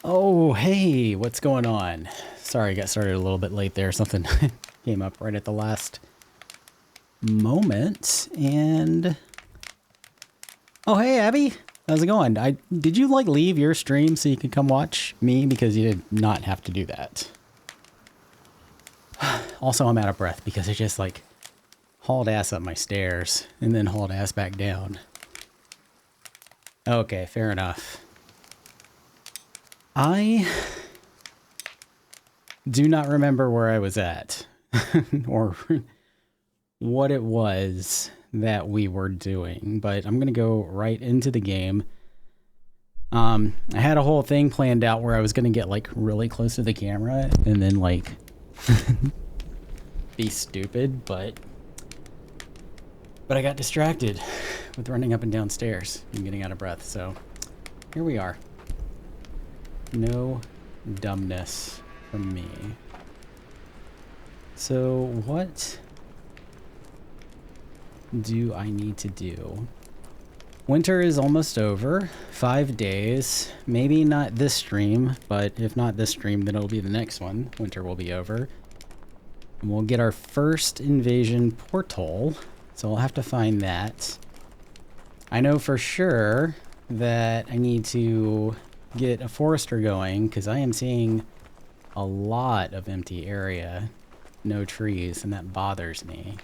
Oh, hey, what's going on? Sorry, I got started a little bit late there. Something came up right at the last moment. And oh, hey, Abby, how's it going? Did you like leave your stream so you could come watch me? Because you did not have to do that. Also, I'm out of breath because I just like hauled ass up my stairs and then hauled ass back down. Okay, fair enough. I do not remember where I was at or what it was that we were doing, but I'm going to go right into the game. I had a whole thing planned out where I was going to get like really close to the camera and then like be stupid, but I got distracted with running up and down stairs and getting out of breath. So here we are. No dumbness from me. So what do I need to do? Winter is almost over. 5 days. Maybe not this stream, but if not this stream, then it'll be the next one. Winter will be over. And we'll get our first invasion portal. So I'll have to find that. I know for sure that I need to get a forester going because I am seeing a lot of empty area, no trees, and that bothers me.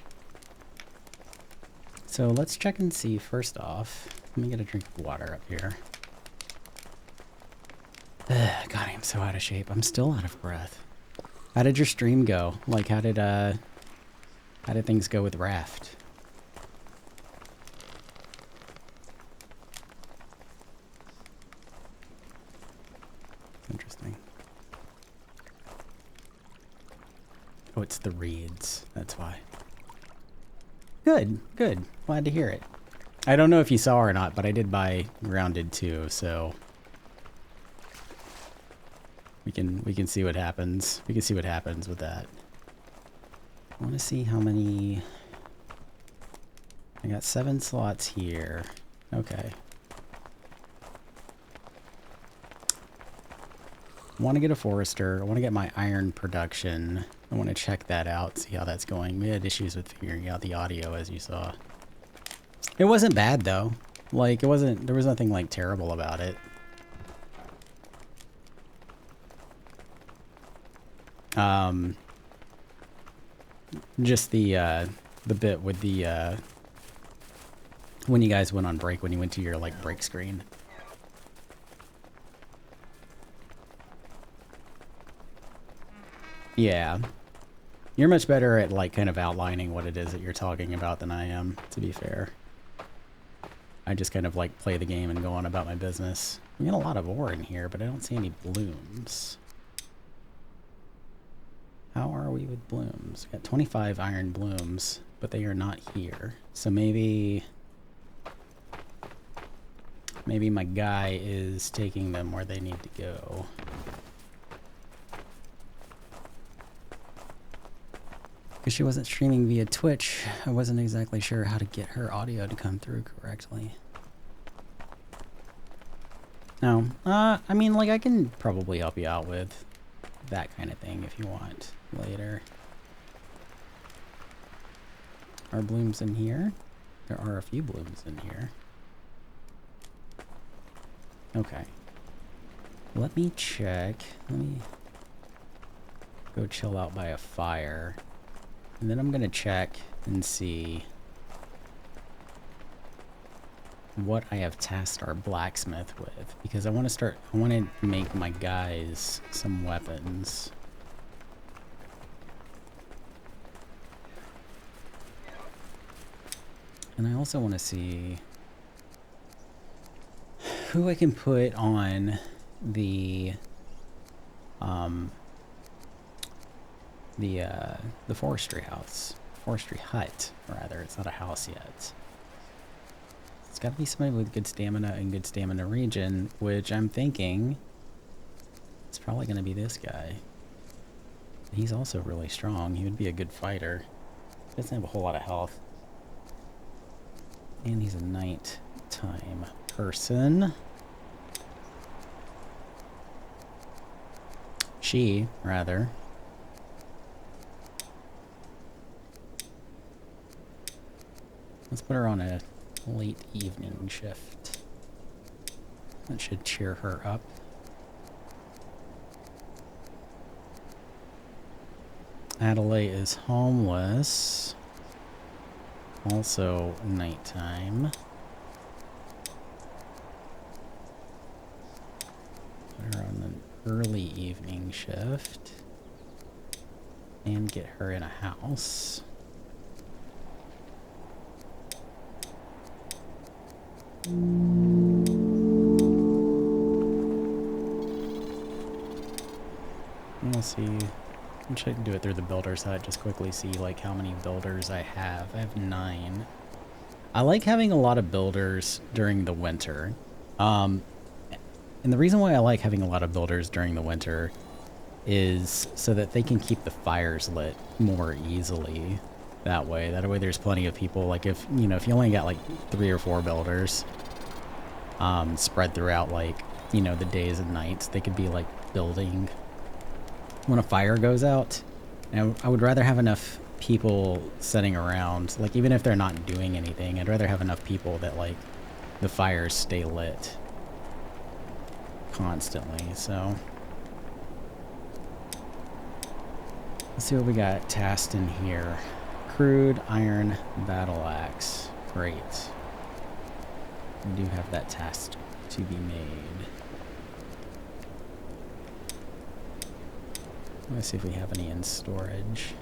So let's check and see first off. Let me get a drink of water up here. God, I am so out of shape. I'm still out of breath. How did your stream go? Like, how did things go with Raft? Interesting. Oh, it's the reeds. That's why. Good, good. Glad to hear it. I don't know if you saw or not, but I did buy grounded too, so we can see what happens. We can see what happens with that. I want to see how many. I got 7 slots here. Okay. I want to get a forester. I want to get my iron production. I want to check that out, see how that's going. We had issues with figuring out the audio, as you saw. It wasn't bad, though. Like, it wasn't... There was nothing, like, terrible about it. Just the bit with the, when you guys went on break, when you went to your, like, break screen. Yeah. You're much better at, like, kind of outlining what it is that you're talking about than I am, to be fair. I just kind of, like, play the game and go on about my business. We got a lot of ore in here, but I don't see any blooms. How are we with blooms? We got 25 iron blooms, but they are not here. So maybe my guy is taking them where they need to go. Because she wasn't streaming via Twitch, I wasn't exactly sure how to get her audio to come through correctly. No, I mean, like, I can probably help you out with that kind of thing if you want later. Are blooms in here? There are a few blooms in here. Okay. Let me check. Let me go chill out by a fire. And then I'm gonna check and see what I have tasked our blacksmith with, because I want to make my guys some weapons. And I also want to see who I can put on the forestry hut, rather. It's not a house yet. It's got to be somebody with good stamina and good stamina regen, which I'm thinking it's probably going to be this guy. He's also really strong. He would be a good fighter. He doesn't have a whole lot of health. And he's a nighttime person. She, rather. Let's put her on a late evening shift. That should cheer her up. Adelaide is homeless. Also nighttime. Put her on an early evening shift. And get her in a house. We'll see. I'm trying to do it through the builder's hut, just quickly see like how many builders I have. I have 9. I like having a lot of builders during the winter. And the reason why I like having a lot of builders during the winter is so that they can keep the fires lit more easily that way. That way there's plenty of people. Like if, you know, if you only got like 3 or 4 builders spread throughout like, you know, the days and nights, they could be like building when a fire goes out. And I would rather have enough people sitting around, like even if they're not doing anything, I'd rather have enough people that like the fires stay lit constantly. So let's see what we got tasked in here. Crude iron battle axe. Great. We do have that task to be made. Let's see if we have any in storage.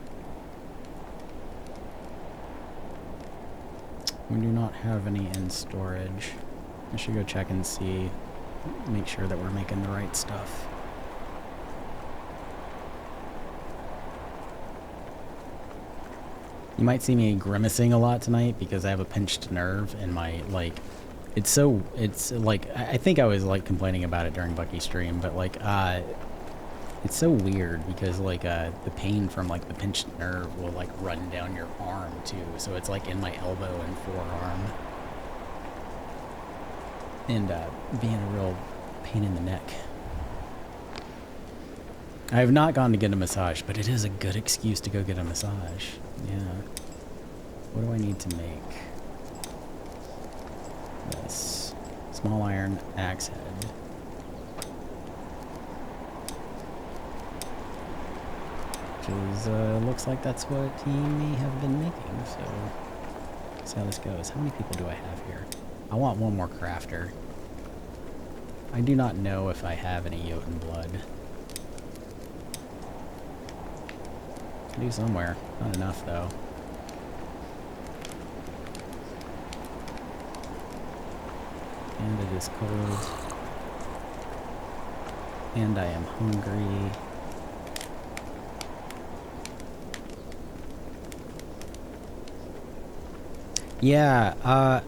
We do not have any in storage. I should go check and see, make sure that we're making the right stuff. You might see me grimacing a lot tonight because I have a pinched nerve in my, like, it's like, I think I was like complaining about it during Bucky's stream, but like, it's so weird because like the pain from like the pinched nerve will like run down your arm too. So it's like in my elbow and forearm. And being a real pain in the neck. I have not gone to get a massage, but it is a good excuse to go get a massage. Yeah. What do I need to make? This. Small iron axe head. Looks like that's what he may have been making, so let's see how this goes. How many people do I have here? I want one more crafter. I do not know if I have any Jotun blood. I do somewhere. Not enough, though. And it is cold. And I am hungry. Yeah,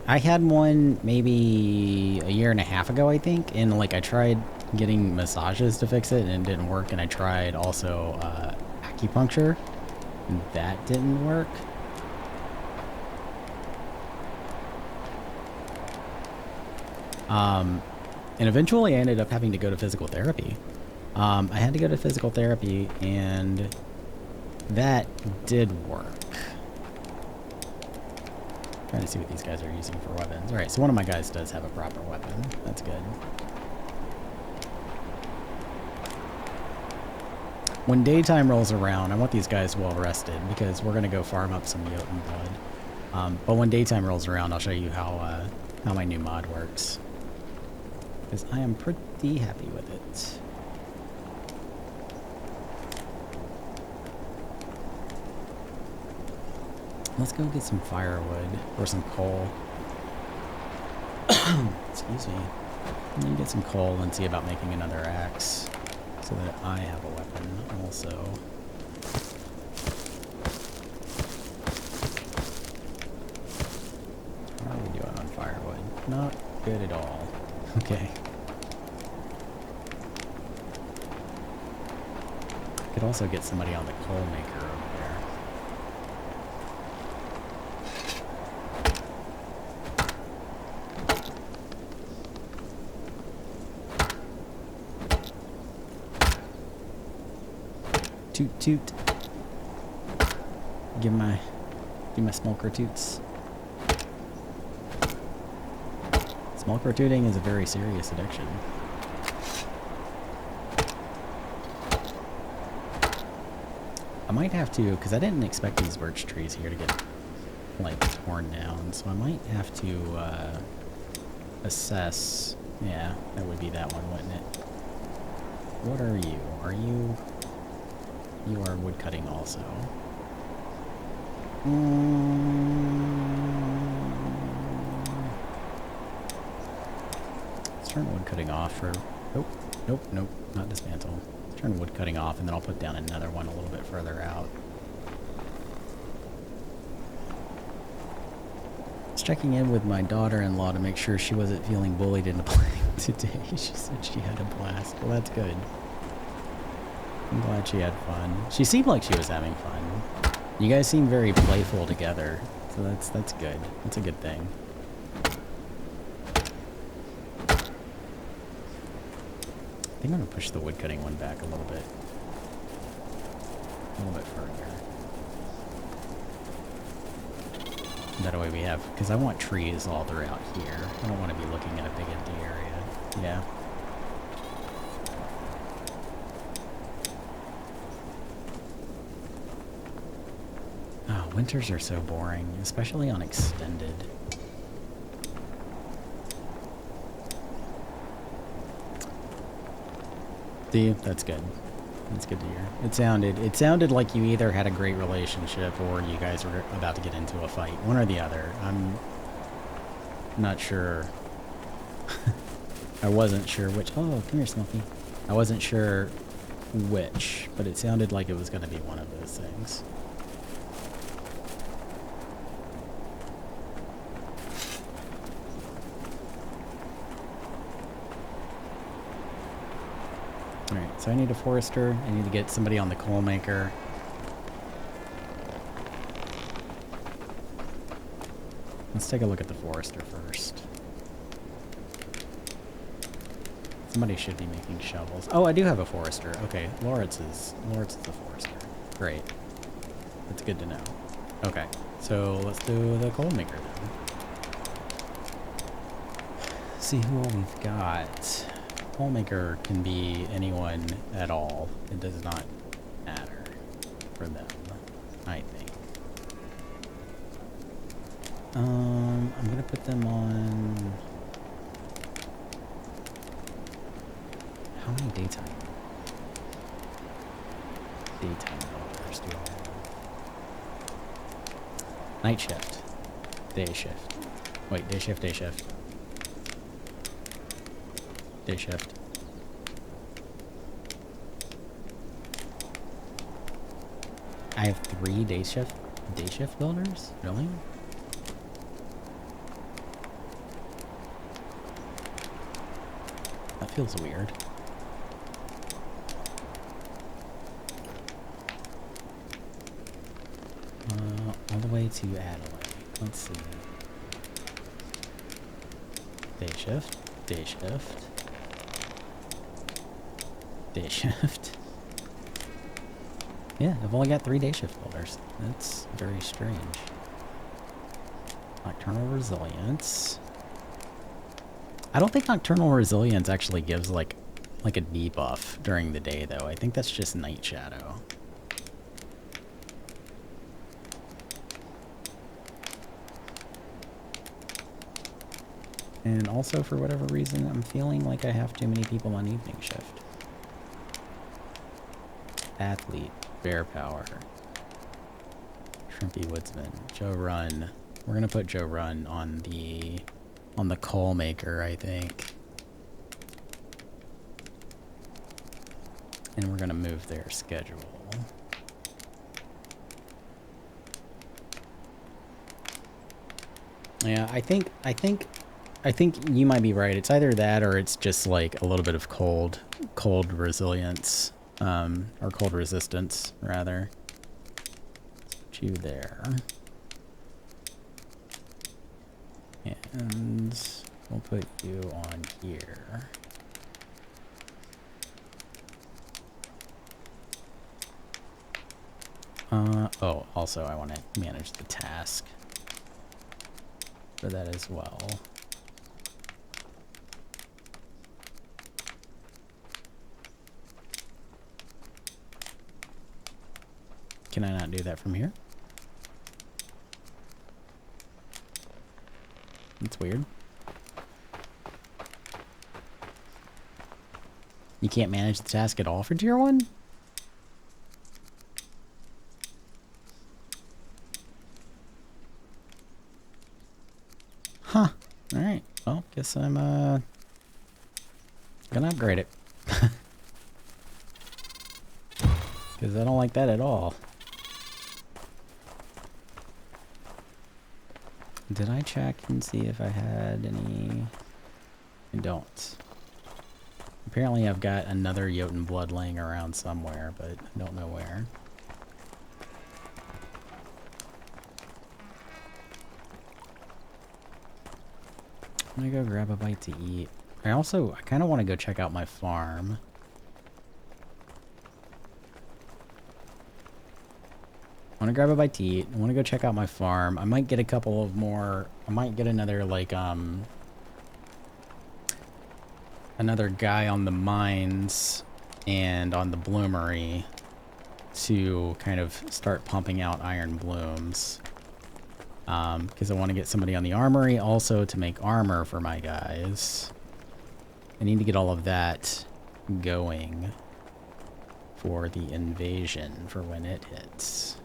I had one maybe a year and a half ago, I think, and like I tried getting massages to fix it and it didn't work, and I tried also acupuncture, and that didn't work. And eventually I ended up having to go to physical therapy. I had to go to physical therapy, and that did work. Trying to see what these guys are using for weapons. Alright, so one of my guys does have a proper weapon. That's good. When daytime rolls around, I want these guys well rested because we're going to go farm up some Jotun blood. But when daytime rolls around, I'll show you how my new mod works. Because I am pretty happy with it. Let's go get some firewood or some coal. Excuse me. Let me get some coal and see about making another axe so that I have a weapon also. How are we doing on firewood? Not good at all. Okay. Could also get somebody on the coal maker over there. Toot toot. Give my smoker toots. Smoker tooting is a very serious addiction. I might have to, because I didn't expect these birch trees here to get, like, torn down, so I might have to, assess. Yeah, that would be that one, wouldn't it? What are you? Are you... You are wood cutting also. Let's turn wood cutting off for... Nope, nope, nope, not dismantle. Let's turn wood cutting off, and then I'll put down another one a little bit further out. Just checking in with my daughter-in-law to make sure she wasn't feeling bullied into playing today. She said she had a blast. Well, that's good. I'm glad she had fun. She seemed like she was having fun. You guys seem very playful together, so that's good. That's a good thing. I think I'm gonna push the wood cutting one back a little bit. A little bit further. That way we have, because I want trees all throughout here. I don't want to be looking at a big empty area. Yeah. Oh, winters are so boring, especially on extended. See, that's good. That's good to hear. It sounded like you either had a great relationship or you guys were about to get into a fight. One or the other. I'm not sure. I wasn't sure which. Oh, come here, Snuffy. I wasn't sure which, but it sounded like it was going to be one of those things. Alright, so I need a forester. I need to get somebody on the coal maker. Let's take a look at the forester first. Somebody should be making shovels. Oh, I do have a forester. Okay, Lawrence is the forester. Great. That's good to know. Okay, so let's do the coal maker then. See who all we've got. Coal maker can be anyone at all. It does not matter for them, I think. I'm gonna put them on... How many daytime hours do I have? Night shift. Day shift. Wait, day shift, day shift. Day shift. I have 3 day shift builders? Really? That feels weird. All the way to Adelaide. Let's see. Day shift. Day shift. Day shift. Yeah, I've only got 3 day shift builders. That's very strange. Nocturnal resilience. I don't think nocturnal resilience actually gives like a debuff during the day though. I think that's just night shadow. And also for whatever reason, I'm feeling like I have too many people on evening shift. Athlete, bear power, Shrimpy Woodsman, Joe Run. We're gonna put Joe Run on the coal maker, I think. And we're gonna move their schedule. Yeah, I think you might be right. It's either that or it's just like a little bit of cold resilience. Or cold resistance, rather. Put you there. And we'll put you on here. Oh, also I want to manage the task for that as well. Can I not do that from here? That's weird. You can't manage the task at all for tier 1? Huh. Alright. Well, guess I'm gonna upgrade it. Because I don't like that at all. Did I check and see if I had any? I don't. Apparently I've got another Jotun blood laying around somewhere, but I don't know where. I'm gonna go grab a bite to eat. I kind of want to go check out my farm. I want to grab a bite to eat. I want to go check out my farm. I might get a couple of more. I might get another, like, another guy on the mines and on the bloomery to kind of start pumping out iron blooms. Because I want to get somebody on the armory also to make armor for my guys. I need to get all of that going for the invasion for when it hits.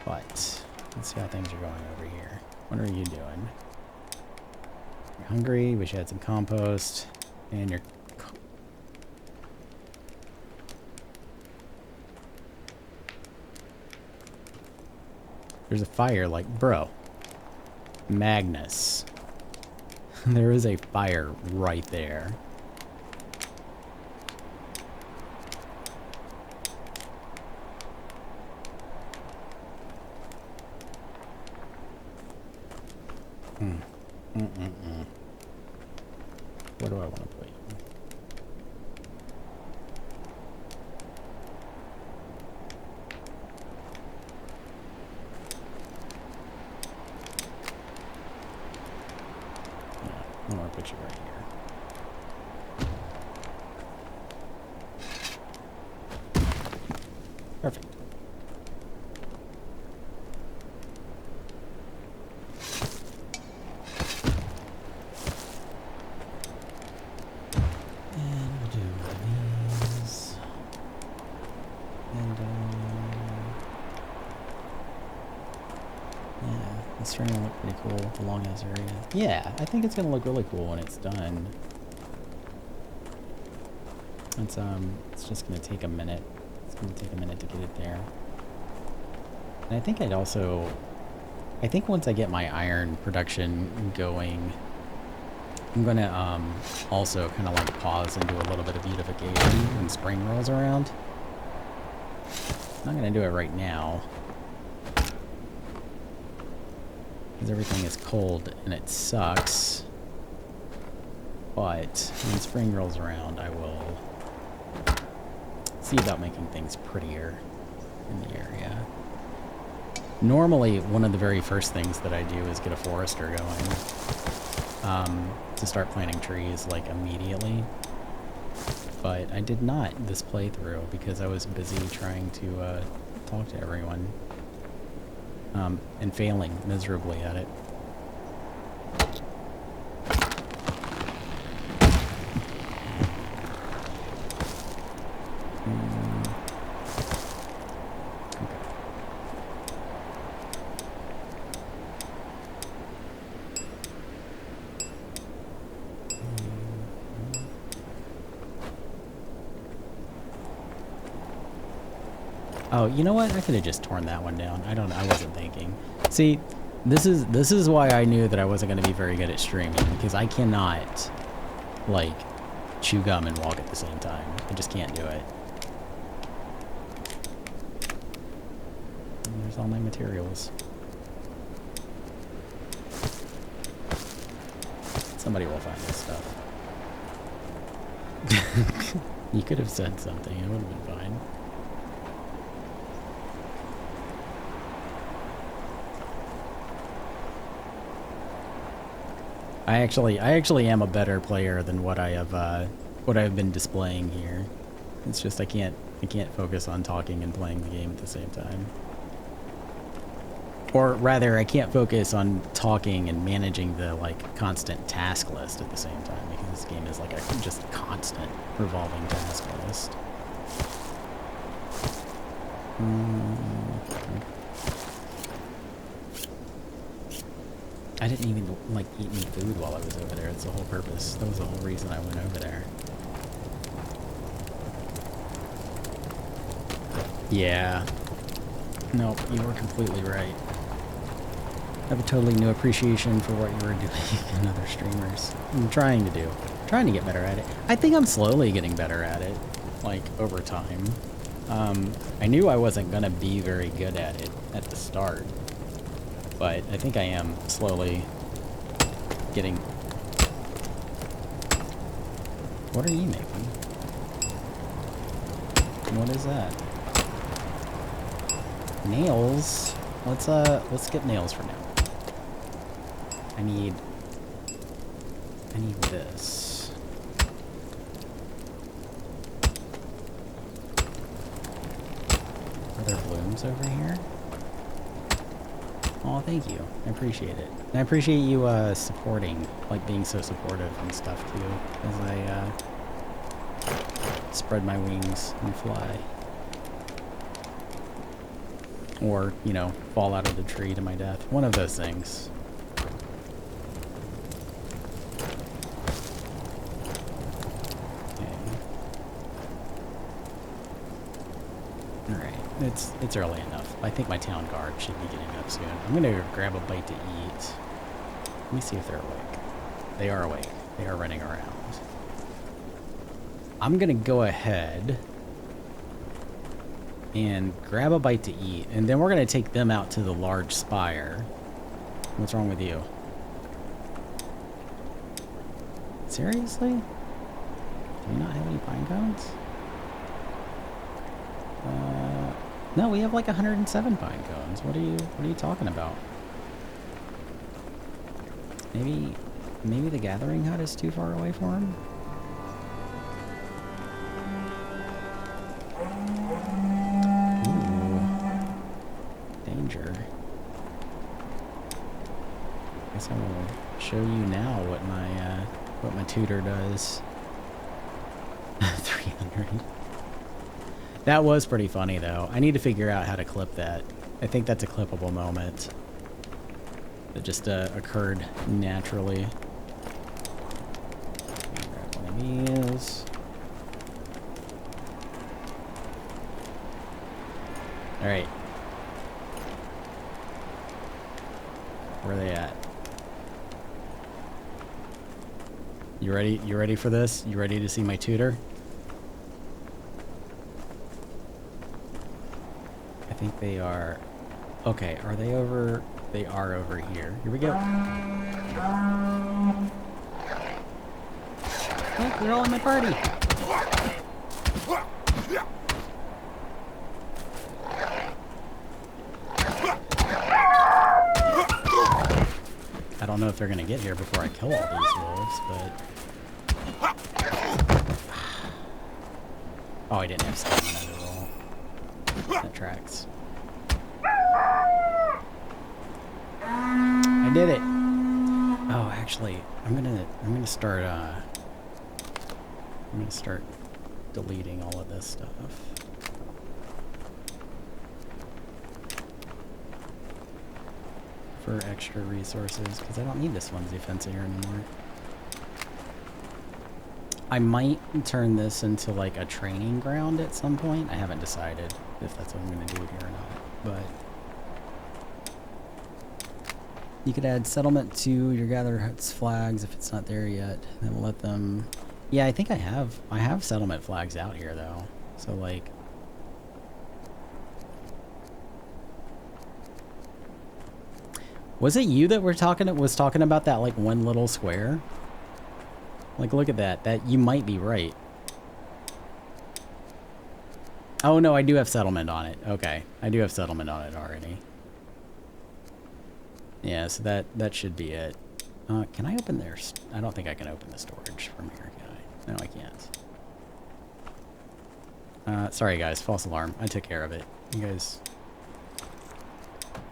But let's see how things are going over here. What are you doing? You're hungry. Wish you had some compost. And you're... There's a fire, like, bro. Magnus. There is a fire right there. Where do I want to put you? Yeah, I'm gonna put you right here. Perfect. Starting to look pretty cool, the long ass area. Yeah, I think it's gonna look really cool when it's done. It's just gonna take a minute. It's gonna take a minute to get it there. And I think I think once I get my iron production going, I'm gonna also kind of like pause and do a little bit of beautification when spring rolls around. I'm not gonna do it right now, because everything is cold and it sucks. But when spring rolls around, I will see about making things prettier in the area. Normally, one of the very first things that I do is get a forester going to start planting trees, like, immediately. But I did not this playthrough because I was busy trying to talk to everyone. And failing miserably at it. Oh, you know what? I could have just torn that one down. I wasn't thinking. See, this is why I knew that I wasn't going to be very good at streaming, because I cannot, like, chew gum and walk at the same time. I just can't do it. And there's all my materials. Somebody will find this stuff. You could have said something. It would have been fine. I actually am a better player than what I've been displaying here. It's just I can't focus on talking and playing the game at the same time. Or rather, I can't focus on talking and managing the like constant task list at the same time, because this game is like a just constant revolving task list. I didn't even like eat any food while I was over there. That's the whole purpose. That was the whole reason I went over there. Yeah. Nope, you were completely right. I have a totally new appreciation for what you were doing and other streamers. I'm trying to get better at it. I think I'm slowly getting better at it, like, over time. I knew I wasn't gonna be very good at it at the start, but I think I am slowly getting... What are you making? What is that? Nails? Let's get nails for now. I need this. Are there blooms over here? Oh, thank you. I appreciate it. And I appreciate you supporting, like being so supportive and stuff too, as I spread my wings and fly. Or, you know, fall out of the tree to my death. One of those things. It's early enough. I think my town guard should be getting up soon. I'm gonna grab a bite to eat. Let me see if they're awake. They are awake. They are running around. I'm gonna go ahead and grab a bite to eat, and then we're gonna take them out to the large spire. What's wrong with you? Seriously? Do we not have any pine cones? No, we have like 107 pine cones. What are you talking about? Maybe the gathering hut is too far away for him? Ooh. Danger. Guess I will show you now what my tutor does. 300. That was pretty funny, though. I need to figure out how to clip that. I think that's a clippable moment that just occurred naturally. Grab one of these. All right. Where are they at? You ready? You ready for this? You ready to see my tutor? I think they are... Okay, are they over... They are over here. Here we go. Look, they're all in my party. I don't know if they're gonna get here before I kill all these wolves, but... Oh, I didn't have stamina to roll. That tracks. I did it. Oh, actually, I'm gonna start deleting all of this stuff. For extra resources, because I don't need this onesie fence here anymore. I might turn this into like a training ground at some point. I haven't decided if that's what I'm going to do here or not, but you could add settlement to your gather hut's flags if it's not there yet. Then we'll let them... Yeah, I think I have settlement flags out here though. So like... Was it you that was talking about that like one little square? Like, look at that. That you might be right. Oh no, I do have settlement on it. Okay, I do have settlement on it already. Yeah, so that should be it. Can I open their... I don't think I can open the storage from here, can I? No, I can't. Sorry guys, false alarm. I took care of it. You guys...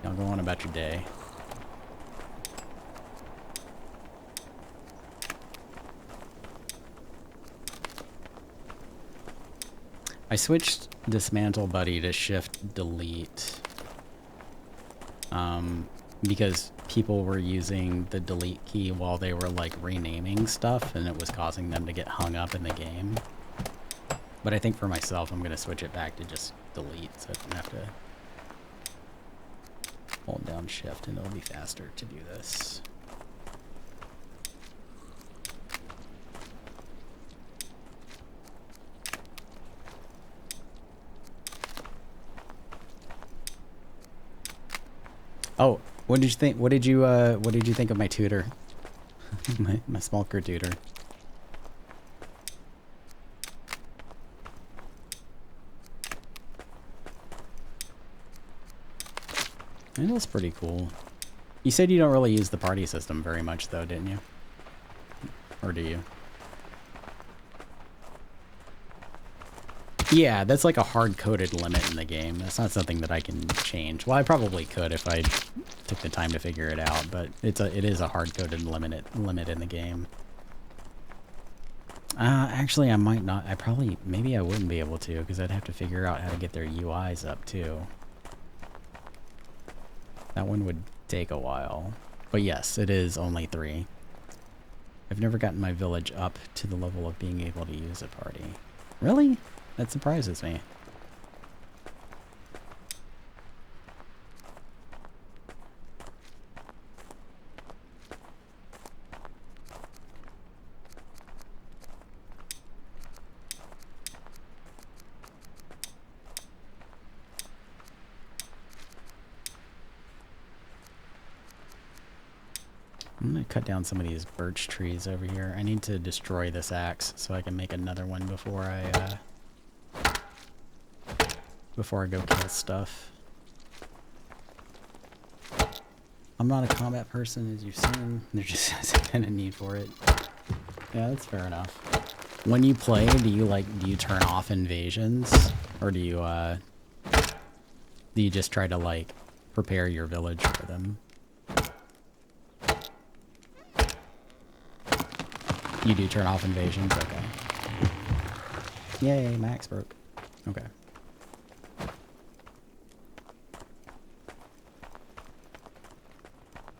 Y'all go on about your day. I switched Dismantle Buddy to Shift Delete. Because people were using the delete key while they were like renaming stuff and it was causing them to get hung up in the game. But I think for myself I'm gonna switch it back to just delete so I don't have to hold down Shift and it'll be faster to do this. Oh, what did you think? What did you think of my tutor? my smolker tutor. It was pretty cool. You said you don't really use the party system very much though, didn't you? Or do you? Yeah, that's like a hard-coded limit in the game. That's not something that I can change. Well, I probably could if I took the time to figure it out, but it is a hard-coded limit in the game. Actually, I might not. Maybe I wouldn't be able to, because I'd have to figure out how to get their UIs up, too. That one would take a while. But yes, it is only 3. I've never gotten my village up to the level of being able to use a party. Really? That surprises me. I'm gonna cut down some of these birch trees over here. I need to destroy this axe so I can make another one before I go kill stuff. I'm not a combat person, as you've seen. There just hasn't been a need for it. Yeah, that's fair enough. When you play, do you turn off invasions? Or do you just try to, like, prepare your village for them? You do turn off invasions? Okay. Yay, my axe broke. Okay.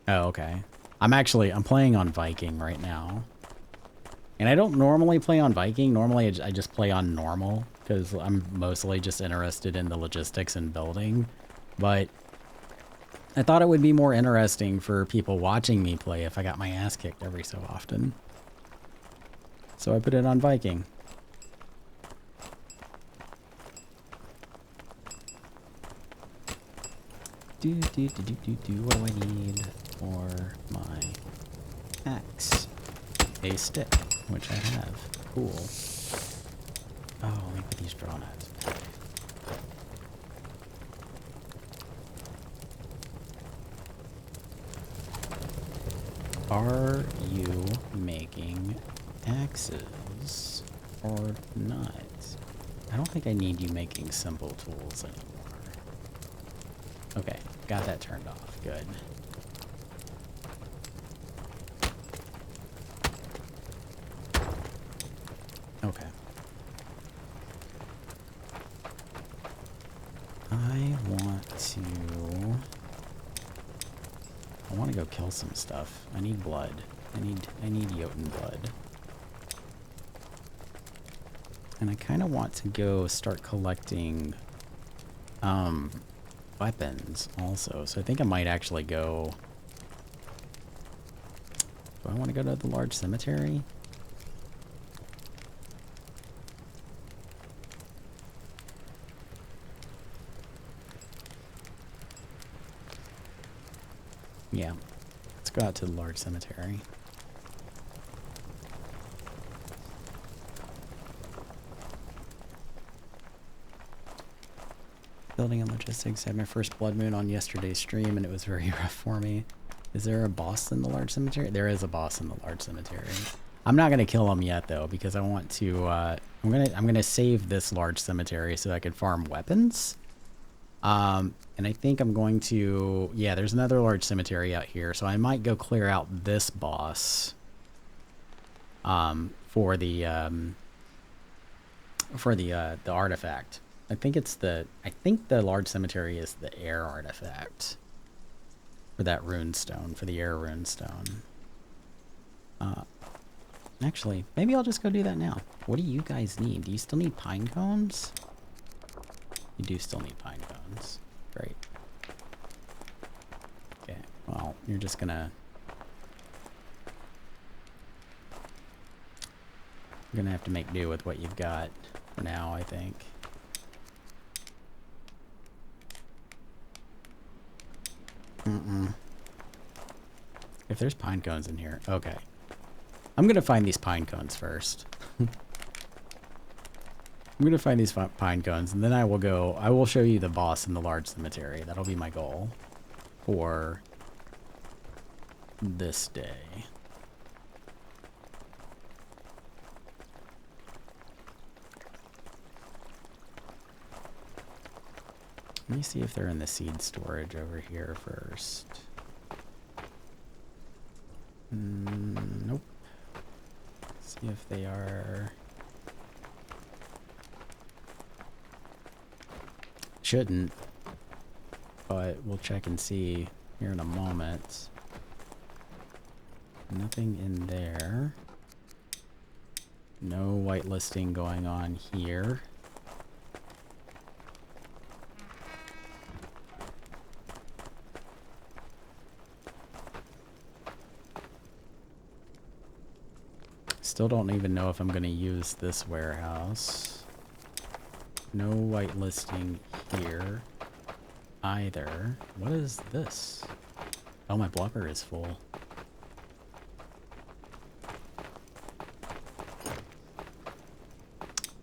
Oh, okay. I'm playing on Viking right now. And I don't normally play on Viking. Normally I just play on normal, because I'm mostly just interested in the logistics and building. But I thought it would be more interesting for people watching me play if I got my ass kicked every so often. So I put it on Viking. What do I need for my axe? A stick, which I have. Cool. Oh, let me put these draw nuts. Are you making axes or not? I don't think I need you making simple tools anymore. Okay, got that turned off. Good. Okay. I want to go kill some stuff. I need blood. I need Jotun blood. And I kind of want to go start collecting weapons also. So I think I might actually go... Do I want to go to the large cemetery? Yeah. Let's go out to the large cemetery. Building and logistics. I had my first blood moon on yesterday's stream and it was very rough for me. Is there a boss in the large cemetery? There is a boss in the large cemetery. I'm not gonna kill him yet though, because I want to. I'm gonna save this large cemetery so I can farm weapons. And I think I'm going to. Yeah, there's another large cemetery out here, so I might go clear out this boss. For the artifact. I think the large cemetery is the air artifact. For that runestone, for the air runestone. Actually, maybe I'll just go do that now. What do you guys need? Do you still need pine cones? You do still need pine cones. Great. Okay, well, you're just gonna... You're gonna have to make do with what you've got for now, I think. If there's pine cones in here, okay. I'm gonna find these pine cones first. I'm gonna find these pine cones, and then I will show you the boss in the large cemetery. That'll be my goal for this day. Let me see if they're in the seed storage over here first. Nope. See if they are. Shouldn't, but we'll check and see here in a moment. Nothing in there. No whitelisting going on here. Still don't even know if I'm going to use this warehouse. No whitelisting here either. What is this? Oh, my blubber is full.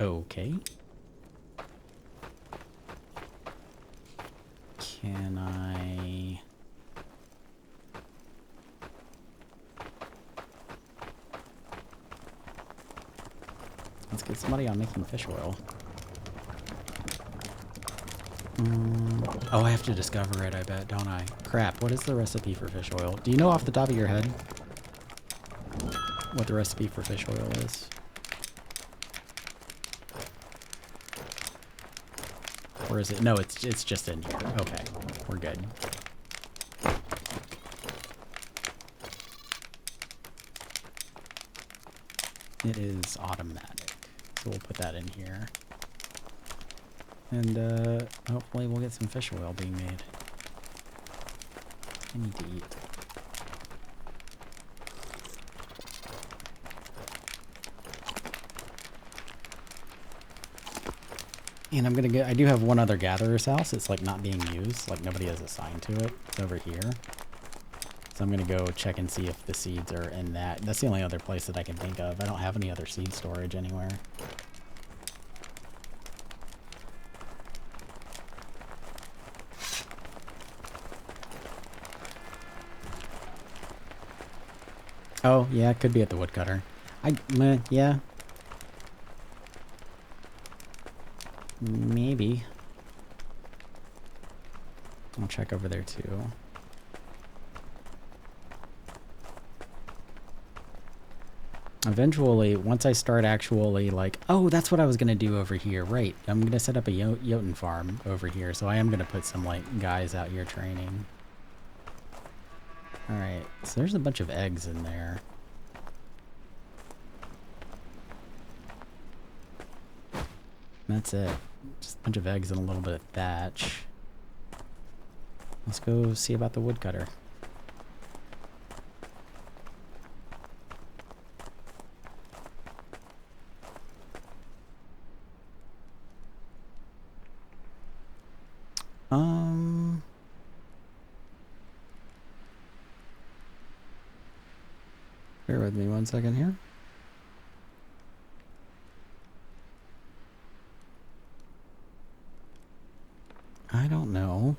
Okay. Can I... Let's get somebody on making fish oil. Oh, I have to discover it, I bet, don't I? Crap, what is the recipe for fish oil? Do you know off the top of your head what the recipe for fish oil is? Or is it? No, it's just in here. Okay, we're good. It is automatic. So we'll put that in here. And hopefully we'll get some fish oil being made. I need to eat. And I'm gonna get, I do have one other gatherer's house. It's like not being used, like nobody has assigned to it. It's over here. So I'm gonna go check and see if the seeds are in that. That's the only other place that I can think of. I don't have any other seed storage anywhere. Oh, yeah, it could be at the woodcutter. Yeah. Maybe. I'll check over there too. Eventually, once I start actually like, oh, that's what I was going to do over here. Right. I'm going to set up a Jotun farm over here. So I am going to put some like guys out here training. All right. So there's a bunch of eggs in there. That's it. Just a bunch of eggs and a little bit of thatch. Let's go see about the woodcutter. Bear with me 1 second here. I don't know.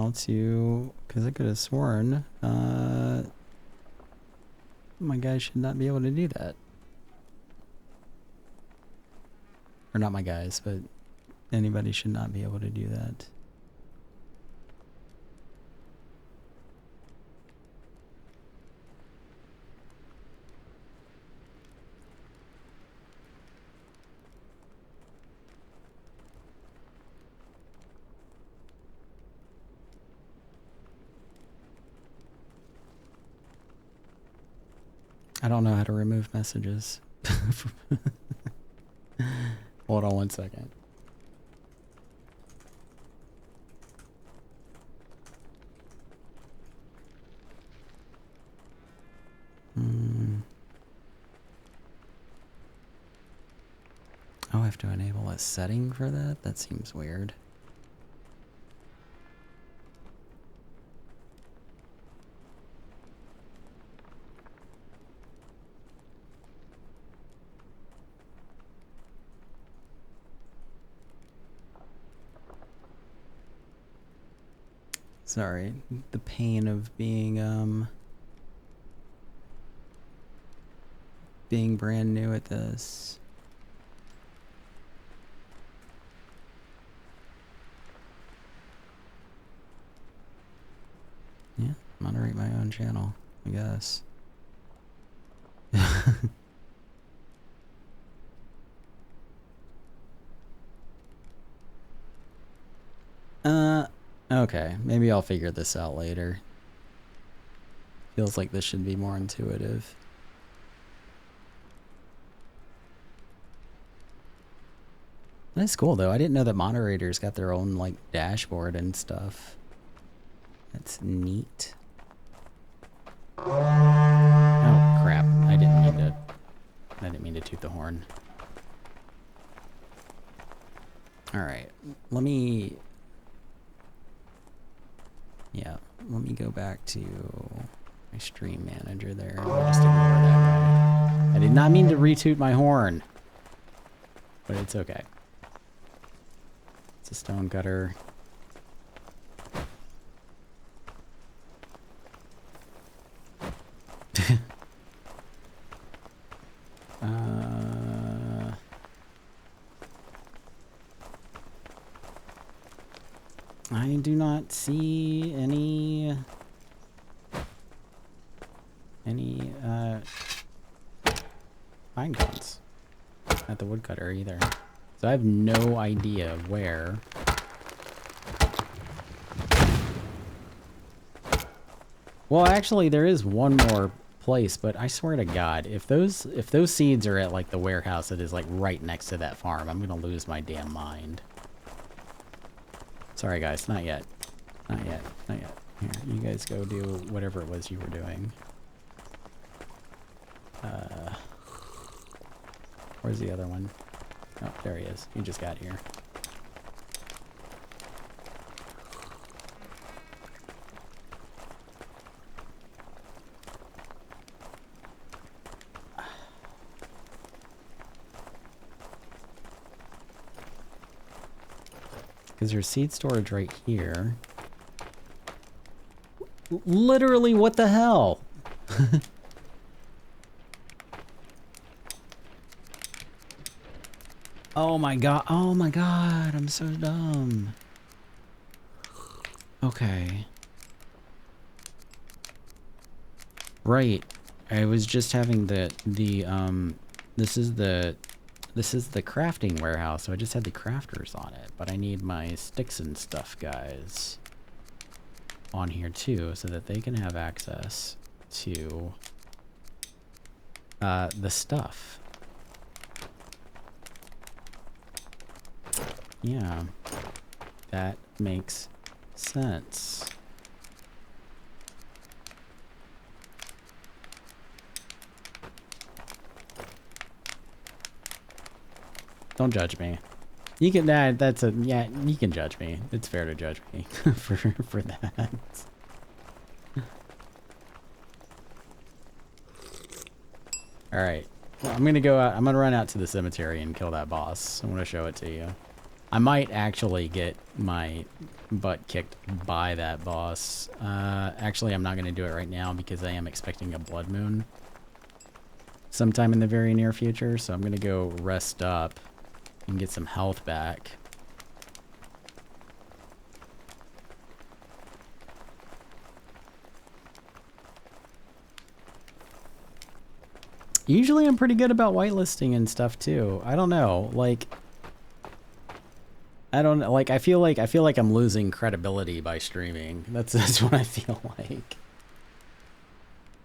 able to, because I could have sworn, my guys should not be able to do that. Or not my guys, but anybody should not be able to do that. I don't know how to remove messages. Hold on one second. Oh, I have to enable a setting for that? That seems weird. Sorry, the pain of being brand new at this. Yeah, moderate my own channel, I guess. Okay, maybe I'll figure this out later. Feels like this should be more intuitive. That's cool though. I didn't know that moderators got their own like dashboard and stuff. That's neat. Oh crap. I didn't mean to toot the horn. Alright. Let me go back to my stream manager there. I'll just ignore that guy. I did not mean to retoot my horn. But it's okay. It's a stone cutter. I do not see any pine cones at the woodcutter either. So I have no idea where. Well, actually there is one more place, but I swear to God, if those seeds are at like the warehouse that is like right next to that farm, I'm gonna lose my damn mind. Sorry guys, not yet. Not yet. Not yet. Here, you guys go do whatever it was you were doing. Where's the other one? Oh, there he is. He just got here. Because there's seed storage right here. Literally, what the hell? Oh my god. Oh my god. I'm so dumb. Okay. Right. I was just having this is the crafting warehouse, so I just had the crafters on it, but I need my sticks and stuff guys on here too, so that they can have access to the stuff. Yeah, that makes sense. Don't judge me. You can you can judge me. It's fair to judge me for that. All right. Well, I'm gonna go out. I'm gonna run out to the cemetery and kill that boss. I want to show it to you. I might actually get my butt kicked by that boss. Actually, I'm not going to do it right now because I am expecting a blood moon sometime in the very near future. So I'm going to go rest up and get some health back. Usually I'm pretty good about whitelisting and stuff too. I don't know, like I don't know, like I feel like I'm losing credibility by streaming. That's what I feel like.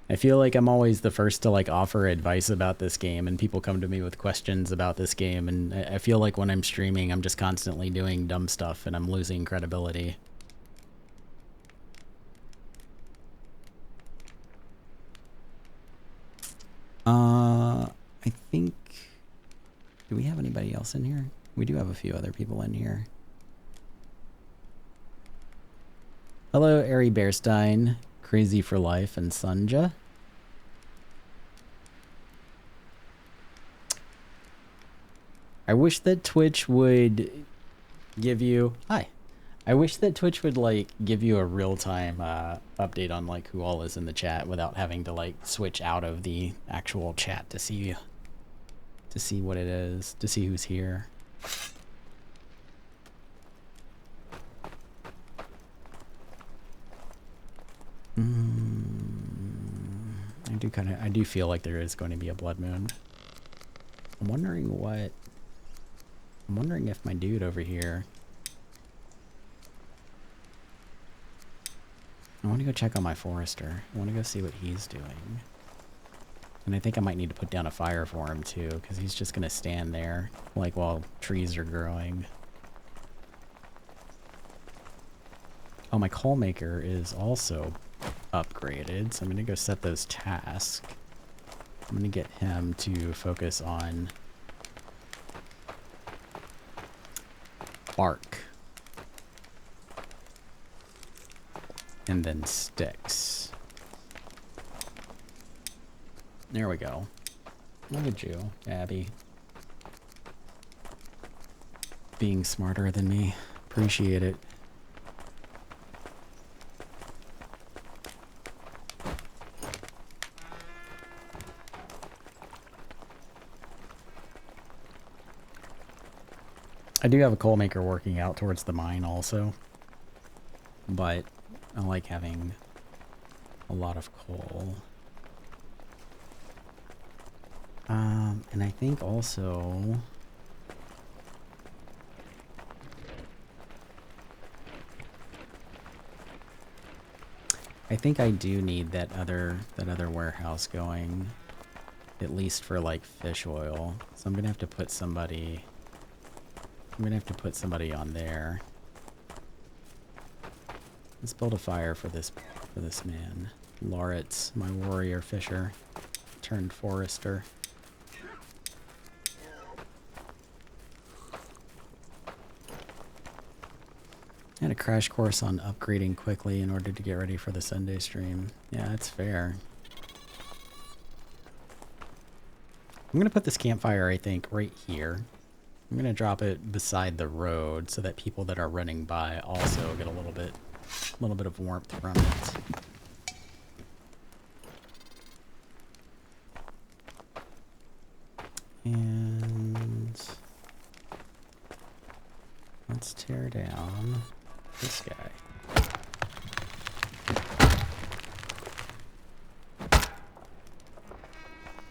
I feel like I'm always the first to like offer advice about this game, and people come to me with questions about this game, and I feel like when I'm streaming I'm just constantly doing dumb stuff and I'm losing credibility. I think, do we have anybody else in here? We do have a few other people in here. Hello, Ari Bearstein, Crazy for Life, and Sunja. I wish that Twitch would give you... Hi. I wish that Twitch would, like, give you a real-time update on, like, who all is in the chat without having to, like, switch out of the actual chat to see what it is, to see who's here. I do feel like there is going to be a blood moon. I'm wondering if my dude over here... I want to go check on my forester. I want to go see what he's doing. And I think I might need to put down a fire for him too, because he's just going to stand there, like, while trees are growing. Oh, my coal maker is also upgraded, so I'm going to go set those tasks. I'm going to get him to focus on bark. And then sticks. There we go. Look at you, Abby. Being smarter than me. Appreciate it. I do have a coal maker working out towards the mine also, but I like having a lot of coal. And I think also I think I do need that other warehouse going, at least for like fish oil. So I'm gonna have to put somebody on there. Let's build a fire for this man. Lauritz, my warrior fisher turned forester. I had a crash course on upgrading quickly in order to get ready for the Sunday stream. Yeah, that's fair. I'm gonna put this campfire, I think, right here. I'm gonna drop it beside the road so that people that are running by also get a little bit of warmth from it. And let's tear down this guy.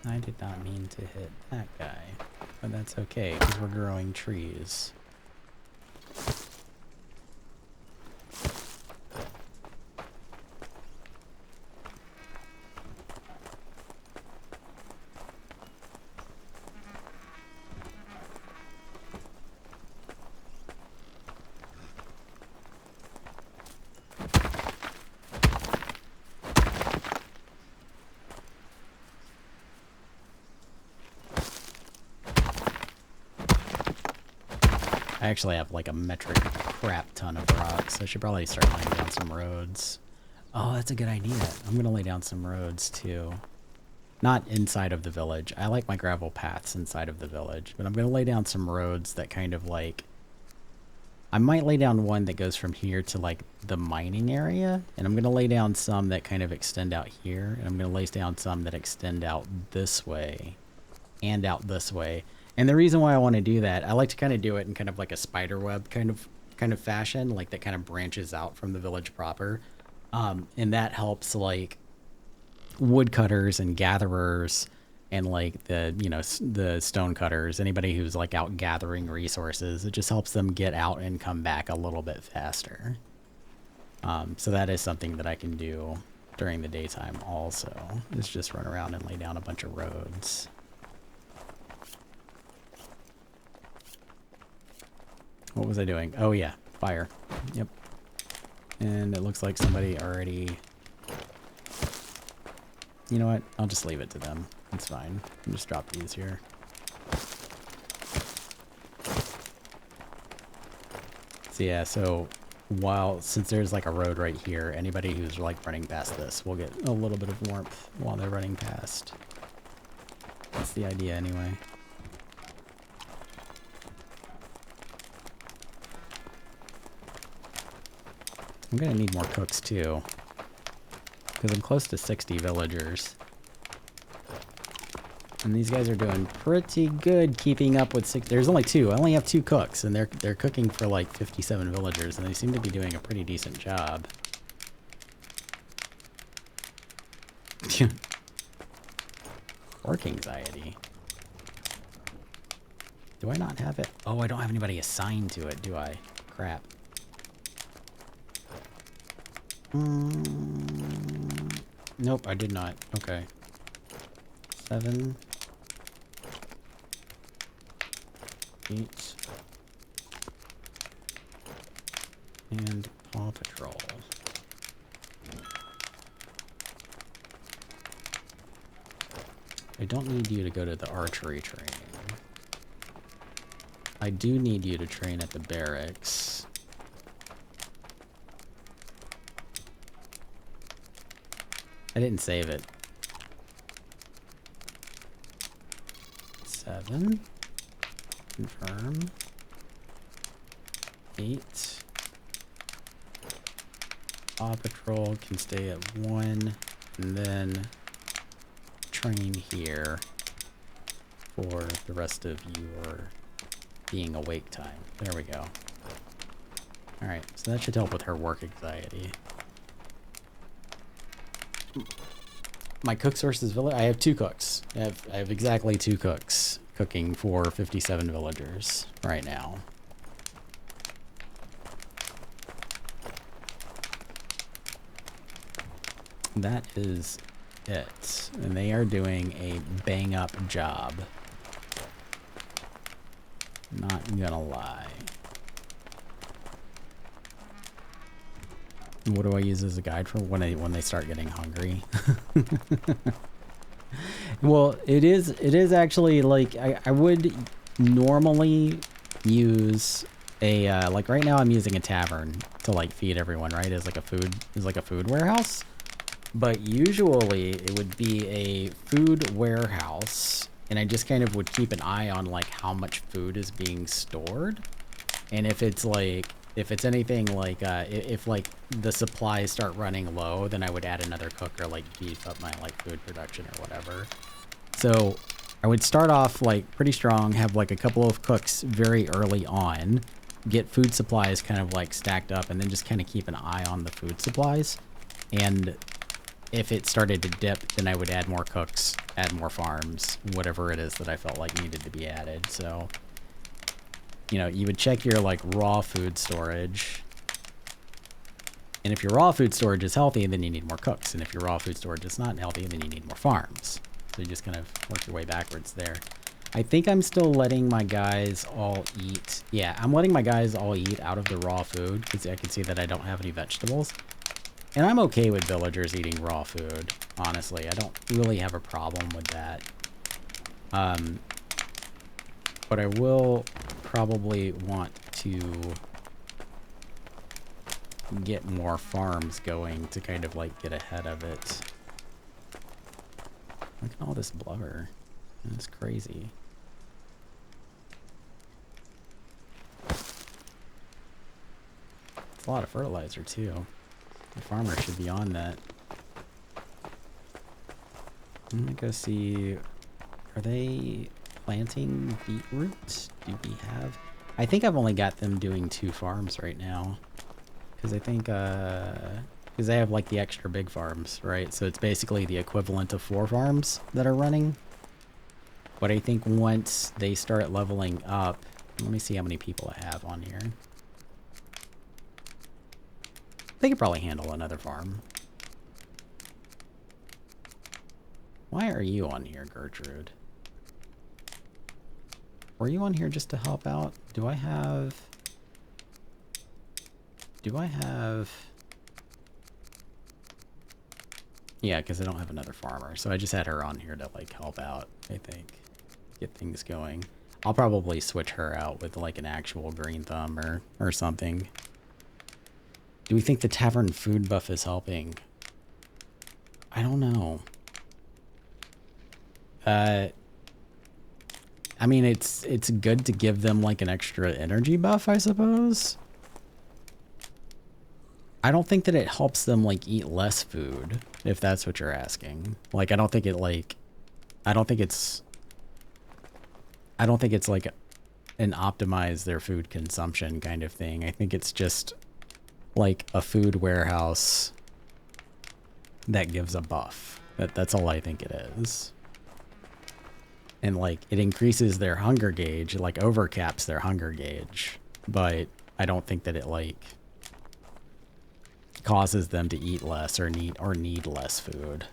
I did not mean to hit that guy, but that's okay because we're growing trees. I actually have like a metric crap ton of rocks. I should probably start laying down some roads. Oh, that's a good idea. I'm gonna lay down some roads too. Not inside of the village. I like my gravel paths inside of the village, but I'm gonna lay down some roads that kind of like I might lay down one that goes from here to like the mining area, and I'm gonna lay down some that kind of extend out here, and I'm gonna lay down some that extend out this way and out this way. And the reason why I want to do that, I like to kind of do it in kind of like a spider web kind of fashion, like that kind of branches out from the village proper. And that helps like woodcutters and gatherers and like the, you know, the stone cutters, anybody who's like out gathering resources. It just helps them get out and come back a little bit faster. So that is something that I can do during the daytime also, is just run around and lay down a bunch of roads. What was I doing? Oh yeah, fire. Yep. And it looks like somebody already... You know what? I'll just leave it to them. It's fine. I'll just drop these here. So yeah, so since there's like a road right here, anybody who's like running past this will get a little bit of warmth while they're running past. That's the idea anyway. I'm gonna need more cooks too, because I'm close to 60 villagers. And these guys are doing pretty good keeping up with 6. There's only 2. I only have 2 cooks, and they're cooking for like 57 villagers, and they seem to be doing a pretty decent job. Work anxiety. Do I not have it? Oh, I don't have anybody assigned to it, do I? Crap. Nope, I did not. Okay. 7, 8, and Paw Patrol. I don't need you to go to the archery training. I do need you to train at the barracks. I didn't save it. 7. Confirm. 8. Paw Patrol can stay at 1. And then train here for the rest of your being awake time. There we go. Alright, so that should help with her work anxiety. My cook source is village. I have 2 cooks. I have exactly 2 cooks cooking for 57 villagers right now. That is it. And they are doing a bang up job. Not gonna lie. What do I use as a guide for when they start getting hungry? Well, it is actually like I would normally use a like right now I'm using a tavern to like feed everyone, right? As like a food warehouse. But usually it would be a food warehouse, and I just kind of would keep an eye on like how much food is being stored. And if it's anything like if like the supplies start running low, then I would add another cook or like beef up my like food production or whatever. So I would start off like pretty strong, have like a couple of cooks very early on, get food supplies kind of like stacked up, and then just kind of keep an eye on the food supplies. And if it started to dip, then I would add more cooks, add more farms, whatever it is that I felt like needed to be added. So, you know, you would check your like raw food storage. And if your raw food storage is healthy, then you need more cooks. And if your raw food storage is not healthy, then you need more farms. So you just kind of work your way backwards there. I think I'm still letting my guys all eat. Yeah, I'm letting my guys all eat out of the raw food because I can see that I don't have any vegetables. And I'm okay with villagers eating raw food, honestly. I don't really have a problem with that. But I will probably want to get more farms going to kind of like get ahead of it. Look at all this blubber. It's crazy. It's a lot of fertilizer too. The farmer should be on that. I'm gonna go see, are they planting beetroot? Do we have, I think I've only got them doing 2 farms right now. Because I think, because they have like the extra big farms, right? So it's basically the equivalent of 4 farms that are running. But I think once they start leveling up, let me see how many people I have on here. They could probably handle another farm. Why are you on here, Gertrude? Were you on here just to help out? Do I have... Yeah, because I don't have another farmer. So I just had her on here to, like, help out, I think. Get things going. I'll probably switch her out with, like, an actual green thumb or something. Do we think the tavern food buff is helping? I don't know. I mean, it's good to give them, like, an extra energy buff, I suppose. I don't think that it helps them, like, eat less food, if that's what you're asking. Like, I don't think it's, like, an optimize their food consumption kind of thing. I think it's just, like, a food warehouse that gives a buff. That's all I think it is. And, like, it increases their hunger gauge, like, overcaps their hunger gauge. But I don't think that it, like, causes them to eat less or need less food.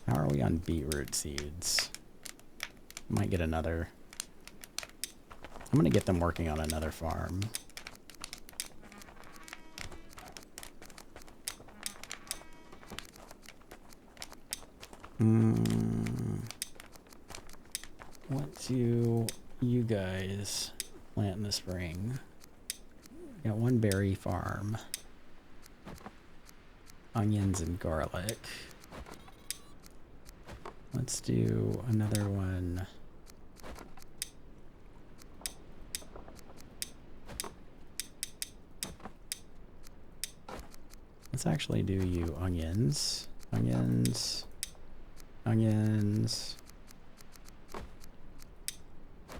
How are we on beetroot seeds? Might get another. I'm gonna get them working on another farm. What do you guys plant in the spring? Got 1 berry farm. Onions and garlic. Let's do another one. Let's actually do you onions. Onions. Onions.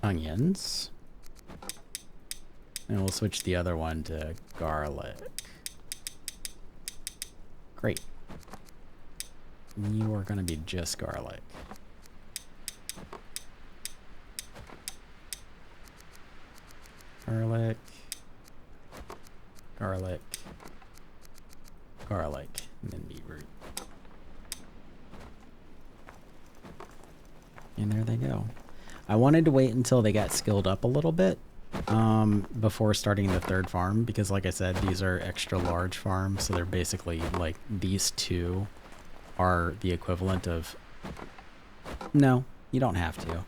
Onions. And we'll switch the other one to garlic. Great. You are going to be just garlic. Garlic. Garlic. Garlic. And then beetroot. And there they go. I wanted to wait until they got skilled up a little bit before starting the 3rd farm, because like I said, these are extra large farms, so they're basically like these 2 are the equivalent of... No, you don't have to.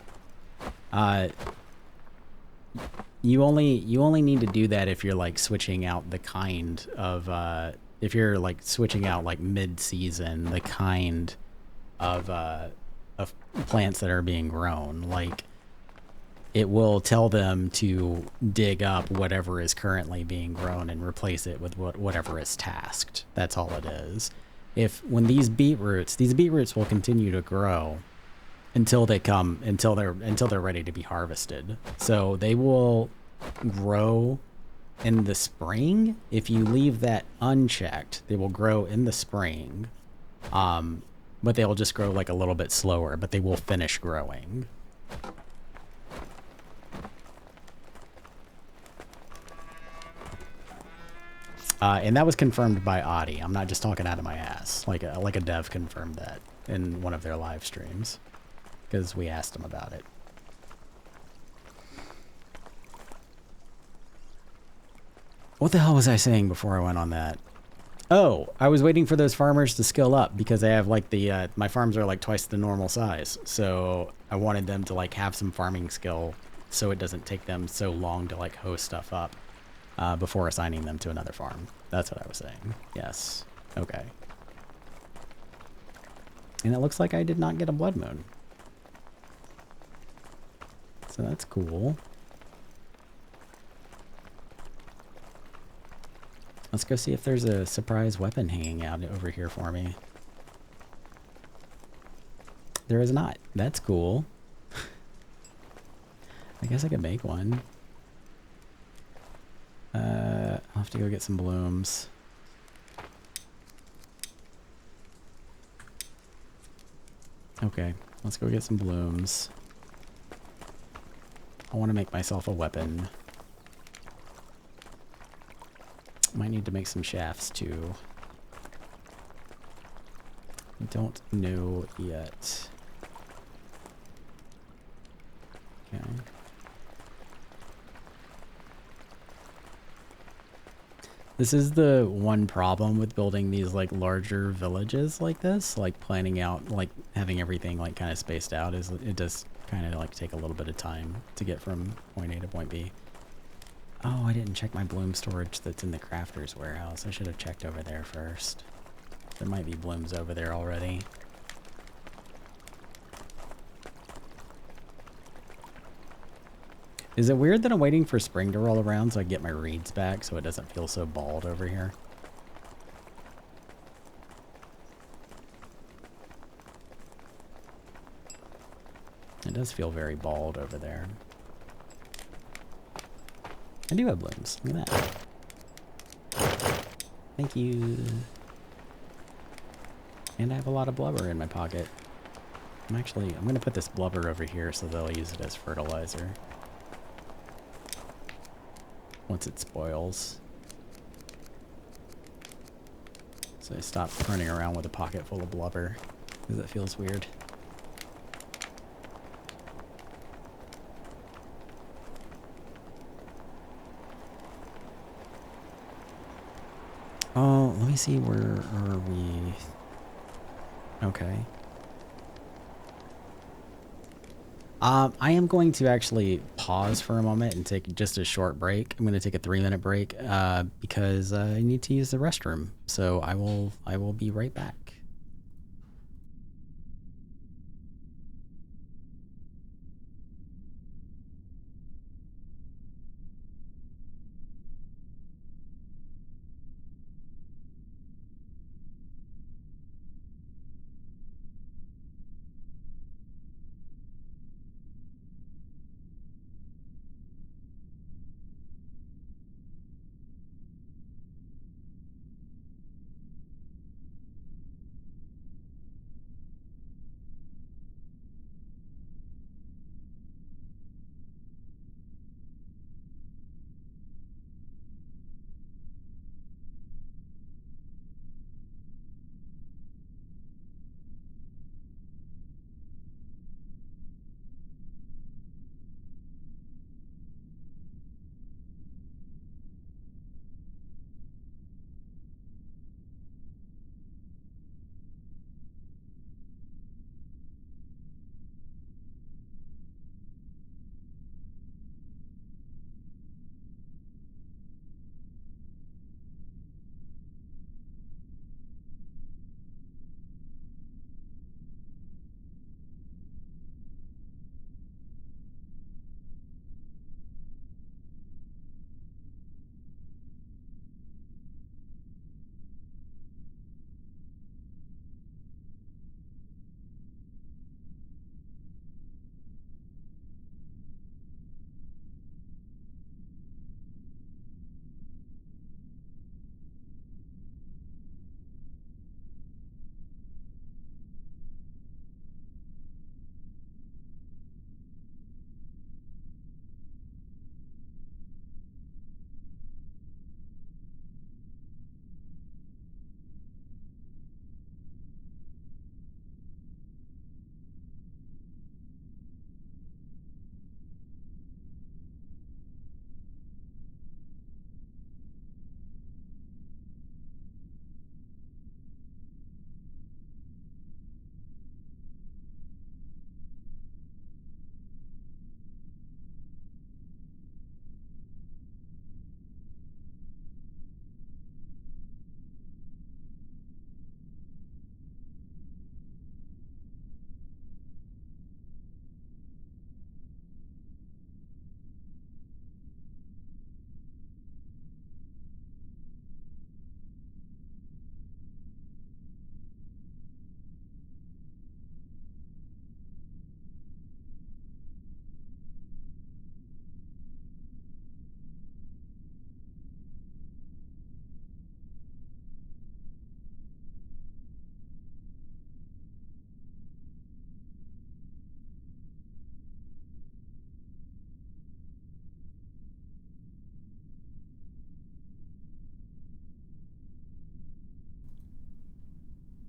You only need to do that if you're like switching out the kind of if you're like switching out like mid-season the kind of plants that are being grown. Like, it will tell them to dig up whatever is currently being grown and replace it with whatever is tasked. That's all it is. When these beetroots will continue to grow until they're ready to be harvested. So they will grow in the spring. If you leave that unchecked, they will grow in the spring. But they will just grow like a little bit slower, but they will finish growing. And that was confirmed by Audi. I'm not just talking out of my ass. Like a dev confirmed that in one of their live streams, because we asked them about it. What the hell was I saying before I went on that? Oh, I was waiting for those farmers to skill up, because they have like my farms are like twice the normal size. So I wanted them to like have some farming skill so it doesn't take them so long to like host stuff up before assigning them to another farm. That's what I was saying. Yes. Okay. And it looks like I did not get a blood moon. So that's cool. Let's go see if there's a surprise weapon hanging out over here for me. There is not. That's cool. I guess I could make one. I'll have to go get some blooms. Okay, let's go get some blooms. I want to make myself a weapon. Might need to make some shafts too. I don't know yet. Okay. This is the one problem with building these like larger villages like this, like planning out, like having everything like kind of spaced out, is it does kind of like take a little bit of time to get from point A to point B. Oh, I didn't check my bloom storage that's in the crafter's warehouse. I should have checked over there first. There might be blooms over there already. Is it weird that I'm waiting for spring to roll around so I get my reeds back so it doesn't feel so bald over here? It does feel very bald over there. I do have blooms. Look at that. Thank you. And I have a lot of blubber in my pocket. I'm going to put this blubber over here so they'll use it as fertilizer. Once it spoils. So I stop running around with a pocket full of blubber, because it feels weird. Oh, let me see, where are we? Okay. I am going to actually pause for a moment and take just a short break. I'm going to take a 3-minute break because I need to use the restroom. So I will be right back.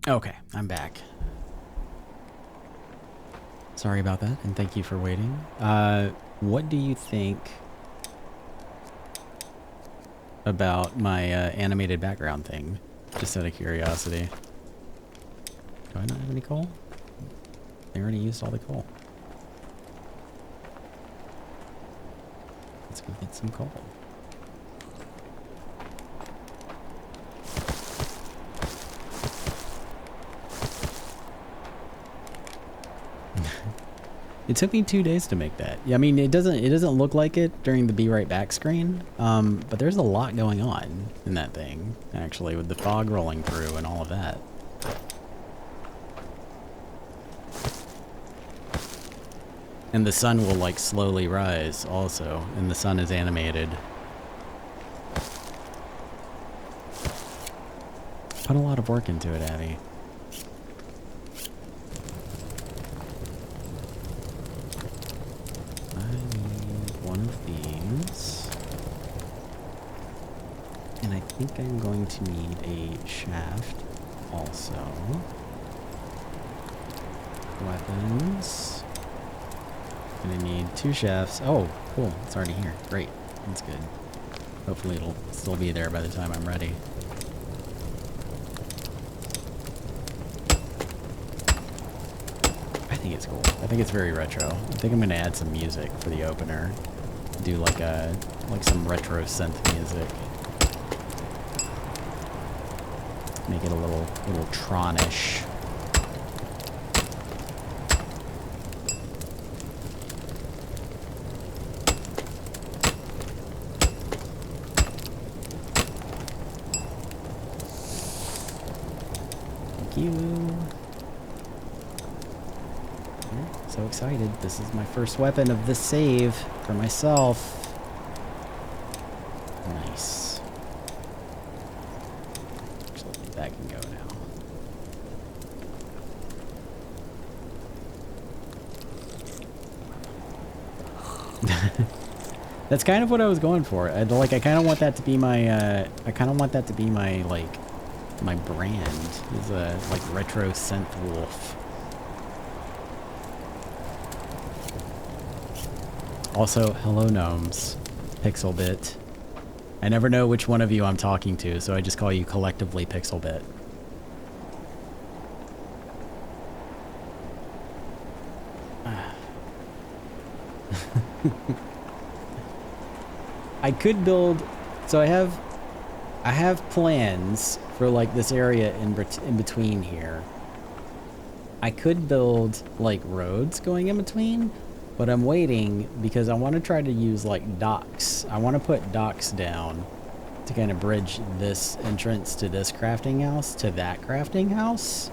Okay, I'm back. Sorry about that, and thank you for waiting. What do you think about my animated background thing? Just out of curiosity. Do I not have any coal? I already used all the coal. Let's go get some coal. It took me 2 days to make that. Yeah, I mean, it doesn't look like it during the be right back screen, but there's a lot going on in that thing, actually, with the fog rolling through and all of that. And the sun will, like, slowly rise, also, and the sun is animated. Put a lot of work into it, Abby. I think I'm going to need a shaft also. Weapons. Gonna need 2 shafts. Oh, cool. It's already here. Great. That's good. Hopefully it'll still be there by the time I'm ready. I think it's cool. I think it's very retro. I think I'm gonna add some music for the opener. Do like some retro synth music. Make it a little Tron-ish. Thank you. So excited. This is my first weapon of this save for myself. Nice. That can go now. That's kind of what I was going for. I kind of want that to be my, my brand is a, like, retro synth wolf. Also, hello gnomes. Pixelbit. I never know which one of you I'm talking to, so I just call you collectively Pixelbit. I could build, so I have plans for like this area in between here. I could build like roads going in between, but I'm waiting because I want to try to use like docks. I want to put docks down to kind of bridge this entrance to this crafting house to that crafting house.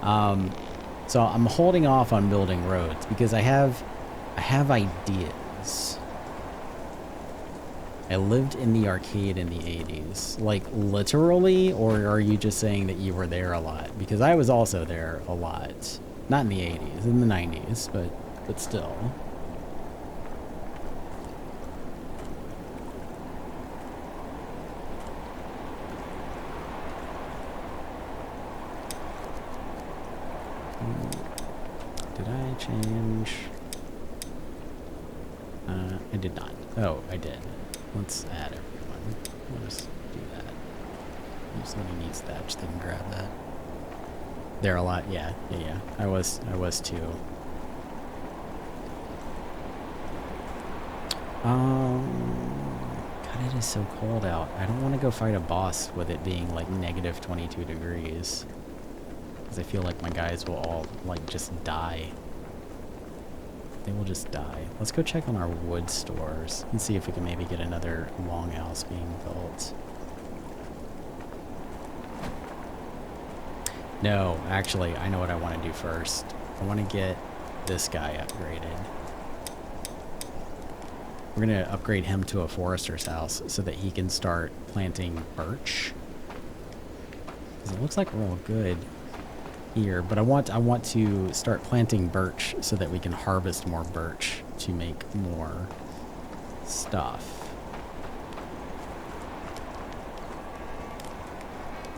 So I'm holding off on building roads because I have ideas. I lived in the arcade in the 80s. Like, literally, or are you just saying that you were there a lot? Because I was also there a lot. Not in the 80s, in the 90s, but still. Did I change? I did not. Oh, I did. Let's add everyone. We'll just do that. If somebody needs thatch, they can grab that. There a lot, yeah. I was too. God, it is so cold out. I don't want to go fight a boss with it being like negative 22 degrees. Because I feel like my guys will all like just die. They will just die. Let's go check on our wood stores and see if we can maybe get another longhouse being built. No, actually, I know what I want to do first. I want to get this guy upgraded. We're going to upgrade him to a forester's house so that he can start planting birch. Because it looks like we're all good here, but I want to start planting birch so that we can harvest more birch to make more stuff.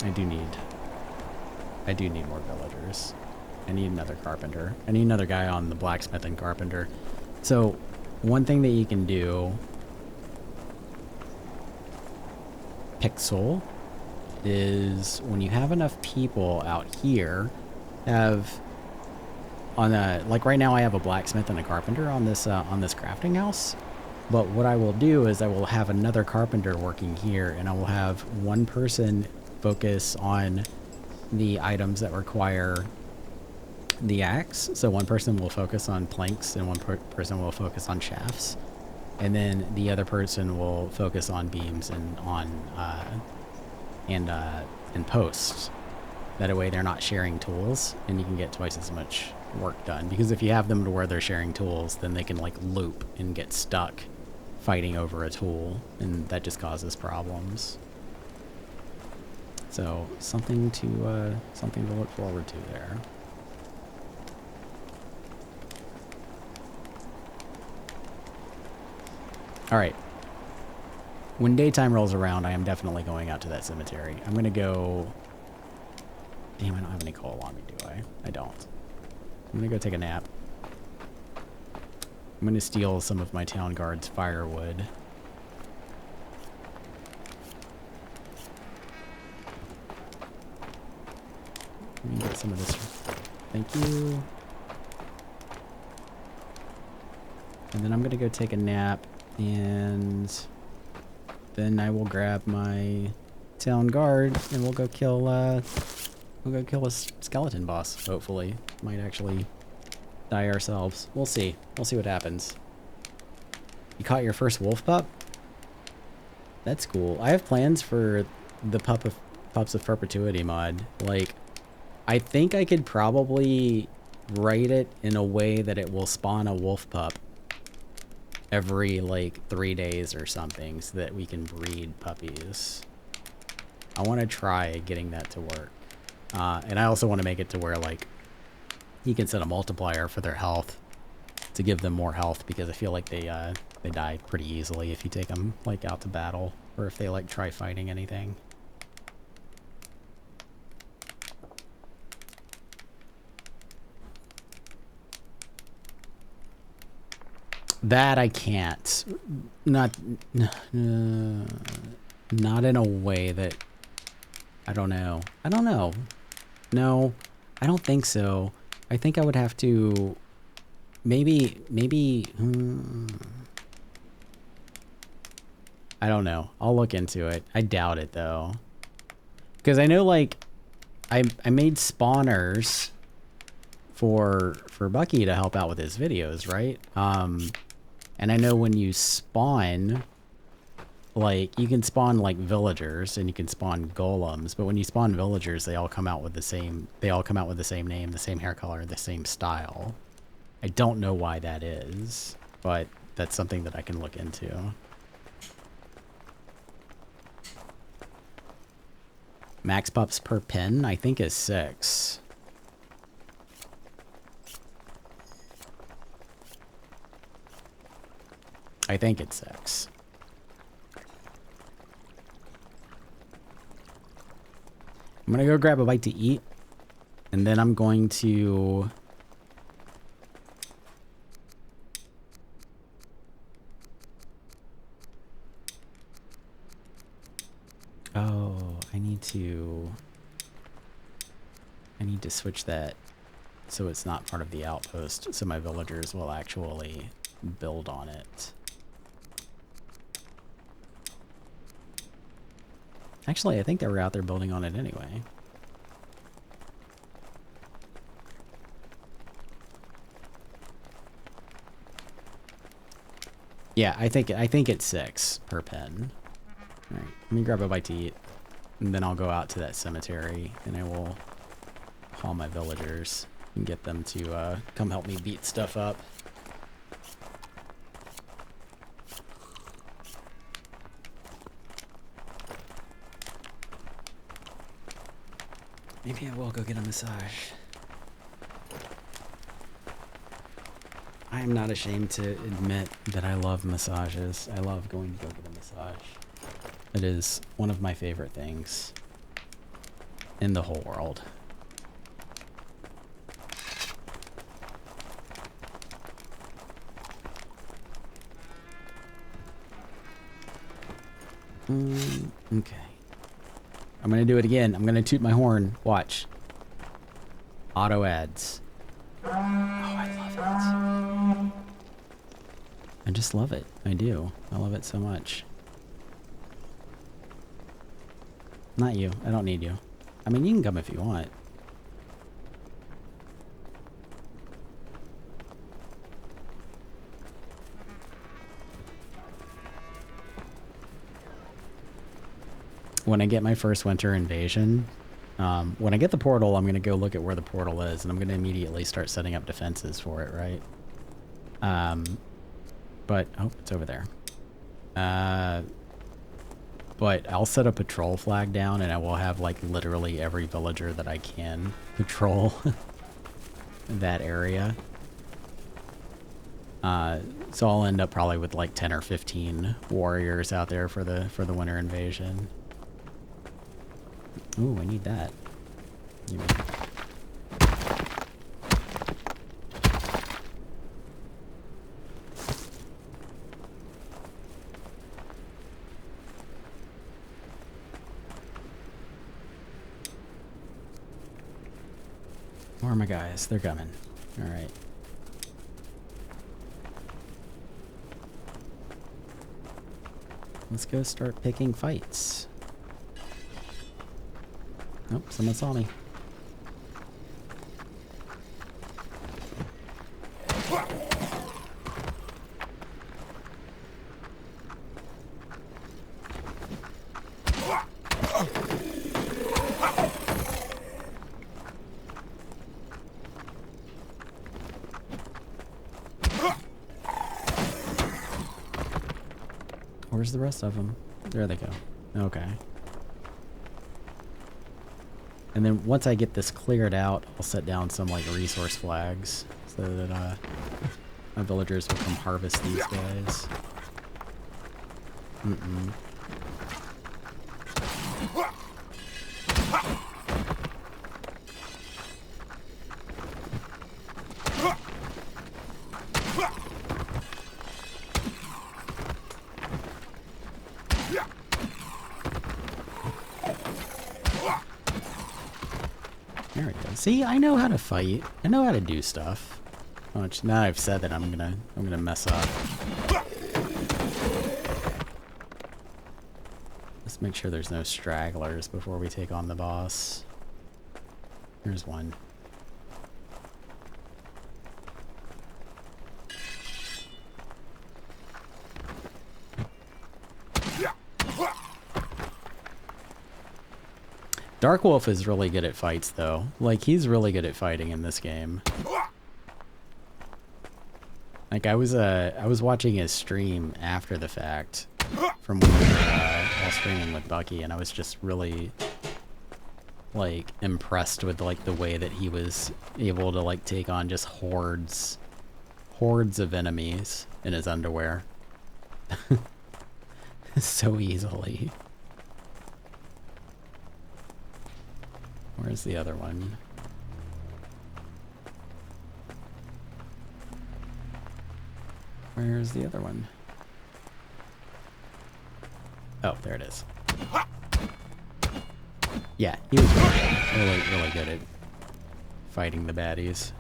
I do need I do need more villagers. I need another carpenter. I need another guy on the blacksmith and carpenter. So, one thing that you can do, Pixel, is when you have enough people out here, have on a, like right now I have a blacksmith and a carpenter on this crafting house. But what I will do is I will have another carpenter working here, and I will have one person focus on the items that require the axe. So one person will focus on planks and one person will focus on shafts. And then the other person will focus on beams and on and posts. That way they're not sharing tools and you can get twice as much work done. Because if you have them to where they're sharing tools, then they can like loop and get stuck fighting over a tool, and that just causes problems. So something to look forward to there. All right. When daytime rolls around, I am definitely going out to that cemetery. I'm gonna go. Damn, I don't have any coal on me, do I? I don't. I'm gonna go take a nap. I'm gonna steal some of my town guard's firewood. Let me get some of this. Thank you. And then I'm gonna go take a nap, and then I will grab my town guard, and we'll go kill a skeleton boss. Hopefully, might actually die ourselves. We'll see. We'll see what happens. You caught your first wolf pup? That's cool. I have plans for the Pups of Perpetuity mod. Like, I think I could probably write it in a way that it will spawn a wolf pup every like 3 days or something so that we can breed puppies. I want to try getting that to work. And I also want to make it to where like you can set a multiplier for their health to give them more health, because I feel like they die pretty easily if you take them like out to battle, or if they like try fighting anything. That I can't. Not in a way that I don't know. I don't know. No, I don't think so. I think I would have to maybe I don't know. I'll look into it. I doubt it though. Because I know like I made spawners for Bucky to help out with his videos, right? And I know when you spawn, like you can spawn like villagers and you can spawn golems, but when you spawn villagers, they all come out with the same name, the same hair color, the same style. I don't know why that is, but that's something that I can look into. Max pups per pin, I think, is 6. I think it's 6. I'm gonna go grab a bite to eat, and then I'm going to I need to switch that so it's not part of the outpost, so my villagers will actually build on it. Actually, I think they were out there building on it anyway. Yeah, I think it's 6 per pen. All right, let me grab a bite to eat, and then I'll go out to that cemetery, and I will call my villagers and get them to come help me beat stuff up. Maybe I will go get a massage. I am not ashamed to admit that I love massages. I love going to go get a massage. It is one of my favorite things in the whole world. Okay. I'm gonna do it again. I'm gonna toot my horn. Watch. Auto ads. Oh, I love it. I just love it. I do. I love it so much. Not you. I don't need you. I mean, you can come if you want. When I get my first winter invasion, when I get the portal, I'm going to go look at where the portal is, and I'm going to immediately start setting up defenses for it, right? But, oh, it's over there. But I'll set a patrol flag down, and I will have, like, literally every villager that I can patrol that area. So I'll end up probably with, like, 10 or 15 warriors out there for the winter invasion. Ooh, I need that. Give me. Where are my guys? They're coming. All right. Let's go start picking fights. Nope, someone saw me. Where's the rest of them? There they go. Okay. And then once I get this cleared out, I'll set down some like resource flags so that my villagers will come harvest these guys. There we go. See, I know how to fight. I know how to do stuff. Which now I've said that I'm gonna mess up. Let's make sure there's no stragglers before we take on the boss. Here's one. Dark Wolf is really good at fights, though. Like, he's really good at fighting in this game. Like, I was watching his stream after the fact from when we were all streaming with Bucky, and I was just really, like, impressed with, like, the way that he was able to, like, take on just hordes of enemies in his underwear. So easily. Where's the other one? Where's the other one? Oh, there it is. Yeah, he was really good at fighting the baddies.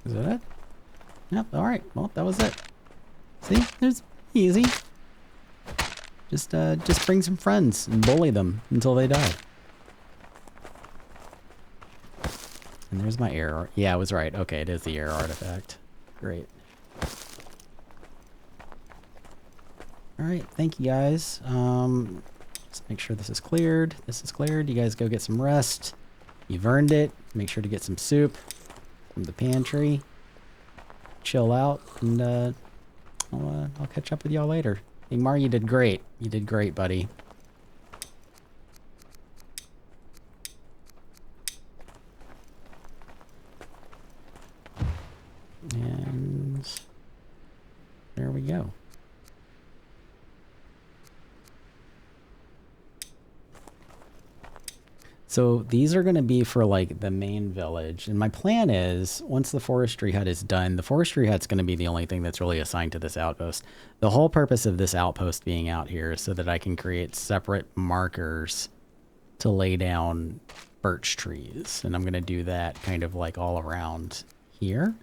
Is that it? Yep, alright. Well, that was it. See? There's easy. Just bring some friends and bully them until they die. And there's my error. Yeah, I was right. Okay, it is the error artifact. Great. Alright, thank you guys. Just make sure this is cleared. This is cleared. You guys go get some rest. You've earned it. Make sure to get some soup from the pantry. Chill out, and I'll catch up with y'all later. Ingmar, you did great. You did great, buddy. And So these are going to be for like the main village. And my plan is once the forestry hut is done, the forestry hut's going to be the only thing that's really assigned to this outpost. The whole purpose of this outpost being out here is so that I can create separate markers to lay down birch trees. And I'm going to do that kind of like all around here.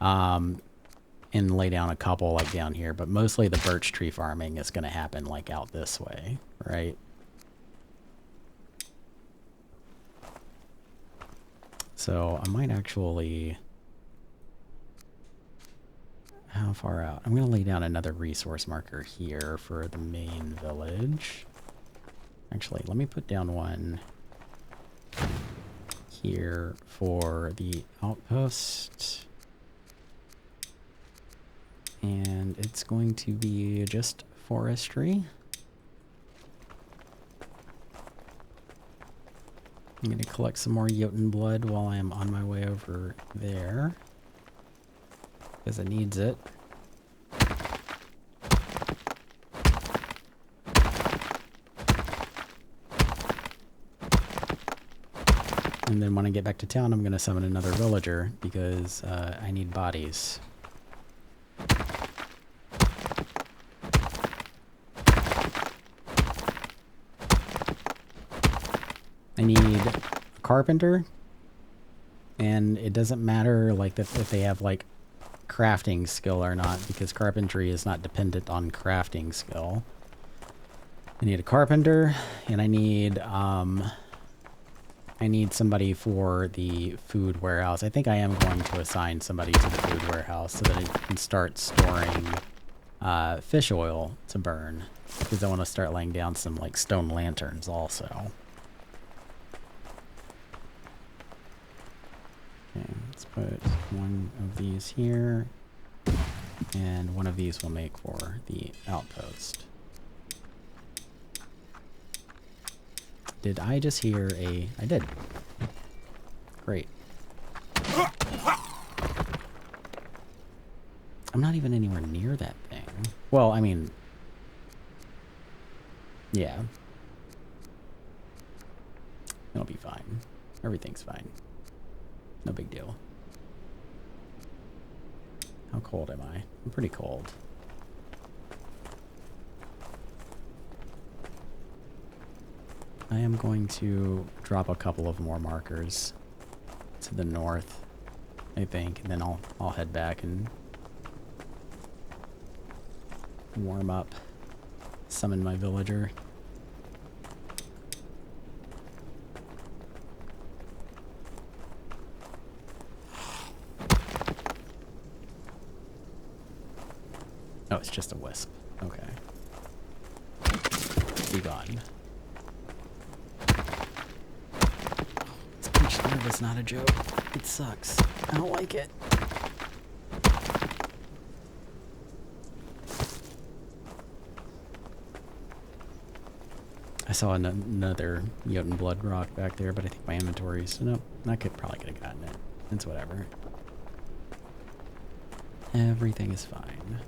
And lay down a couple like down here, but mostly the birch tree farming is going to happen like out this way, right? So I might actually, how far out? I'm going to lay down another resource marker here for the main village. Actually, let me put down one here for the outpost. And it's going to be just forestry. I'm going to collect some more Jotun blood while I am on my way over there. Because it needs it. And then when I get back to town, I'm going to summon another villager because I need bodies. I need a carpenter, and it doesn't matter like if they have like crafting skill or not, because carpentry is not dependent on crafting skill. I need a carpenter, and I need somebody for the food warehouse. I think I am going to assign somebody to the food warehouse so that I can start storing fish oil to burn, because I want to start laying down some like stone lanterns also. Okay, let's put one of these here, and one of these will make for the outpost. Did I just hear a... I did. Great. I'm not even anywhere near that thing. Well, I mean... yeah. It'll be fine. Everything's fine. No big deal. How cold am I? I'm pretty cold. I am going to drop a couple of more markers to the north, I think, and then I'll head back and warm up, summon my villager. Oh, it's just a wisp. Okay. Be gone. This pinch nerve is not a joke. It sucks. I don't like it. I saw another Jotun blood rock back there, but I think my inventory's... nope, I probably could have gotten it. It's whatever. Everything is fine.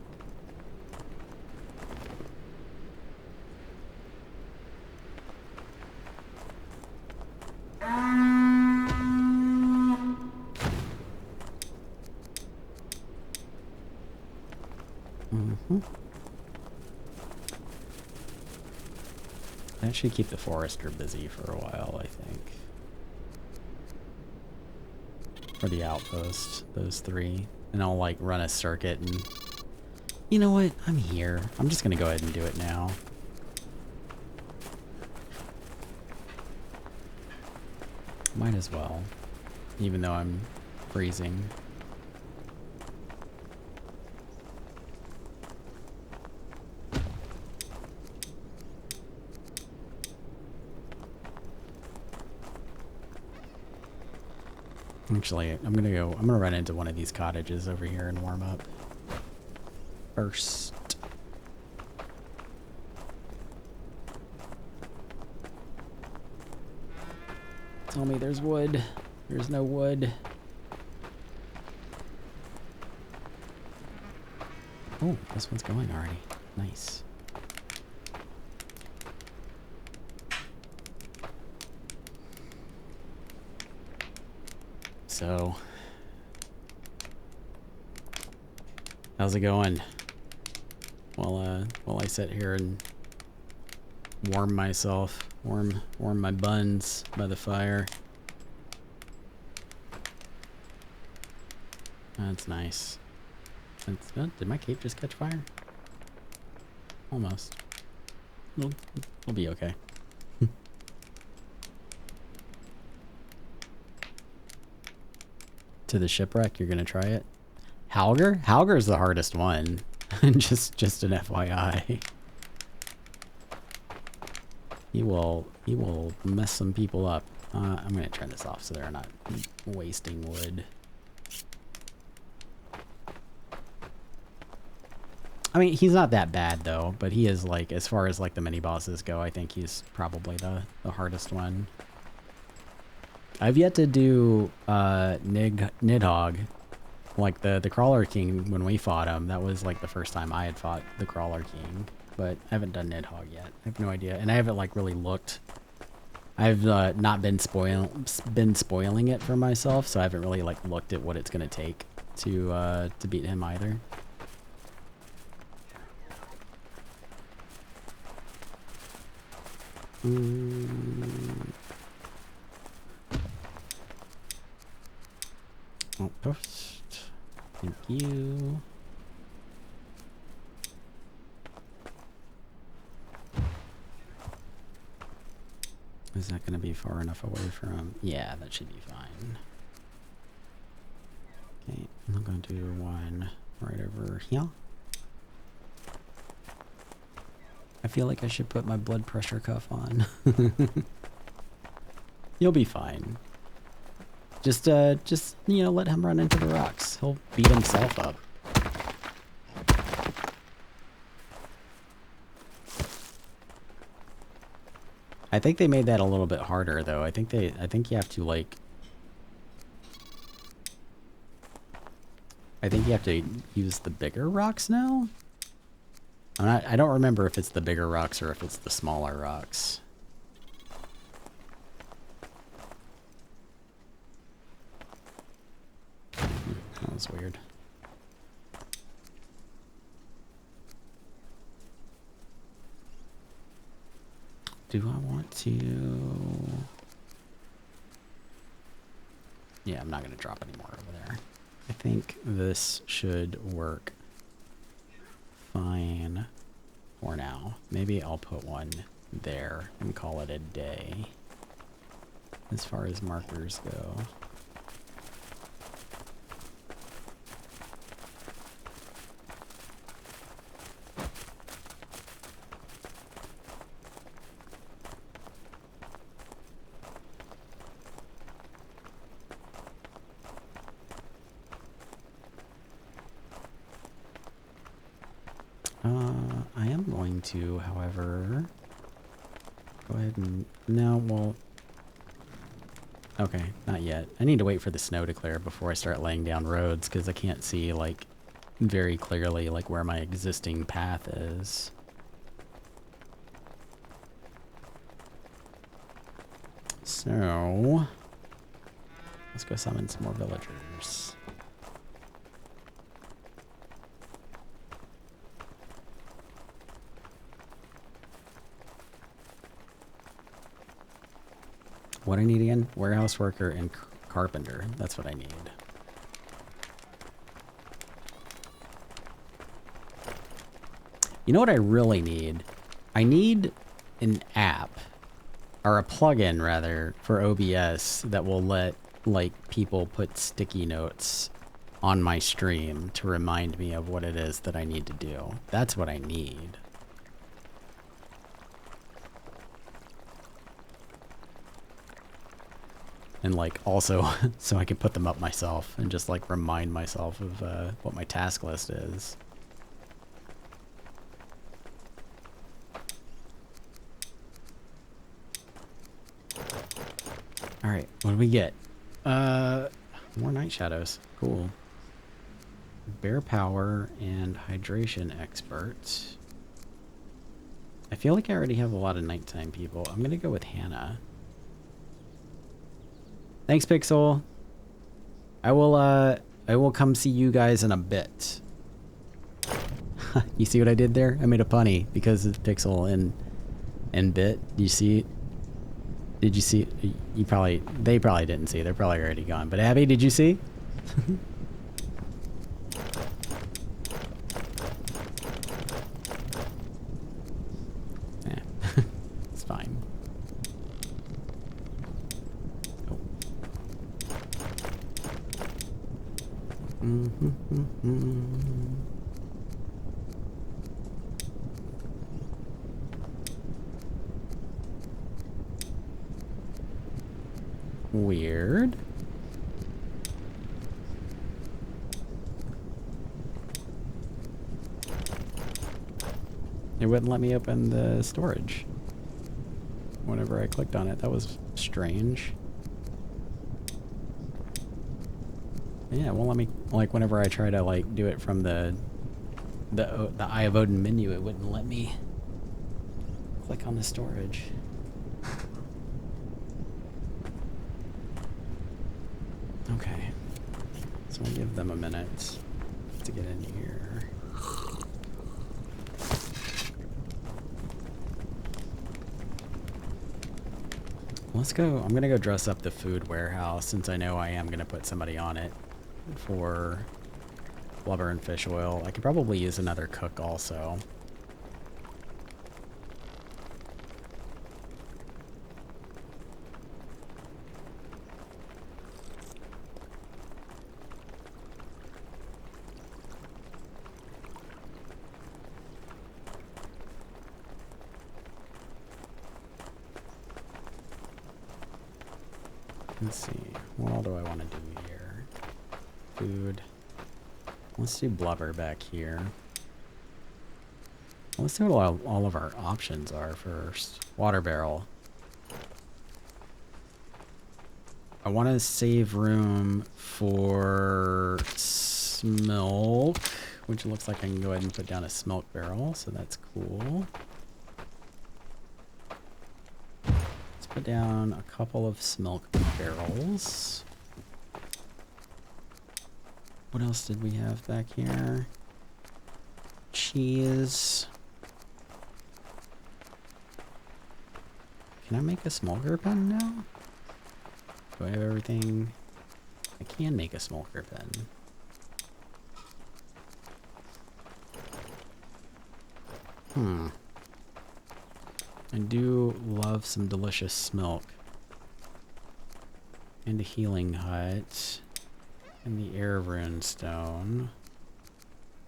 That should keep the forester busy for a while, I think. For the outpost, those three. And I'll like run a circuit and... you know what? I'm here. I'm just gonna go ahead and do it now. Might as well. Even though I'm freezing. Actually, I'm gonna run into one of these cottages over here and warm up first. Tell me there's wood. There's no wood. Oh, this one's going already. Nice. So, how's it going? While I sit here and warm myself, warm my buns by the fire. That's nice. Did my cape just catch fire? Almost. It'll be okay. To the shipwreck, you're gonna try it? Halger? Halger's the hardest one. just an FYI. He will mess some people up. I'm gonna turn this off so they're not wasting wood. I mean, he's not that bad though, but he is, like, as far as like the mini bosses go, I think he's probably the hardest one. I've yet to do Nidhogg, like the Crawler King. When we fought him, that was like the first time I had fought the Crawler King, but I haven't done Nidhogg yet. I have no idea, and I haven't like really looked. I've not been spoiling it for myself, so I haven't really like looked at what it's gonna take to beat him either. Oh, post. Thank you. Is that going to be far enough away from? Yeah, that should be fine. Okay, I'm going to do one right over here. I feel like I should put my blood pressure cuff on. You'll be fine. Just you know, let him run into the rocks. He'll beat himself up. I think they made that a little bit harder though. I think you have to like I think you have to use the bigger rocks now. I don't remember if it's the bigger rocks or if it's the smaller rocks. That was weird. Do I want to? Yeah, I'm not going to drop any more over there. I think this should work fine for now. Maybe I'll put one there and call it a day as far as markers go. I am going to, however, go ahead and, no, well, okay, not yet. I need to wait for the snow to clear before I start laying down roads, because I can't see, like, very clearly, like, where my existing path is. So, let's go summon some more villagers. What I need again? Warehouse worker and carpenter. That's what I need. You know what I really need? I need an app, or a plugin rather, for OBS that will let like people put sticky notes on my stream to remind me of what it is that I need to do. That's what I need. And like also so I can put them up myself and just like remind myself of what my task list is. All right, what do we get? More night shadows. Cool. Bear power and hydration expert. I feel like I already have a lot of nighttime people. I'm gonna go with Hannah. Thanks, Pixel. I will come see you guys in a bit. You see what I did there? I made a punny because it's pixel and bit. You see? Did you see? They probably didn't see. They're probably already gone. But Abby, did you see? Yeah, it's fine. Oh. Weird. It wouldn't let me open the storage whenever I clicked on it. That was strange. Yeah, it won't let me, like, whenever I try to, like, do it from the Eye of Odin menu, it wouldn't let me click on the storage. Okay. So I'll give them a minute to get in here. Let's go. I'm gonna go dress up the food warehouse since I know I am gonna put somebody on it for blubber and fish oil. I could probably use another cook also. Let's see, what all do I want to do here? Food. Let's do blubber back here. Let's see what all of our options are first. Water barrel. I want to save room for smilk, which looks like I can go ahead and put down a smilk barrel, so that's cool. Put down a couple of smilk barrels. What else did we have back here? Cheese. Can I make a smoker pen now? Do I have everything? I can make a smoker pen. I do love some delicious milk. And a healing hut. And the air rune stone.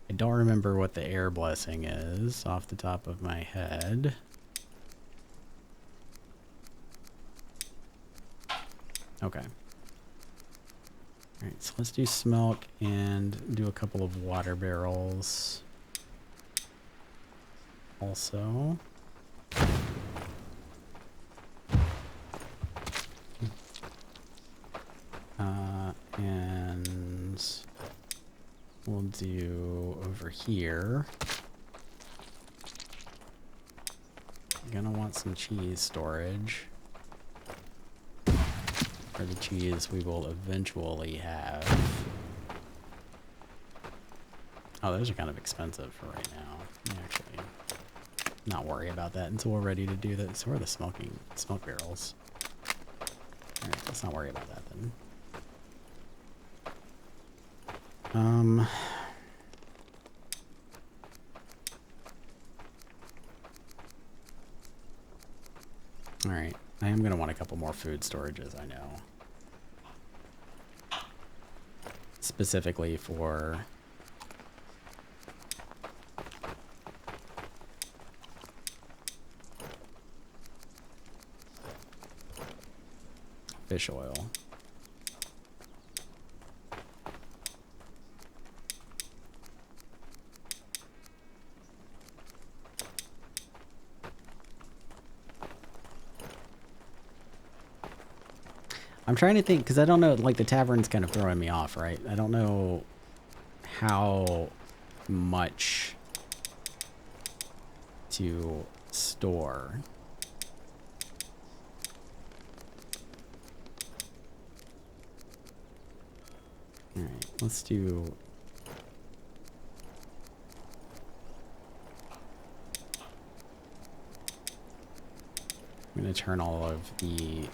I don't remember what the air blessing is off the top of my head. Okay. Alright, so let's do smilk and do a couple of water barrels. Also. And we'll do over here. I'm gonna want some cheese storage. For the cheese we will eventually have. Oh, those are kind of expensive for right now. Actually, not worry about that until we're ready to do that. So where are the smoke barrels? Alright, let's not worry about that then. Alright, I am going to want a couple more food storages, I know. Specifically for fish oil. I'm trying to think, because I don't know, like, the tavern's kind of throwing me off, right? I don't know how much to store. Alright, let's do... I'm gonna turn all of the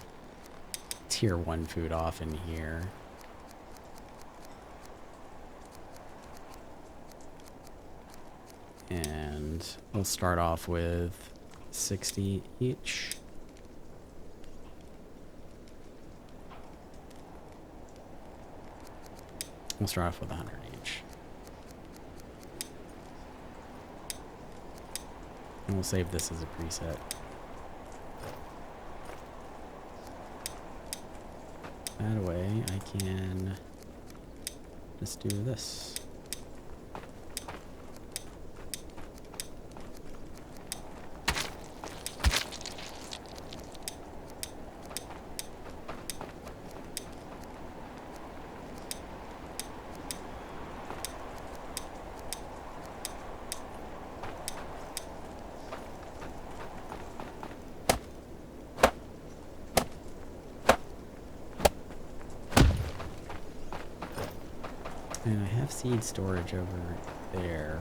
tier 1 food off in here. And we'll start off with 60 each. We'll start off with 100 each. And we'll save this as a preset. That way I can just do this. And I have seed storage over there,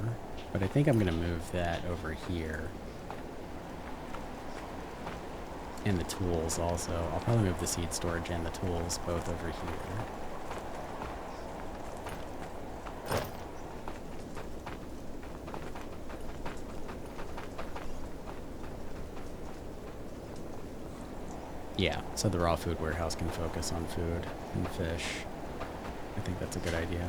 but I think I'm going to move that over here. And the tools also. I'll probably move the seed storage and the tools both over here. Yeah, so the raw food warehouse can focus on food and fish. I think that's a good idea.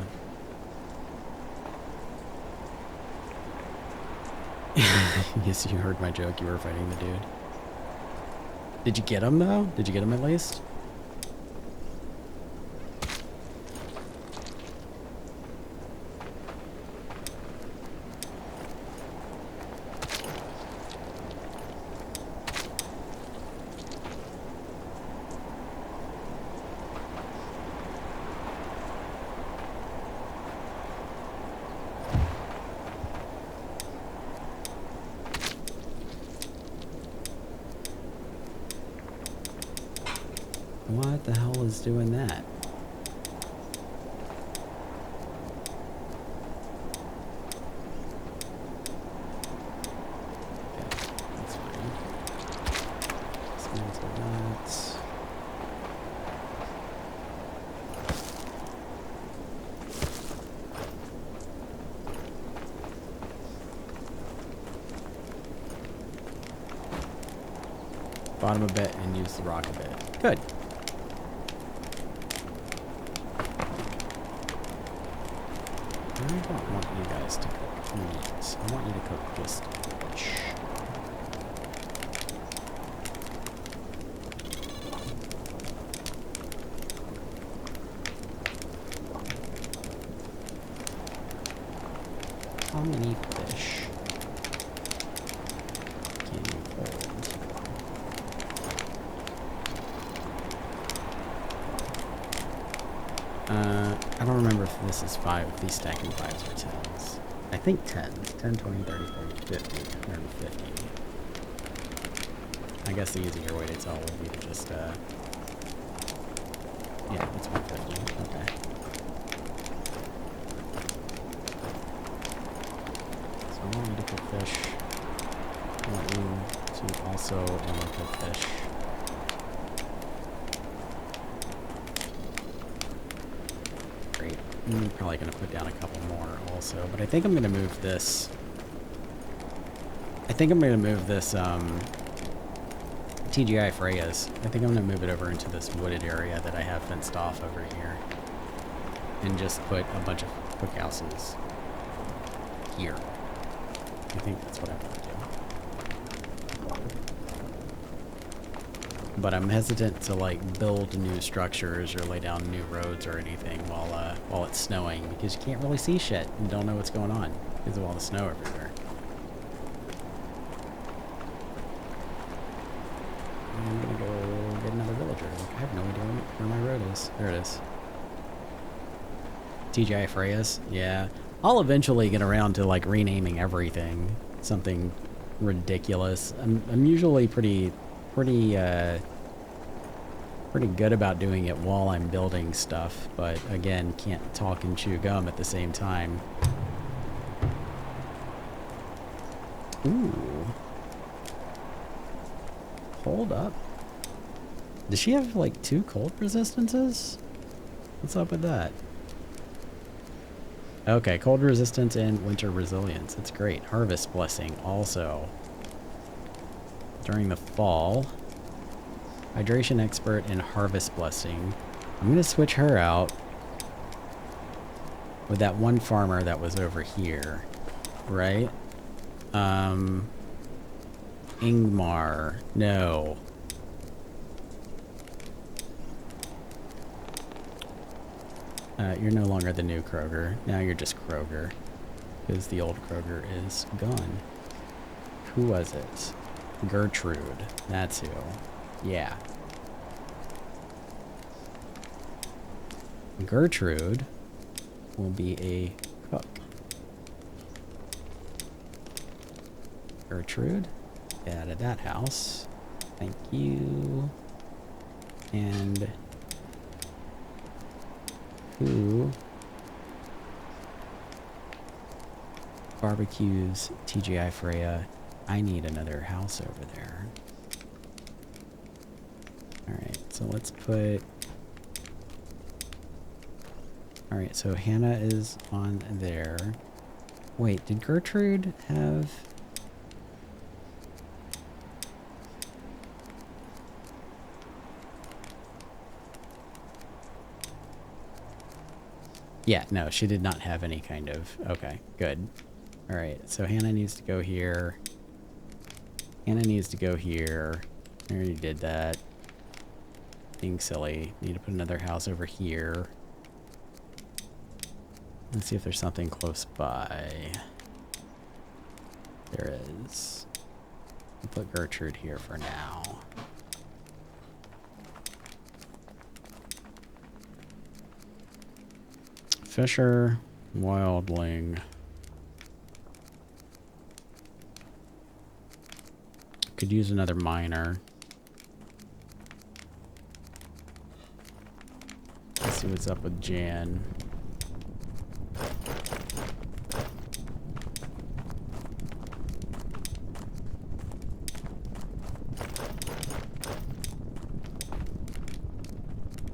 Yes, you heard my joke. You were fighting the dude. Did you get him, though? Did you get him at least? What the hell is doing that? Okay, that's fine. Dismantle that. Bottom a bit and use the rock a bit. Good. I don't want you guys to cook meat. I want you to cook just fish. How many fish can you hold? I don't remember if this is 5, if these stack in 5s or 10s. I think 10s. 10, 20, 30, 40, 50, 150. I guess the easier way to tell would be to just, yeah, it's 150. Okay. So I want you to cook fish. I want you to also only cook fish. I'm probably going to put down a couple more also, but I think I'm going to move this. I think I'm going to move this TGI Freya's. I think I'm going to move it over into this wooded area that I have fenced off over here. And just put a bunch of cookhouses here. I think that's what I'm going to do. But I'm hesitant to like build new structures or lay down new roads or anything while it's snowing, because you can't really see shit and don't know what's going on because of all the snow everywhere. I'm gonna go get another villager. I have no idea where my road is. There it is. TGI Freya's? Yeah. I'll eventually get around to like renaming everything something ridiculous. I'm usually pretty Pretty good about doing it while I'm building stuff, but again, can't talk and chew gum at the same time. Ooh. Hold up. Does she have like 2 cold resistances? What's up with that? Okay, cold resistance and winter resilience. That's great. Harvest blessing also. During the fall. Hydration expert and harvest blessing. I'm going to switch her out with that one farmer that was over here. Right? Ingmar. No. You're no longer the new Kroger. Now you're just Kroger. Because the old Kroger is gone. Who was it? Gertrude. That's who. Yeah. Gertrude will be a cook. Gertrude, get out of that house. Thank you. And who barbecues TGI Freya? I need another house over there. Alright, so let's put... Alright, so Hannah is on there. Wait, did Gertrude have... Yeah, no, she did not have any kind of... Okay, good. Alright, so Hannah needs to go here. Hannah needs to go here. I already did that. Being silly. Need to put another house over here. Let's see if there's something close by. There is. I'll put Gertrude here for now. Fisher, wildling. Could use another miner. Let's see what's up with Jan.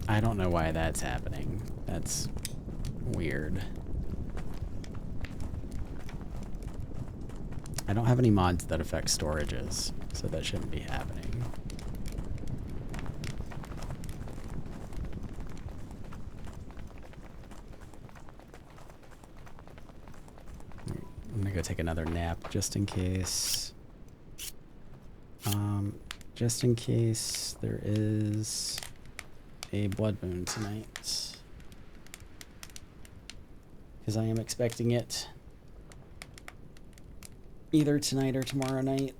I don't know why that's happening. That's weird. I don't have any mods that affect storages, so that shouldn't be happening. I'm gonna go take another nap just in case. Just in case there is a blood moon tonight. Because I am expecting it either tonight or tomorrow night.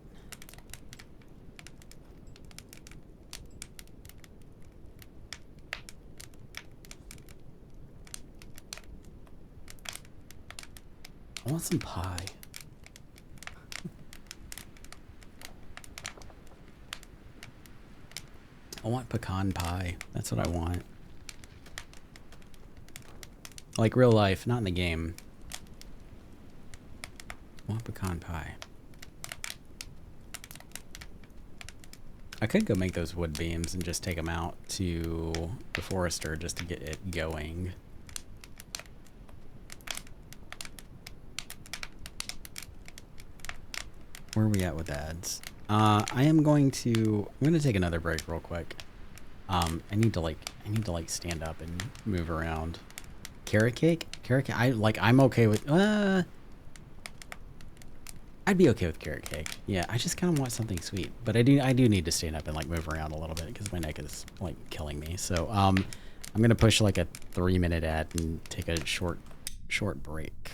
I want some pie. I want pecan pie. That's what I want. Like real life, not in the game. I want pecan pie. I could go make those wood beams and just take them out to the forester just to get it going. Where are we at with ads? I'm going to take another break real quick. I need to like stand up and move around. Carrot cake? Carrot cake? I'm okay with I'd be okay with carrot cake. Yeah, I just kind of want something sweet. But I do need to stand up and like move around a little bit because my neck is like killing me. So I'm gonna push like a 3-minute ad and take a short break.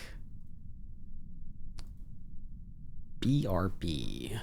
BRB.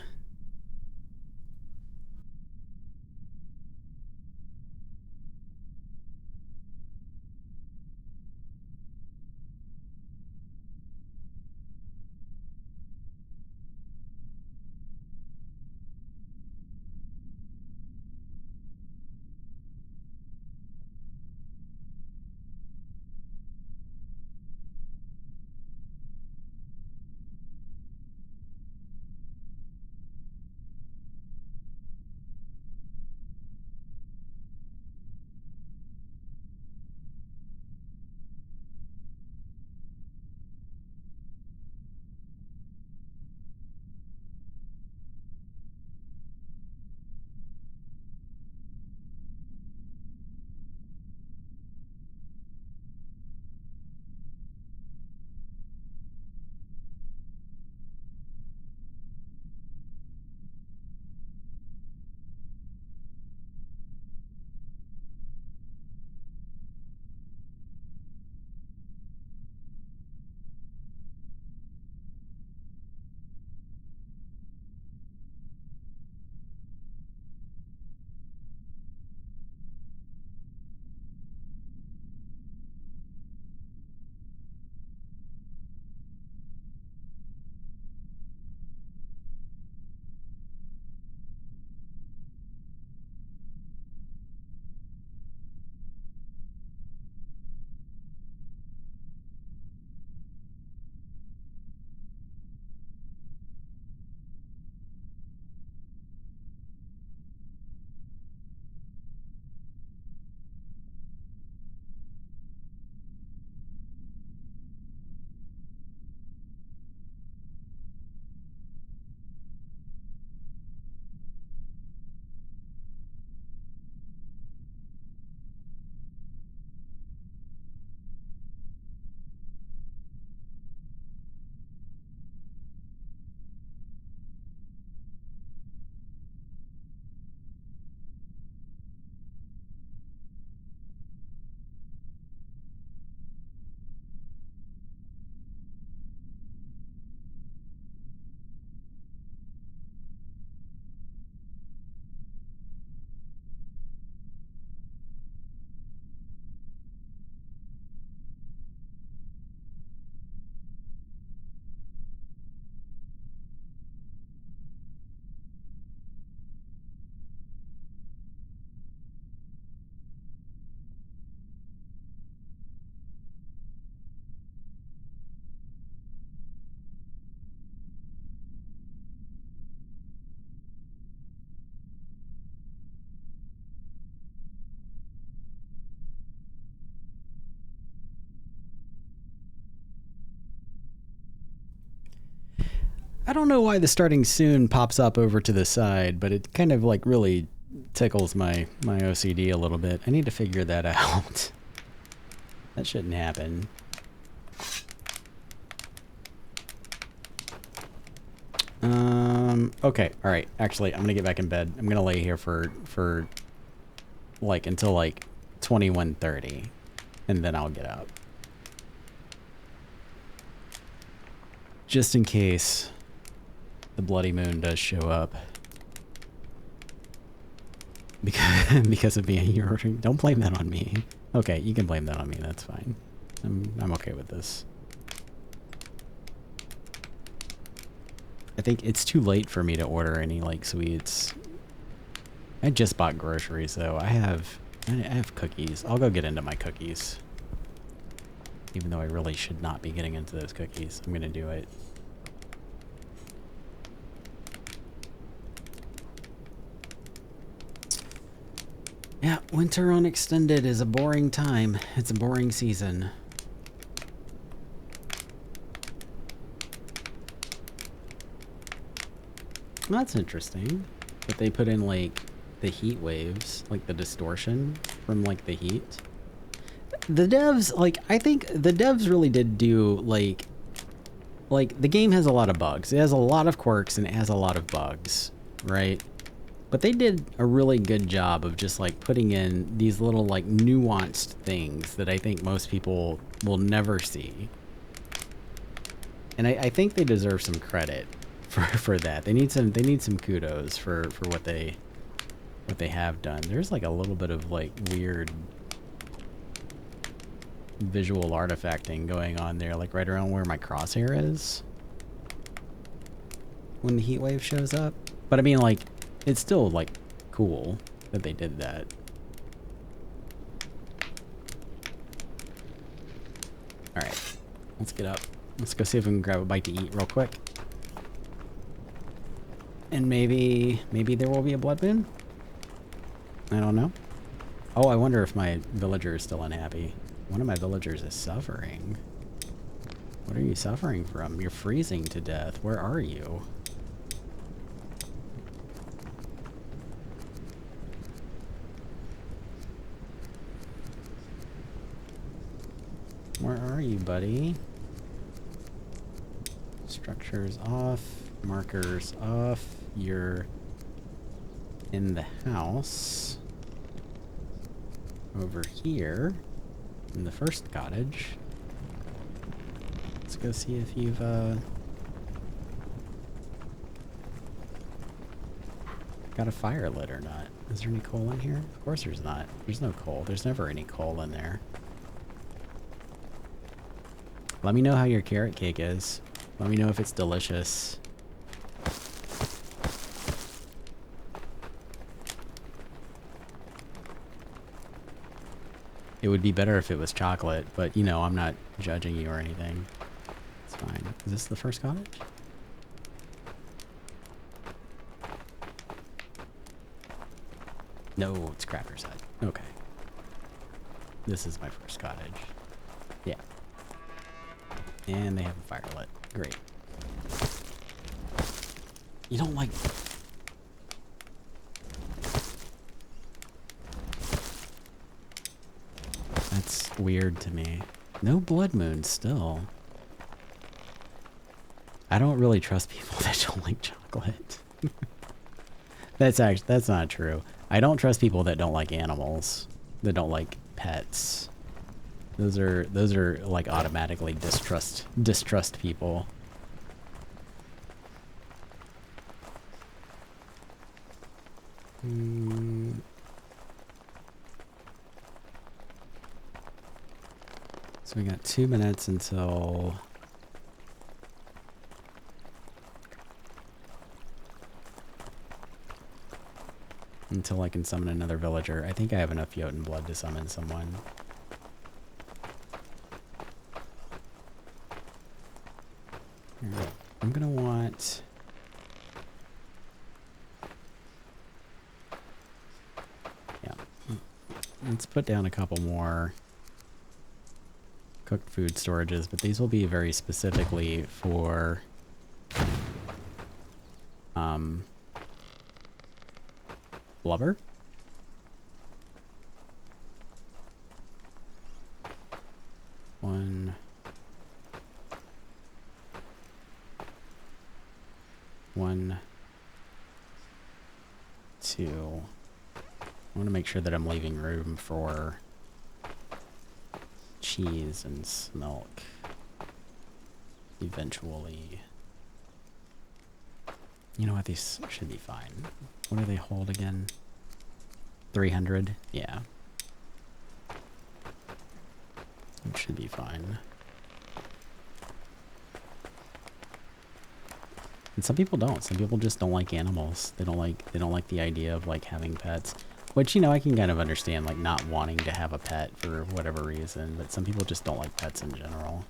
I don't know why the starting soon pops up over to the side, but it kind of like really tickles my OCD a little bit. I need to figure that out. That shouldn't happen. Okay, alright. Actually, I'm gonna get back in bed. I'm gonna lay here for like until like 21:30, and then I'll get up. Just in case the bloody moon does show up. Because of being your ordering. Don't blame that on me. Okay, you can blame that on me, that's fine. I'm okay with this. I think it's too late for me to order any like sweets. I just bought groceries though. I have cookies. I'll go get into my cookies. Even though I really should not be getting into those cookies. I'm gonna do it. Yeah, winter on extended is a boring time. It's a boring season. Well, that's interesting. But they put in like the heat waves, like the distortion from like the heat. The devs, like, I think the devs really did do like the game has a lot of bugs. It has a lot of quirks and it has a lot of bugs, right? But they did a really good job of just like putting in these little like nuanced things that I think most people will never see. And I think they deserve some credit for that. They need some kudos for what they have done. There's like a little bit of like weird visual artifacting going on there, like right around where my crosshair is when the heat wave shows up. But I mean, like, it's still like cool that they did that. All right, let's get up. Let's go see if we can grab a bite to eat real quick. And maybe there will be a blood moon. I don't know. Oh, I wonder if my villager is still unhappy. One of my villagers is suffering. What are you suffering from? You're freezing to death. Where are you? Where are you, buddy? Structures off. Markers off. You're in the house. Over here. In the first cottage. Let's go see if you've got a fire lit or not. Is there any coal in here? Of course there's not. There's no coal. There's never any coal in there. Let me know how your carrot cake is. Let me know if it's delicious. It would be better if it was chocolate, but you know, I'm not judging you or anything. It's fine. Is this the first cottage? No, it's Crafter's Hut. Okay. This is my first cottage. Yeah. And they have a fire lit. Great. You don't like... That's weird to me. No blood moon still. I don't really trust people that don't like chocolate. That's not true. I don't trust people that don't like animals, that don't like pets. Those are like automatically distrust people. So we got 2 minutes until I can summon another villager. I think I have enough Jotun blood to summon someone. Here, I'm gonna want... Yeah. Let's put down a couple more cooked food storages, but these will be very specifically for Blubber? One, 2. I want to make sure that I'm leaving room for cheese and milk eventually. You know what? These should be fine. What do they hold again? 300? Yeah. It should be fine. And some people don't. Some people just don't like animals. They don't like the idea of like having pets. Which, you know, I can kind of understand, like not wanting to have a pet for whatever reason, but some people just don't like pets in general.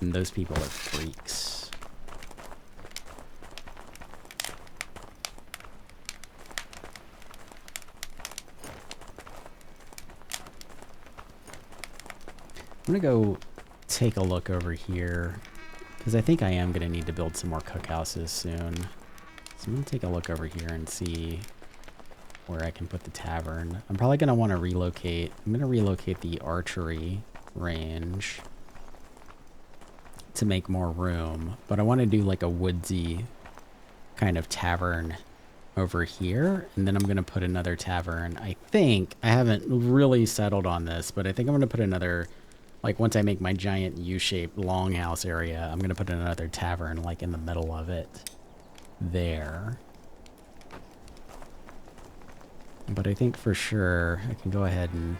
And those people are freaks. I'm gonna go take a look over here, because I think I am gonna need to build some more cookhouses soon. So I'm gonna take a look over here and see where I can put the tavern. I'm probably gonna want to relocate. I'm gonna relocate the archery range to make more room, but I want to do like a woodsy kind of tavern over here, and then I'm gonna put another tavern. I think I haven't really settled on this, but I think I'm gonna put another, like once I make my giant U-shaped longhouse area, I'm gonna put another tavern like in the middle of it there. But I think for sure I can go ahead and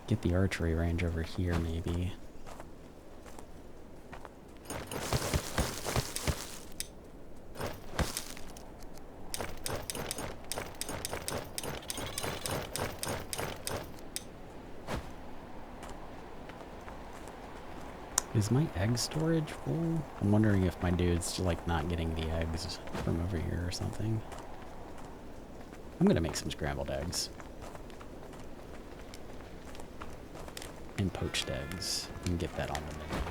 get the archery range over here maybe. Is my egg storage full? I'm wondering if my dude's like not getting the eggs from over here or something. I'm gonna make some scrambled eggs. And poached eggs. And get that on the menu.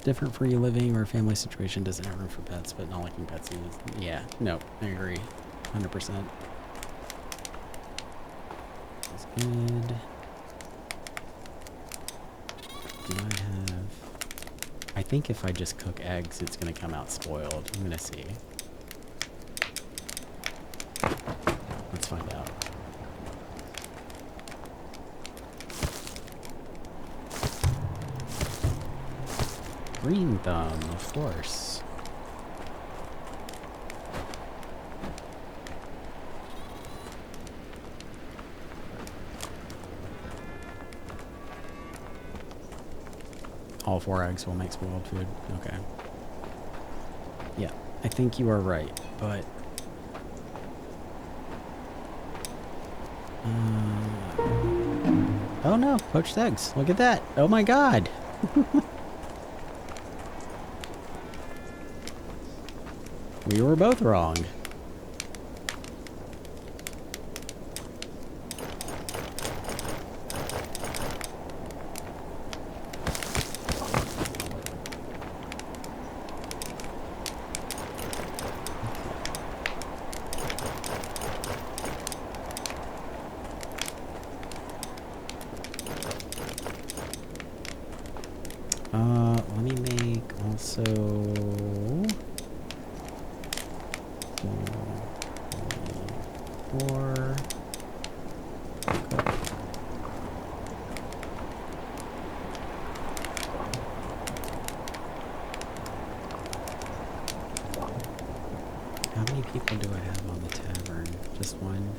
Different for you living or family situation doesn't have room for pets, but not liking pets is... Yeah, no, I agree. 100%. That's good. Do I have... I think if I just cook eggs, it's going to come out spoiled. I'm going to see. Let's find out. Green thumb, of course. All 4 eggs will make spoiled food. Okay. Yeah, I think you are right, but... oh no, poached eggs. Look at that. Oh my god. We were both wrong. Let me make also 4. How many people do I have on the tavern? Just one?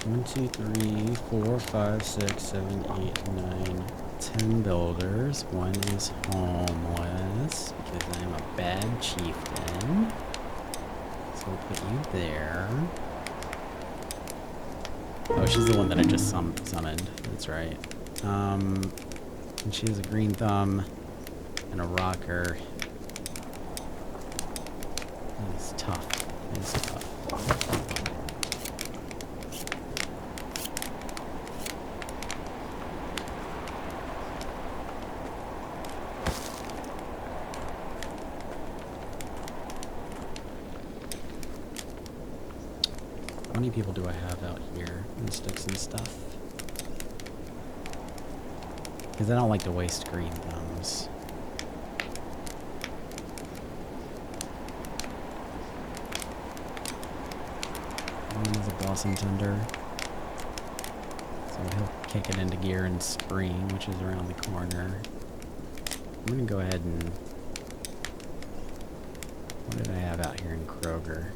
One, 2, 3, 4, 5, 6, 7, 8, 9, 10 builders. One is homeless because I'm a bad chieftain. So we'll put you there. Oh, she's the one that I just summoned. That's right. And she has a green thumb and a rocker tough. It's tough. How many people do I have out here in sticks and stuff? Because I don't like to waste green thumbs. One is a blossom tender. So he'll kick it into gear in spring, which is around the corner. I'm gonna go ahead and... What did I have out here in Kroger?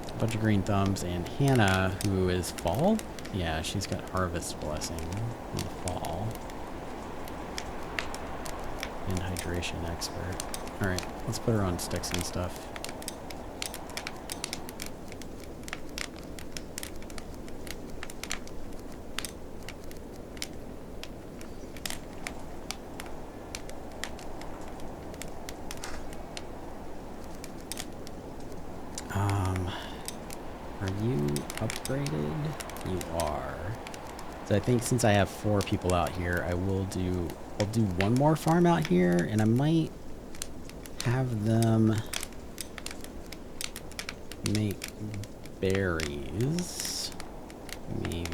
A bunch of green thumbs, and Hannah, who is fall? Yeah, she's got Harvest Blessing in the fall. And Hydration Expert. Alright, let's put her on sticks and stuff. Are you upgraded? You are. So I think since I have 4 people out here, I'll do one more farm out here, and I might have them make berries. Maybe.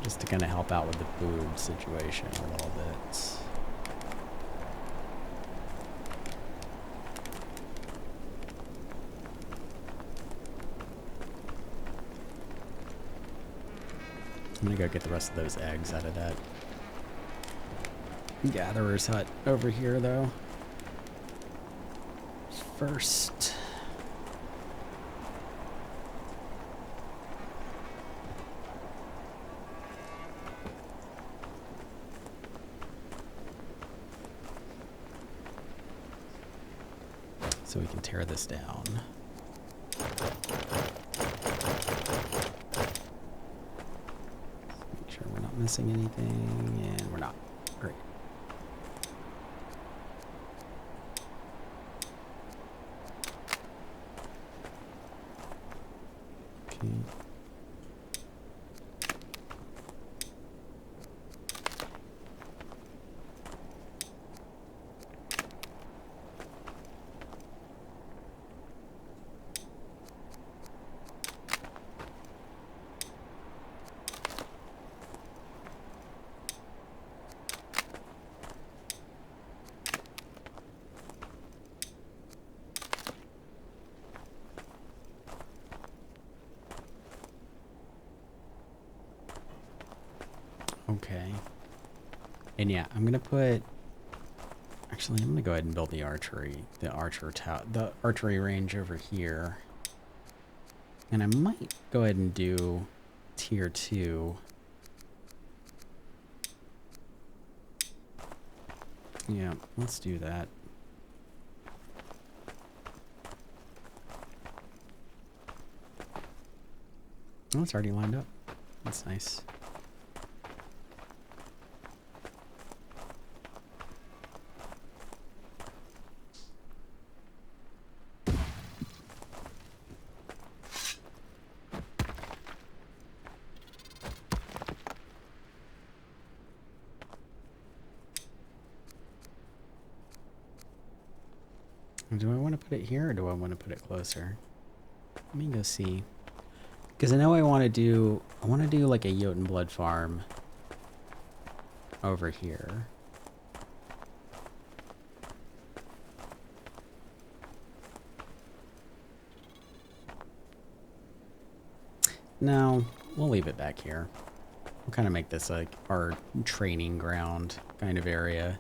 Just to kind of help out with the food situation a little bit. I'm gonna go get the rest of those eggs out of that gatherer's hut over here, though. First. So we can tear this down. Missing anything, and we're not. Great. Okay. Okay. And yeah, I'm gonna put... Actually, I'm gonna go ahead and build the archery range over here. And I might go ahead and do tier 2. Yeah, let's do that. Oh, it's already lined up. That's nice. Do I want to put it here, or do I want to put it closer? Let me go see. Because I know I want to do like a Jotun blood farm over here. No, we'll leave it back here. We'll kind of make this like our training ground kind of area.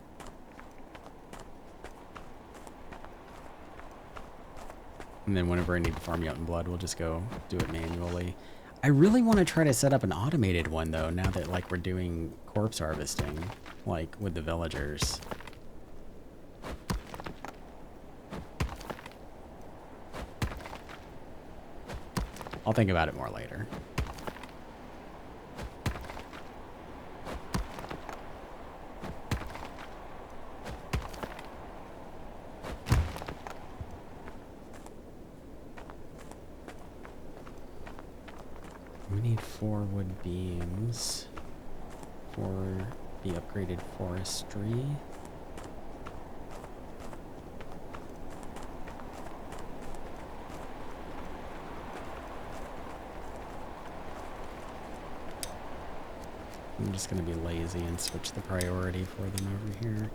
And then whenever I need to farm Jotun blood, we'll just go do it manually. I really want to try to set up an automated one, though, now that, like, we're doing corpse harvesting, like, with the villagers. I'll think about it more later. 4 wood beams for the upgraded forestry. I'm just going to be lazy and switch the priority for them over here.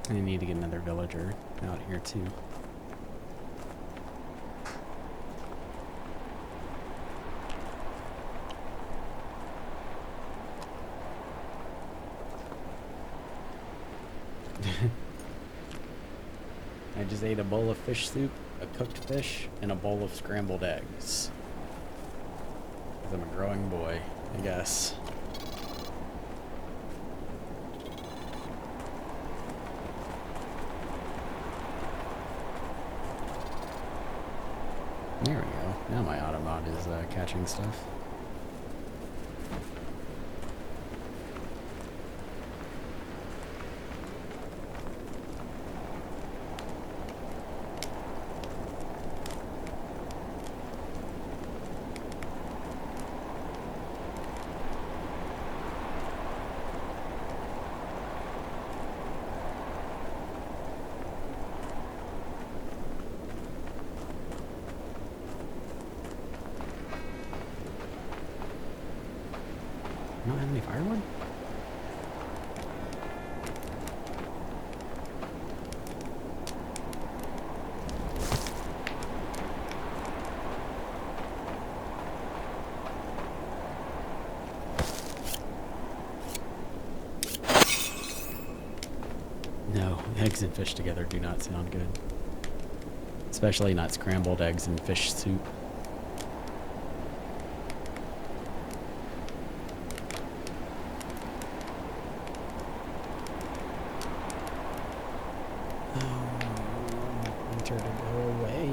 I need to get another villager out here too. I just ate a bowl of fish soup, a cooked fish, and a bowl of scrambled eggs. 'Cause I'm a growing boy, I guess. There we go. Now my Autobot is catching stuff. You don't have any firewood? No, eggs and fish together do not sound good. Especially not scrambled eggs and fish soup. To go away.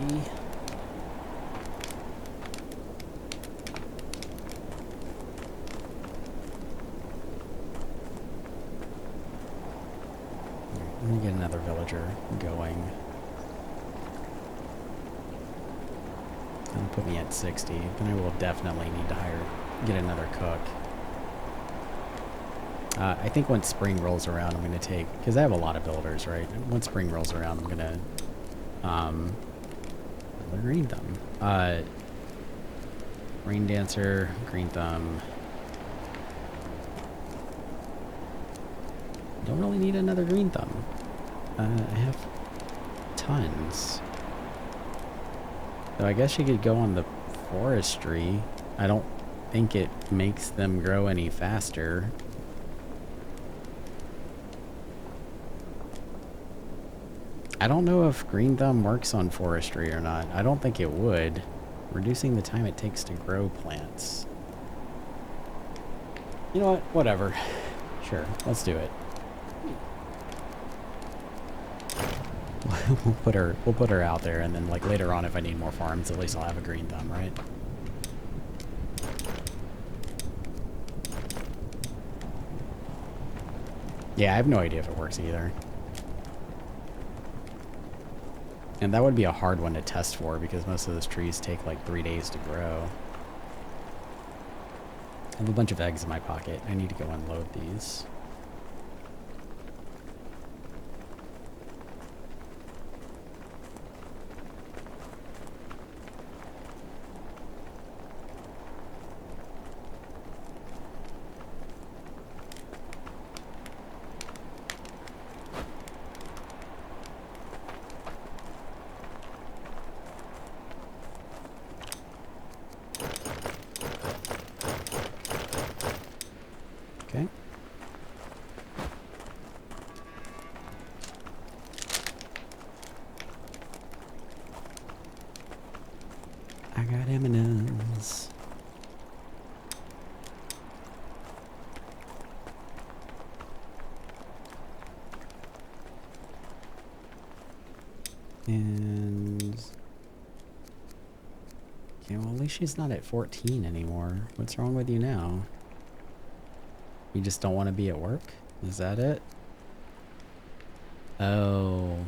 Let me get another villager going. That'll put me at 60. Then I will definitely need to get another cook. I think once spring rolls around, I'm going to take, because I have a lot of builders, right? Once spring rolls around, I'm going to green thumb. Rain dancer, green thumb. Don't really need another green thumb. I have tons. So I guess you could go on the forestry. I don't think it makes them grow any faster. I don't know if green thumb works on forestry or not. I don't think it would. Reducing the time it takes to grow plants. You know what? Whatever. Sure, let's do it. We'll put her out there, and then like later on if I need more farms, at least I'll have a green thumb, right? Yeah, I have no idea if it works either. And that would be a hard one to test for because most of those trees take like 3 days to grow. I have a bunch of eggs in my pocket. I need to go unload these. Okay. I got M&Ms. And yeah, well, at least she's not at 14 anymore. What's wrong with you now? You just don't want to be at work? Is that it? Oh.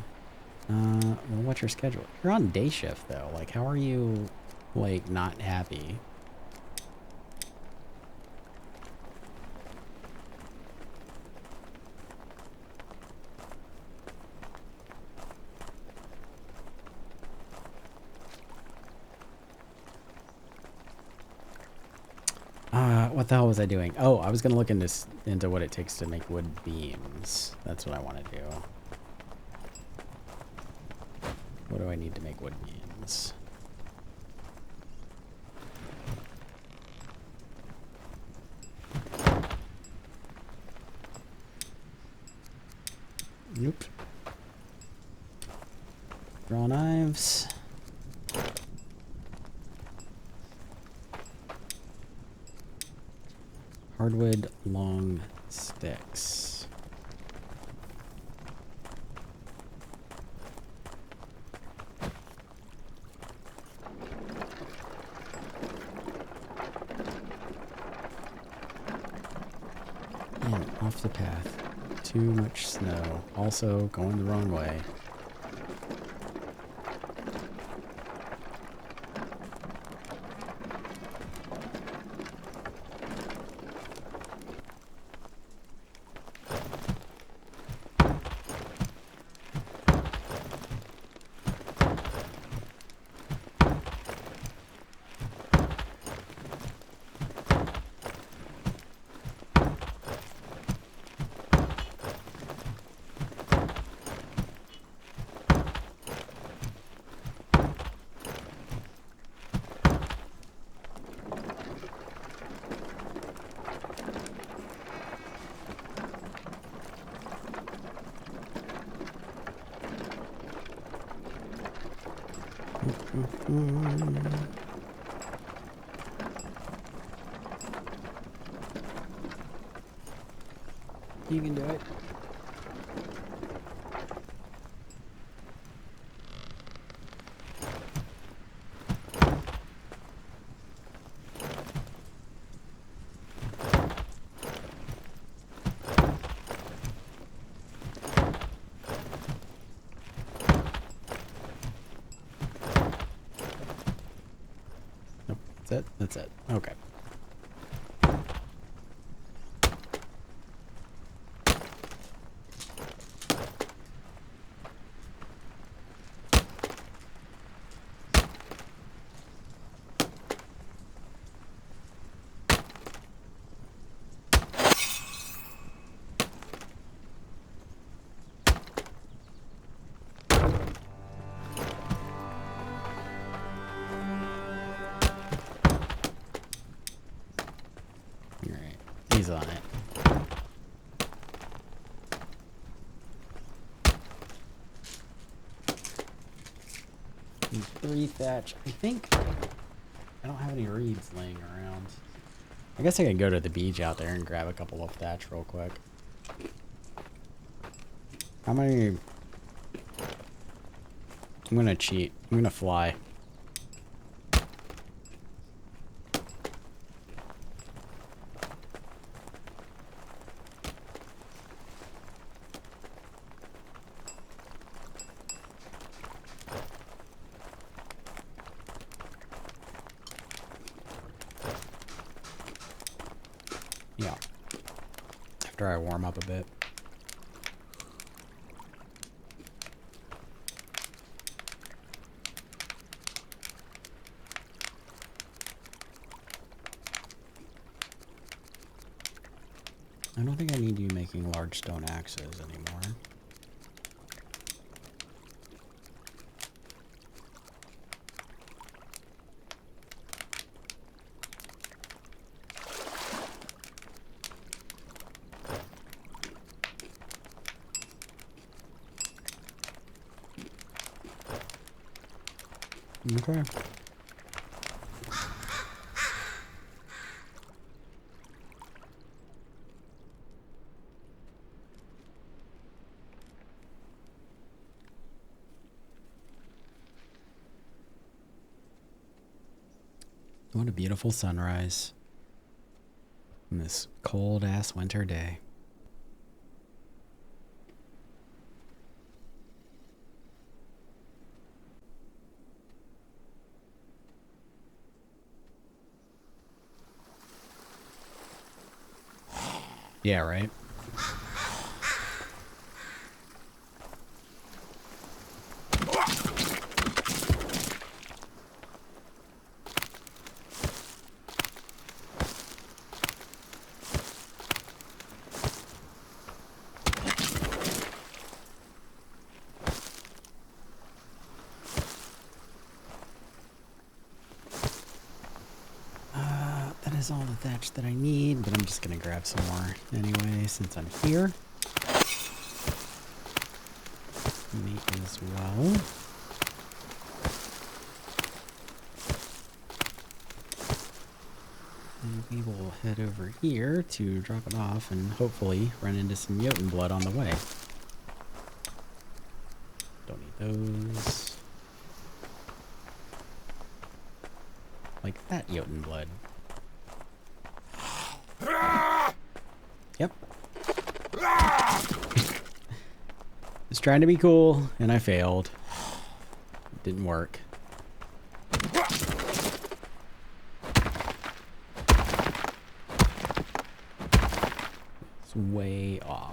Well, what's your schedule? You're on day shift, though. Like, how are you, like, not happy? What the hell was I doing? Oh, I was gonna look into what it takes to make wood beams. That's what I want to do. What do I need to make wood beams? Nope. Draw knives. Hardwood long sticks. And off the path. Too much snow. Also going the wrong way. You can do it. Nope, that's it. That's it. Okay. He's on it. And 3 thatch. I think I don't have any reeds laying around. I guess I could go to the beach out there and grab a couple of thatch real quick. How many? I'm gonna cheat. I'm gonna fly. Yeah. After I warm up a bit. I don't think I need you making large stone axes anymore. Okay. What a beautiful sunrise on this cold ass winter day. Yeah, right. That is all the thatch that I need, but I'm just gonna grab some more anyway since I'm here. Meat as well. And we will head over here to drop it off and hopefully run into some Jotun blood on the way. Don't need those. Like that Jotun blood. Yep. Just trying to be cool, and I failed. It didn't work. It's way off.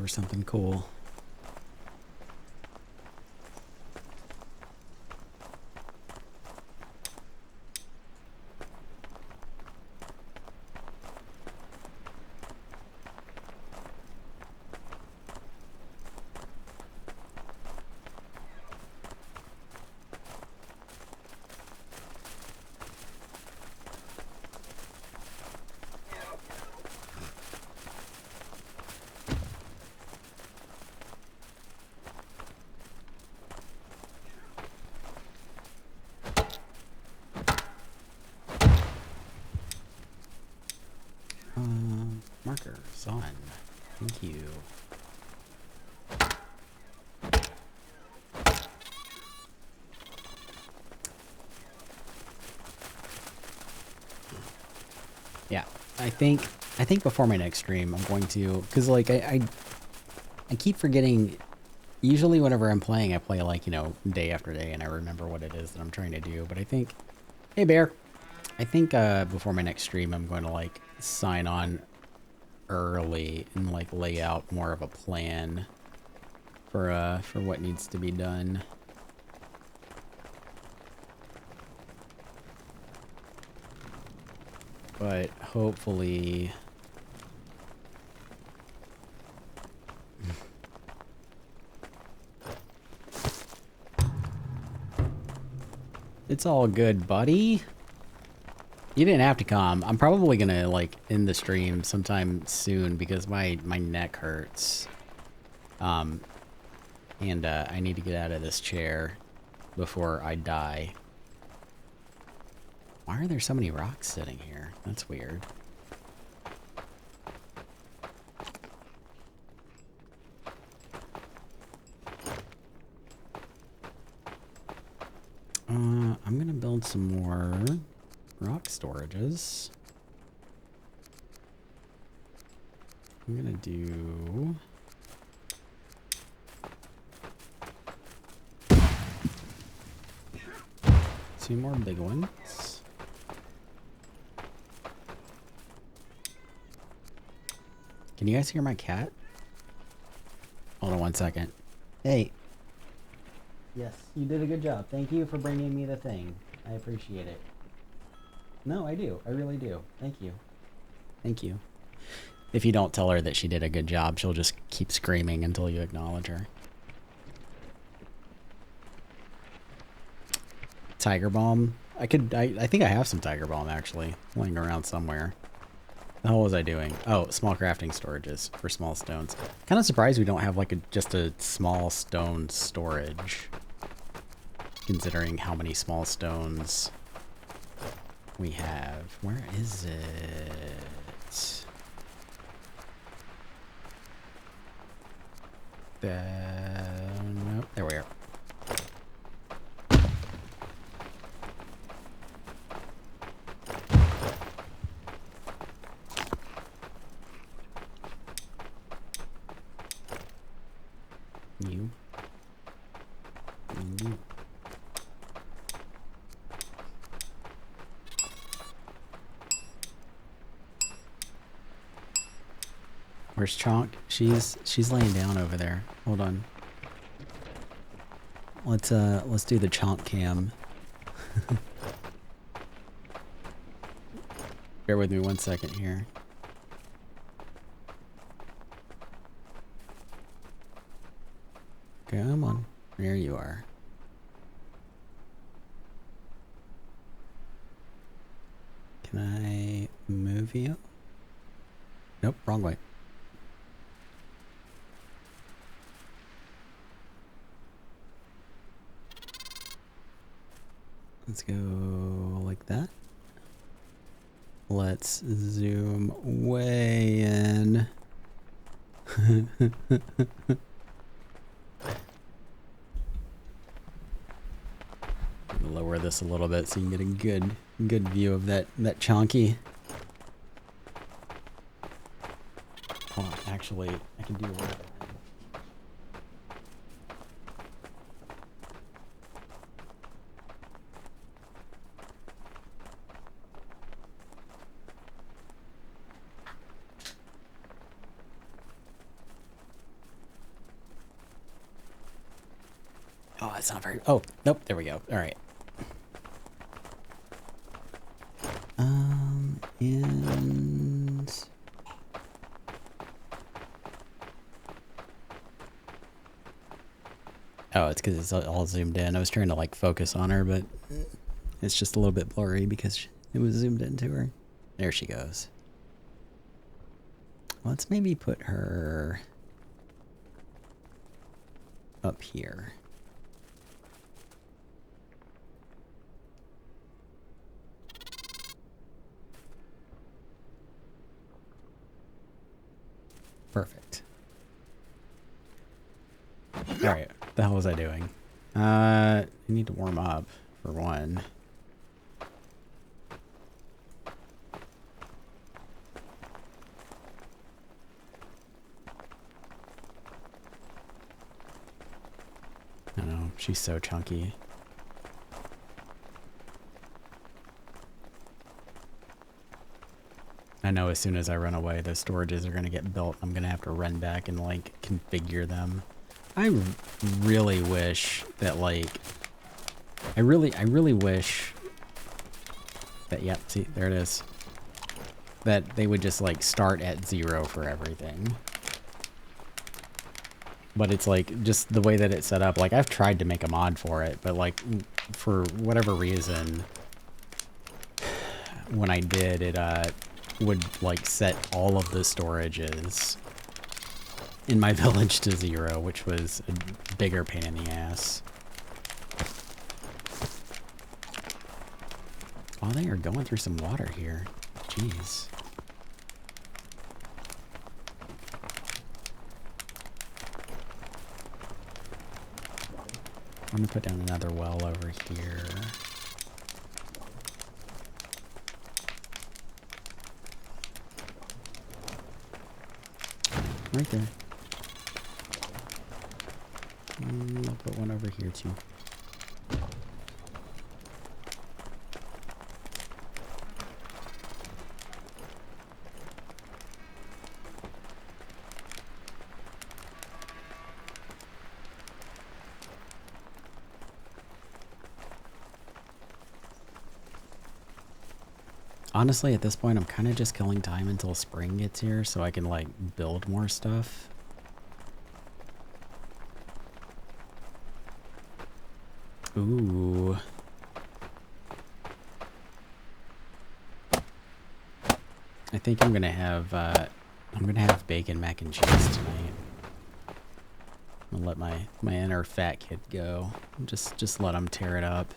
Or something cool. Markers on. Thank you. Yeah, I think before my next stream I'm going to, because like I keep forgetting. Usually whenever I'm playing, I play like, you know, day after day and I remember what it is that I'm trying to do. But I think, hey Bear, I think before my next stream I'm going to like sign on early and like lay out more of a plan for what needs to be done. But hopefully it's all good, buddy. You didn't have to come. I'm probably gonna like end the stream sometime soon because my neck hurts. And I need to get out of this chair before I die. Why are there so many rocks sitting here? That's weird. I'm gonna build some more rock storages. I'm gonna do... two more big ones. Can you guys hear my cat? Hold on one second. Hey. Yes, you did a good job. Thank you for bringing me the thing. I appreciate it. No, I do. I really do. Thank you. Thank you. If you don't tell her that she did a good job, she'll just keep screaming until you acknowledge her. Tiger Balm. I think I have some Tiger Balm actually laying around somewhere. The hell was I doing? Oh, small crafting storages for small stones. Kind of surprised we don't have like just a small stone storage, considering how many small stones we have? Where is it? Nope, there we are. You. You. Where's Chonk? She's laying down over there. Hold on. Let's do the Chonk cam. Bear with me 1 second here. Come on. There you are. Can I move you? Nope, wrong way. Let's go like that. Let's zoom way in. Lower this a little bit so you can get a good view of that chonky. Oh, actually, I can do one. Oh, that's not very... Oh, nope, there we go. All right. And... Oh, it's because it's all zoomed in. I was trying to, like, focus on her, but it's just a little bit blurry because it was zoomed into her. There she goes. Let's maybe put her up here. Perfect. Alright, what the hell was I doing? I need to warm up, for one. I know, she's so chunky. I know as soon as I run away, those storages are going to get built. I'm going to have to run back and, like, configure them. I really wish that, like... I really wish that, yep, see, there it is. That they would just, like, start at 0 for everything. But it's, like, just the way that it's set up. Like, I've tried to make a mod for it, but, like, for whatever reason, when I did, it, would like set all of the storages in my village to 0, which was a bigger pain in the ass. Oh, they are going through some water here. Jeez. I'm gonna put down another well over here. Right there. I'll put one over here too. Honestly, at this point, I'm kind of just killing time until spring gets here so I can, like, build more stuff. Ooh. I think I'm gonna have bacon mac and cheese tonight. I'll let my inner fat kid go. Just let him tear it up.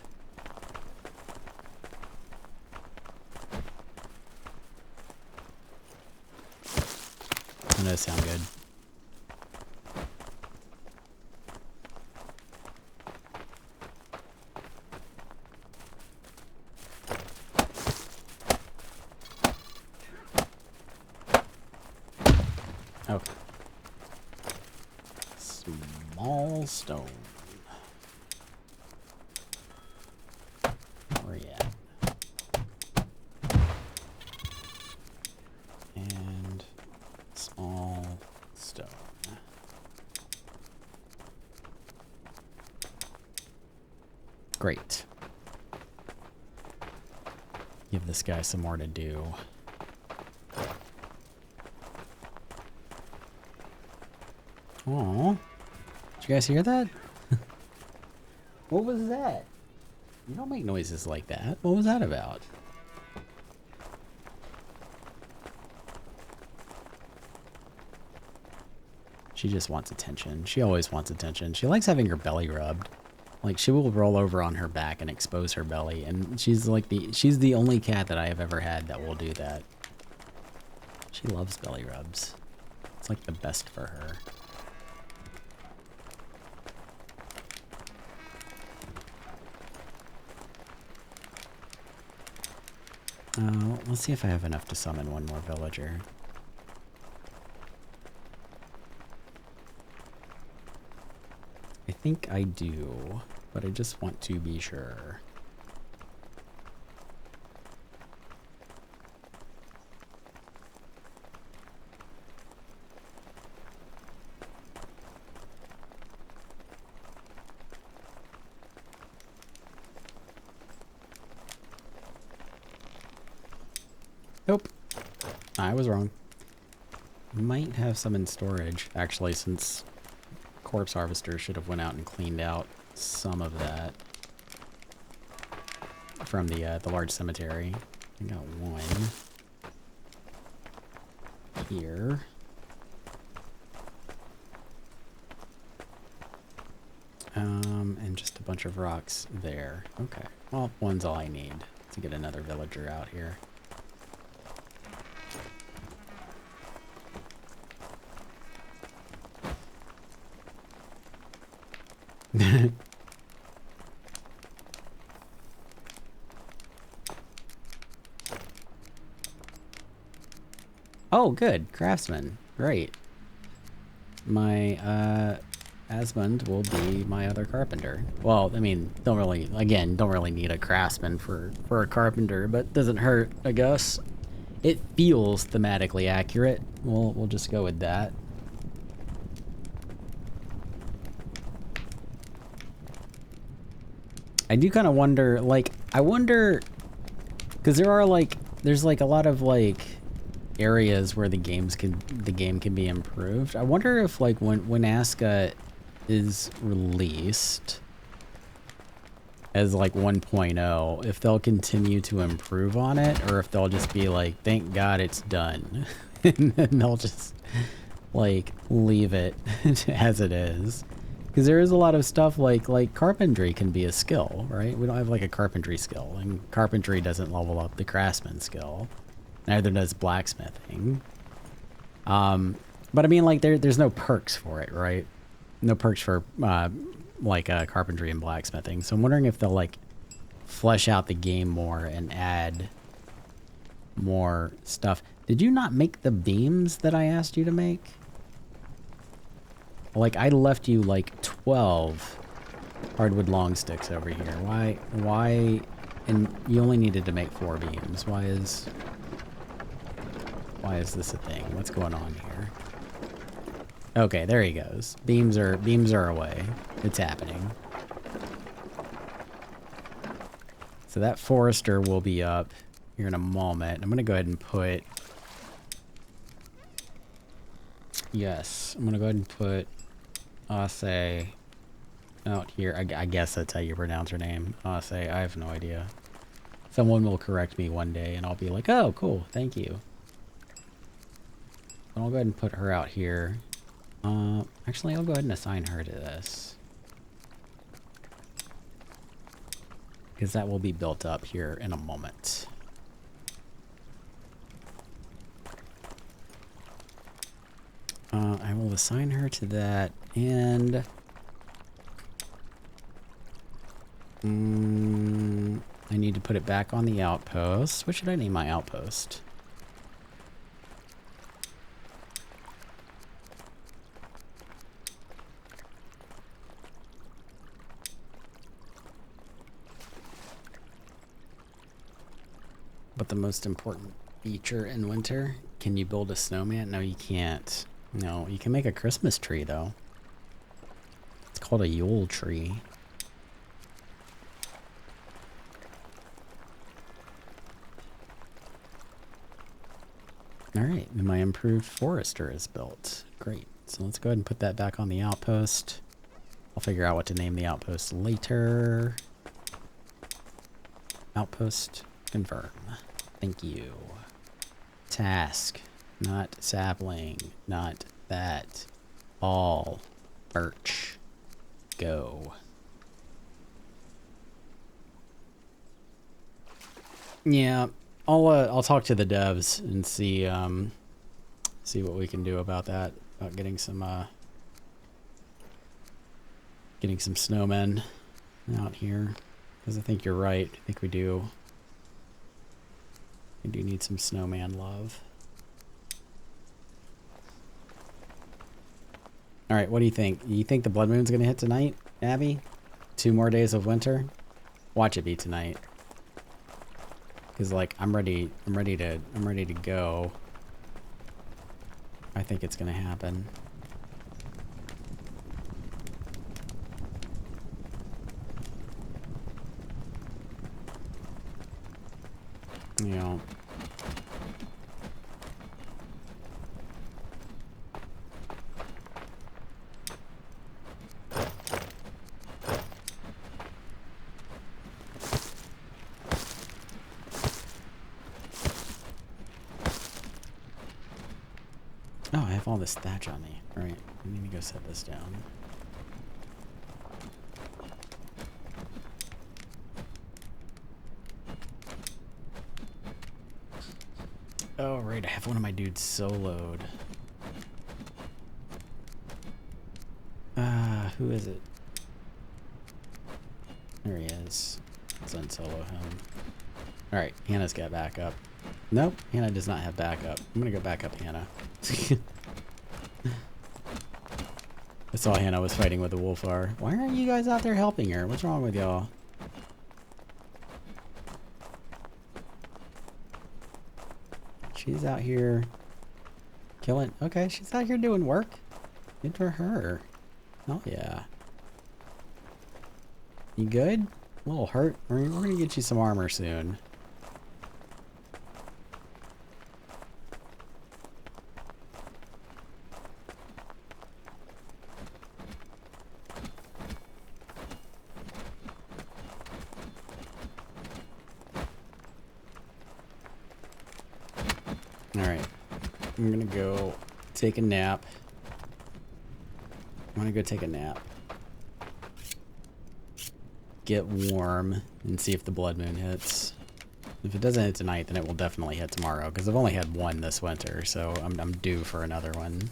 those sound good. Okay. Small stone. Where are you at? And small stone. Great. Give this guy some more to do. Aw. Did you guys hear that? What was that? You don't make noises like that. What was that about? She just wants attention. She always wants attention. She likes having her belly rubbed. Like, she will roll over on her back and expose her belly. And she's the only cat that I have ever had that will do that. She loves belly rubs. It's like the best for her. Let's see if I have enough to summon one more villager. I think I do, but I just want to be sure. Nope. I was wrong. Might have some in storage, actually, since Corpse Harvester should have went out and cleaned out some of that from the large cemetery. I got one here. And just a bunch of rocks there. Okay. Well, one's all I need to get another villager out here. Oh, good. Craftsman. Great. My, Asmund will be my other carpenter. Well, I mean, don't really need a craftsman for a carpenter, but doesn't hurt, I guess. It feels thematically accurate. We'll just go with that. I do kind of wonder, like, because there's like a lot of like areas where the game can be improved. I wonder if like when ASKA is released as like 1.0, if they'll continue to improve on it, or if they'll just be like, thank God it's done, and then they'll just like leave it as it is. Because there is a lot of stuff like carpentry can be a skill, right? We don't have like a carpentry skill, and carpentry doesn't level up the craftsman skill. Neither does blacksmithing. But I mean, like there's no perks for it, right? No perks for carpentry and blacksmithing. So I'm wondering if they'll like flesh out the game more and add more stuff. Did you not make the beams that I asked you to make? Like, I left you like 12 hardwood long sticks over here. Why, and you only needed to make 4 beams. Why is this a thing? What's going on here? Okay, there he goes. Beams are away. It's happening. So that forester will be up here in a moment. I'm gonna go ahead and put, yes, I'm gonna go ahead and put ASKA out here. I guess that's how you pronounce her name. ASKA, I have no idea. Someone will correct me one day and I'll be like, oh, cool, thank you. I'll go ahead and put her out here. Actually, I'll go ahead and assign her to this, because that will be built up here in a moment. will assign her to that, and I need to put it back on the outpost. What should I name my outpost? But the most important feature in winter, can you build a snowman? No, you can't. No, you can make a Christmas tree though. It's called a Yule tree. Alright, and my improved forester is built. Great. So let's go ahead and put that back on the outpost. I'll figure out what to name the outpost later. Outpost confirm. Thank you. Task. Not sapling. Not that. All. Birch. Go. Yeah, I'll talk to the devs and see what we can do about that. About getting some snowmen out here, because I think you're right. I think we do. We do need some snowman love. All right, what do you think? You think the blood moon's gonna hit tonight, Abby? 2 more days of winter? Watch it be tonight. Cause like I'm ready to go. I think it's gonna happen. You know. Oh, I have all this thatch on me. All right, I need to go set this down. Oh, right, I have one of my dudes soloed. Who is it? There he is. Let's unsolo him. All right, Hannah's got backup. Nope, Hannah does not have backup. I'm gonna go back up Hannah. I saw Hannah was fighting with the Wolfar. Why aren't you guys out there helping her? What's wrong with y'all? She's out here killing. Okay, she's out here doing work. Good for her. Oh yeah. You good? A little hurt. We're gonna get you some armor soon. Alright. I'm gonna go take a nap. I'm gonna go take a nap. Get warm and see if the blood moon hits. If it doesn't hit tonight, then it will definitely hit tomorrow, because I've only had one this winter, so I'm due for another one.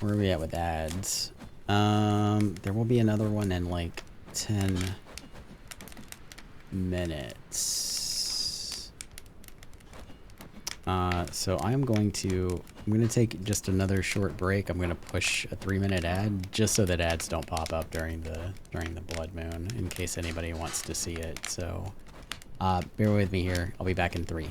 Where are we at with ads? There will be another one in like 10 minutes. So I'm going to take just another short break. I'm going to push a 3-minute ad just so that ads don't pop up during the blood moon, in case anybody wants to see it. So bear with me here. I'll be back in 3.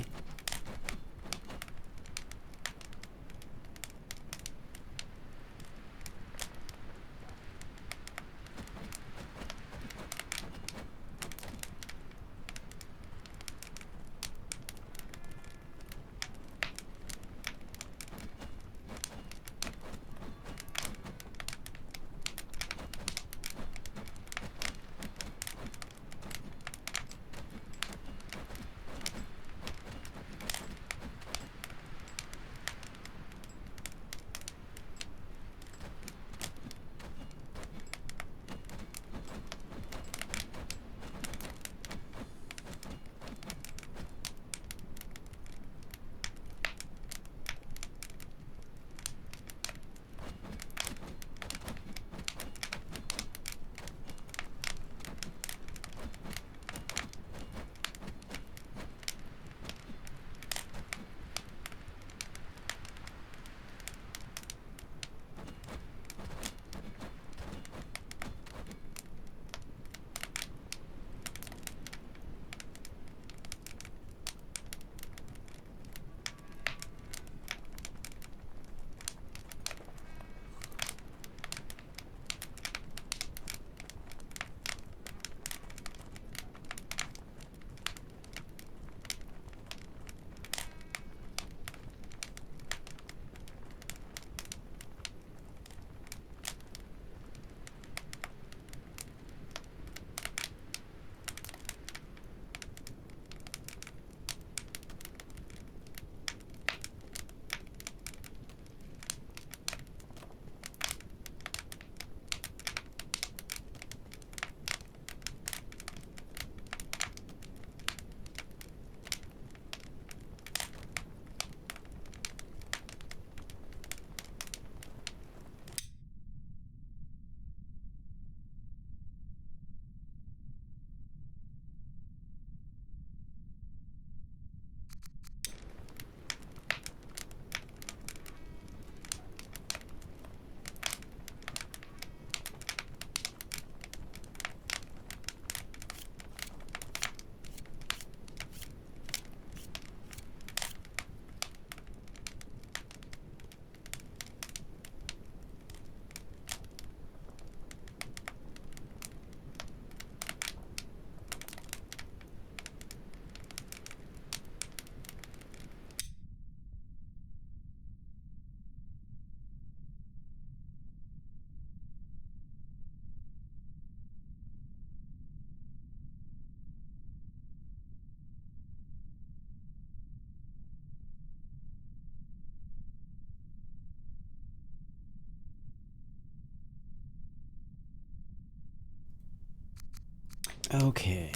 Okay.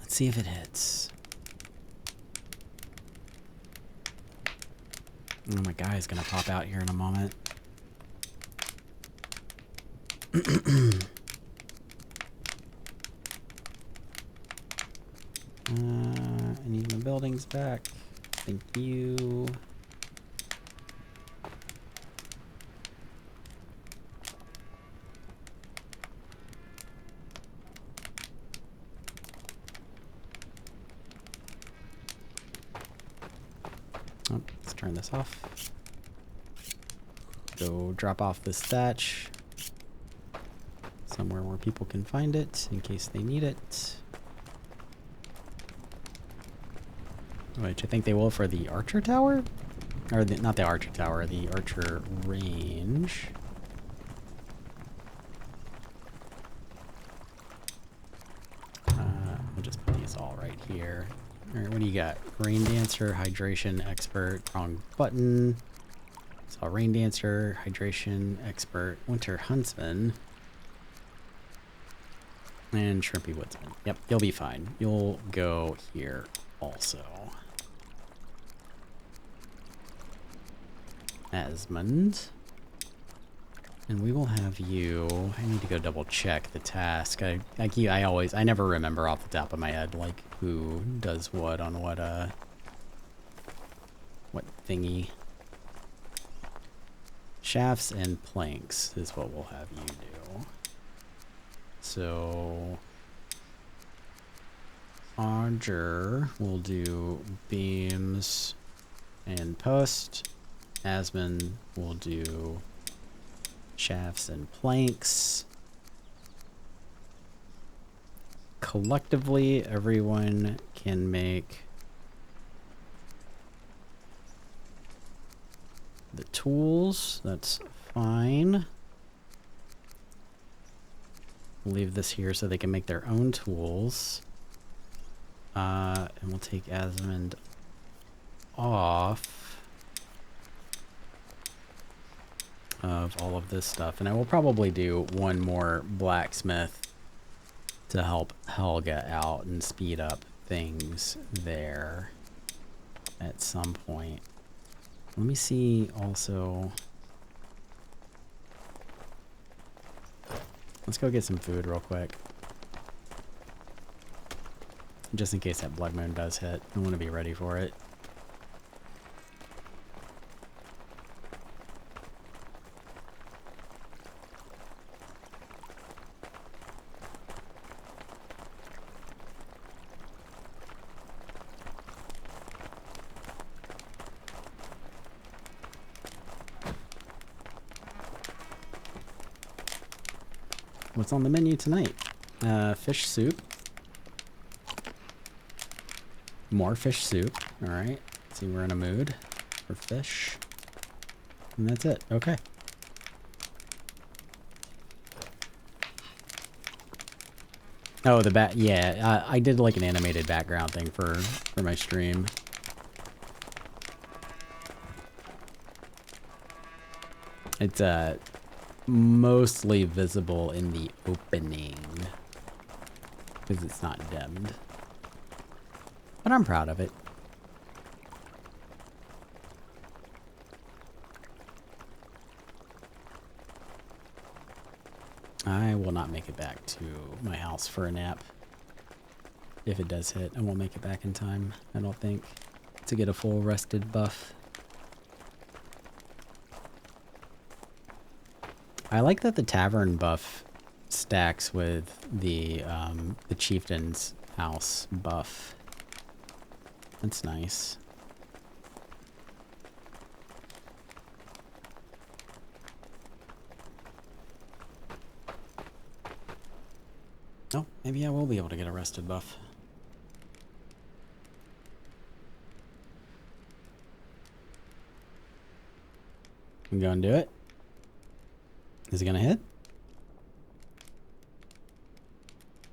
Let's see if it hits. Oh, my guy's gonna pop out here in a moment. I need my buildings back. Thank you. Oh, let's turn this off. Go drop off this thatch somewhere where people can find it in case they need it. Which I think they will for the archer tower? Or not the archer tower, the archer range. We'll just put these all right here. Alright, what do you got? Rain Dancer, Hydration Expert, wrong button. So Rain Dancer, Hydration Expert, Winter Huntsman, and Shrimpy Woodsman. Yep, you'll be fine. You'll go here also. Asmund. And we will have you... I need to go double check the task. I never remember off the top of my head, like, who does what on what thingy. Shafts and planks is what we'll have you do. So... Arger will do beams and post. Asmund will do shafts and planks. Collectively, everyone can make the tools. That's fine. We'll leave this here so they can make their own tools. And we'll take Asmund off of all of this stuff. And I will probably do one more blacksmith to help Helga out and speed up things there at some point. Let me see also. Let's go get some food real quick. Just in case that blood moon does hit. I want to be ready for it. What's on the menu tonight? Fish soup. More fish soup. Alright. See, we're in a mood for fish. And that's it. Okay. Oh, the bat. Yeah, I did like an animated background thing for my stream. It's mostly visible in the opening because it's not dimmed. But I'm proud of it. I will not make it back to my house for a nap. If it does hit, I won't make it back in time, I don't think, to get a full rested buff. I like that the Tavern buff stacks with the chieftain's house buff. That's nice. Oh, maybe I will be able to get a rested buff. I'm gonna do it. Is it gonna hit?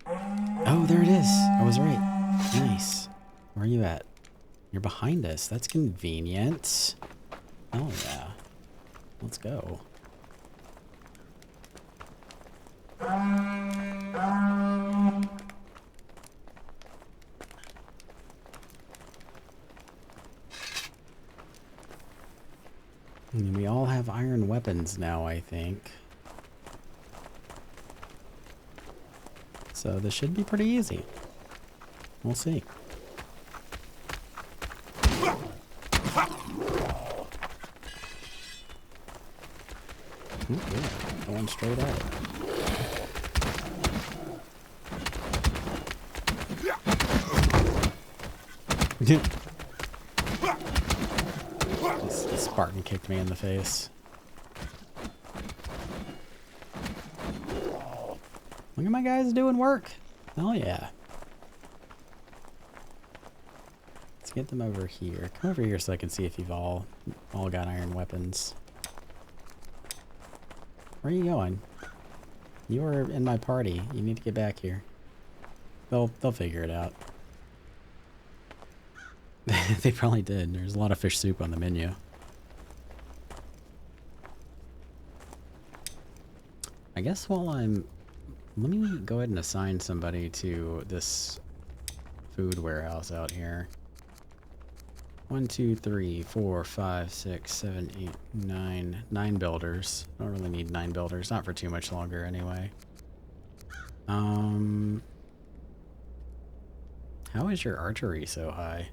Oh, there it is. I was right. Nice. Where are you at? You're behind us. That's convenient. Oh, yeah. Let's go. have iron weapons now, I think. So this should be pretty easy. We'll see. Ooh, yeah, going straight at it. The Spartan kicked me in the face. Look at my guys doing work. Hell yeah. Let's get them over here. Come over here so I can see if you've all got iron weapons. Where are you going? You are in my party. You need to get back here. They'll figure it out. They probably did. There's a lot of fish soup on the menu. I guess while I'm... Let me go ahead and assign somebody to this food warehouse out here. 1, 2, 3, 4, 5, 6, 7, 8, 9. 9 builders. I don't really need 9 builders. Not for too much longer anyway. How is your archery so high?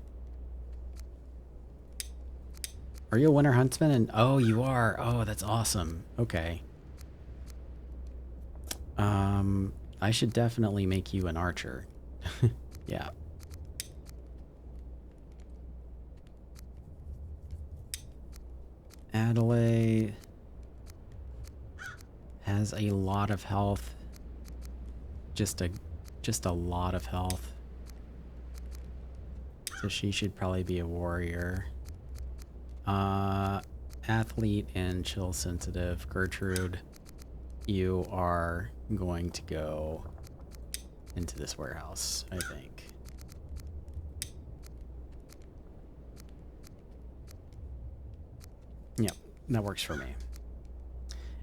Are you a winter huntsman? And oh, you are. Oh, that's awesome. Okay. I should definitely make you an archer. Yeah. Adelaide has a lot of health. Just a lot of health. So she should probably be a warrior. Athlete and chill sensitive. Gertrude, you are going to go into this warehouse, I think. Yep, that works for me.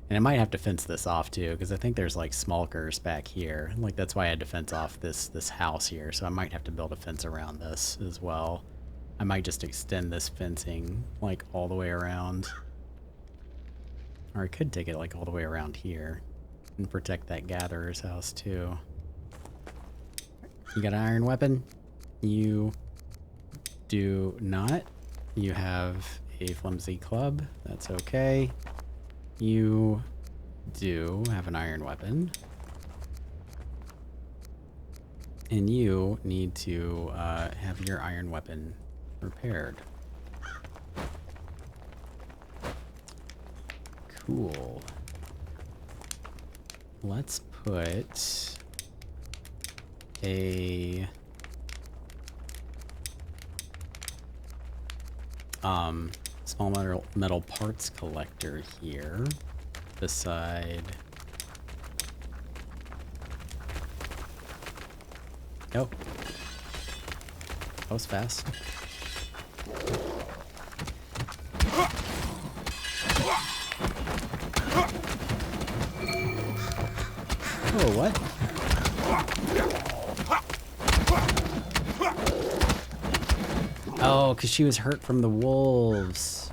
And I might have to fence this off too, because I think there's like smulkers back here. Like that's why I had to fence off this house here. So I might have to build a fence around this as well. I might just extend this fencing like all the way around. Or I could take it like all the way around here and protect that gatherer's house too. You got an iron weapon? You do not. You have a flimsy club. That's okay. You do have an iron weapon. And you need to have your iron weapon repaired. Cool. Let's put a small metal parts collector here beside... Oh. That was fast. Oh, what? Oh, because she was hurt from the wolves.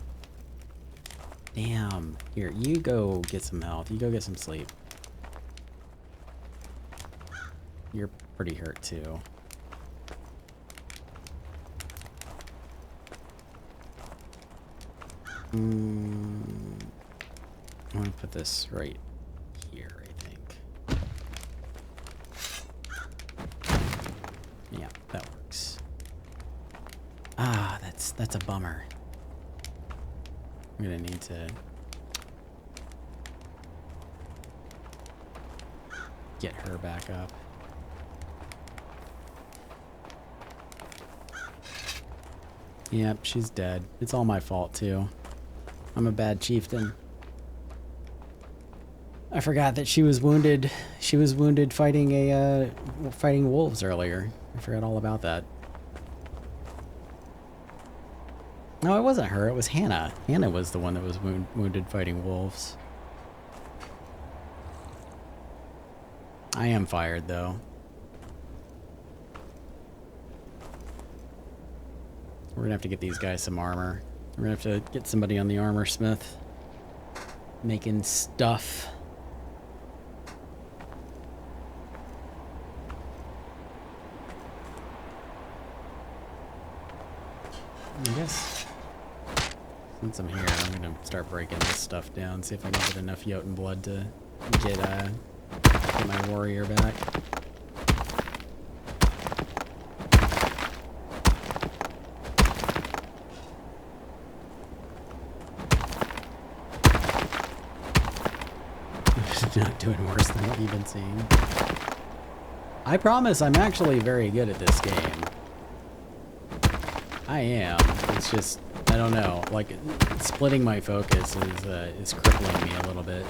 Damn. Here, you go get some health. You go get some sleep. You're pretty hurt too. I'm gonna put this right here, I think. Yeah, that works. Ah, that's a bummer. I'm gonna need to get her back up. Yep, she's dead. It's all my fault too. I'm a bad chieftain. I forgot that she was wounded. She was wounded fighting fighting wolves earlier. I forgot all about that. No, it wasn't her. It was Hannah. Hannah was the one that was wounded fighting wolves. I am fired though. We're gonna have to get these guys some armor. We're gonna have to get somebody on the armor smith. Making stuff. I guess since I'm here, I'm gonna start breaking this stuff down, see if I can get enough Jotun blood to get my warrior back. Not doing worse than what you've been seeing. I promise I'm actually very good at this game. I am. It's just, I don't know, like, splitting my focus is crippling me a little bit.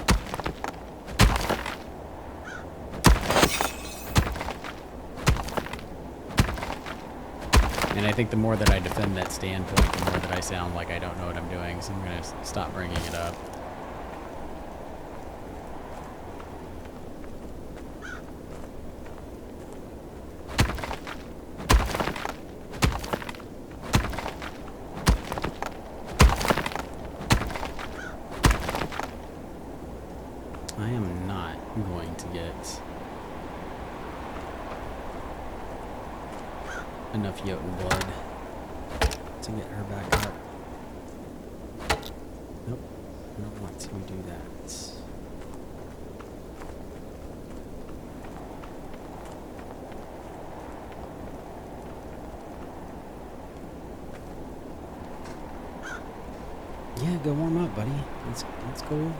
And I think the more that I defend that standpoint, the more that I sound like I don't know what I'm doing, so I'm gonna stop bringing it up. I am not going to get enough Jotun blood to get her back up. Nope, I don't want to do that. Yeah, go warm up, buddy. That's cool.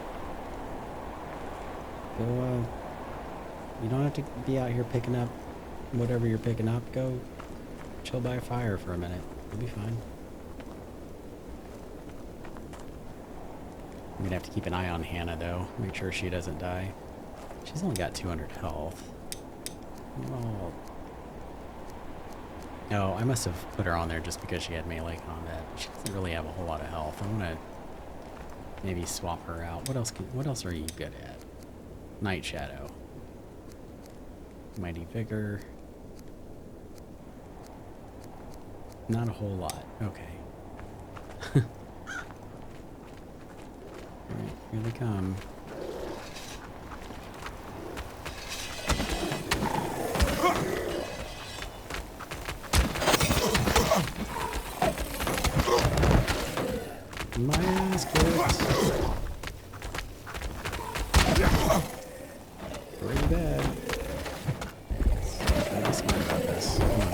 Go, you don't have to be out here picking up whatever you're picking up. Go chill by a fire for a minute. You'll be fine. I'm gonna have to keep an eye on Hannah, though. Make sure she doesn't die. She's only got 200 health. Oh. No, I must have put her on there just because she had melee combat. She doesn't really have a whole lot of health. I wanna maybe swap her out. What else are you good at? Night Shadow. Mighty Vigor. Not a whole lot. Okay. Alright, here they come. My ass kicked. Pretty bad. I'm not smart about this. Come on.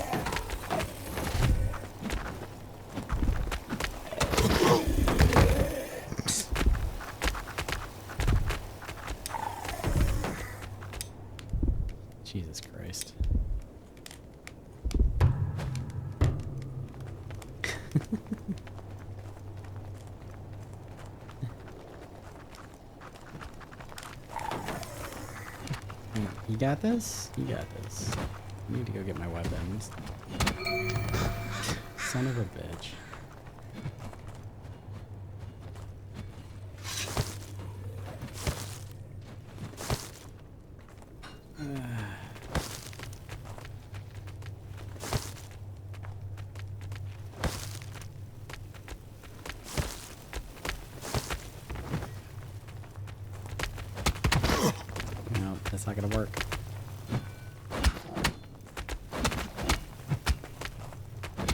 Jesus Christ. You got this? You got this. I need to go get my weapons. Son of a bitch. No, that's not gonna work.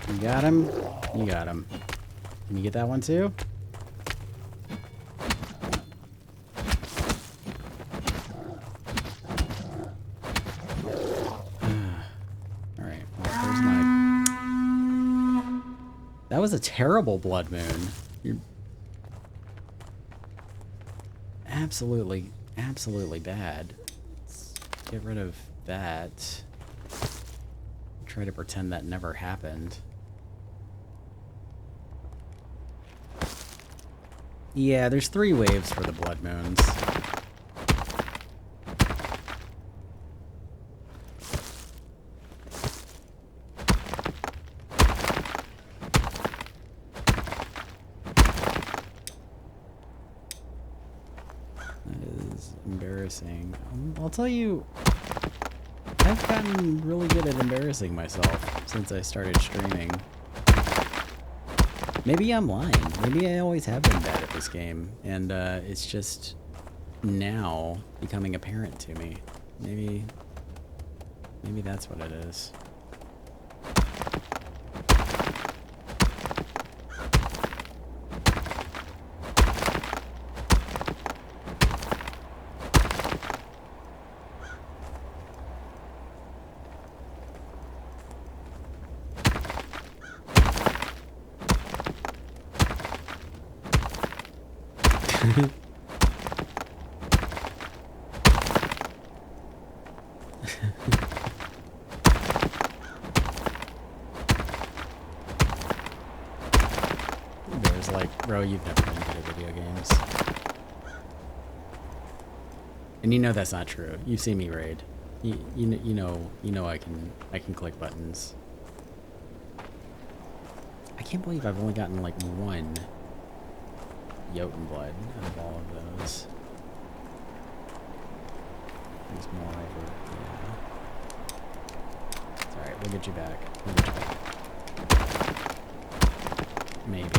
You got him? You got him. Can you get that one too? Alright, well, there's my... That was a terrible blood moon. You're... Absolutely bad. Let's get rid of that. Try to pretend that never happened. Yeah, there's 3 waves for the blood moons. That is embarrassing. I'll tell you, I've gotten really good at embarrassing myself since I started streaming. Maybe I'm lying. Maybe I always have been bad at this game, and it's just now becoming apparent to me. Maybe that's what it is. There's like, bro, you've never been good at video games. And you know that's not true. You've seen me raid. You know I can click buttons. I can't believe I've only gotten like one Jotun blood out of all of those. There's more over. Yeah. It's alright, we'll get you back. We'll get you back. Maybe.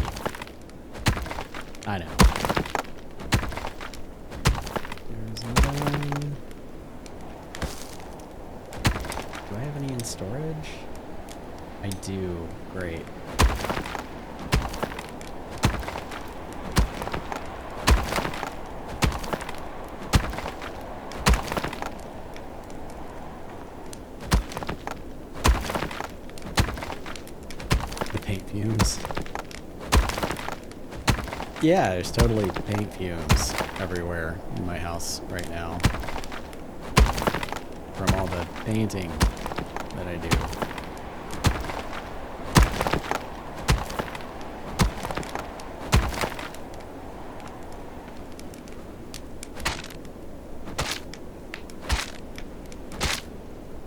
I know. There's another one. Do I have any in storage? I do. Great. Fumes. Yeah, there's totally paint fumes everywhere in my house right now. From all the painting that I do.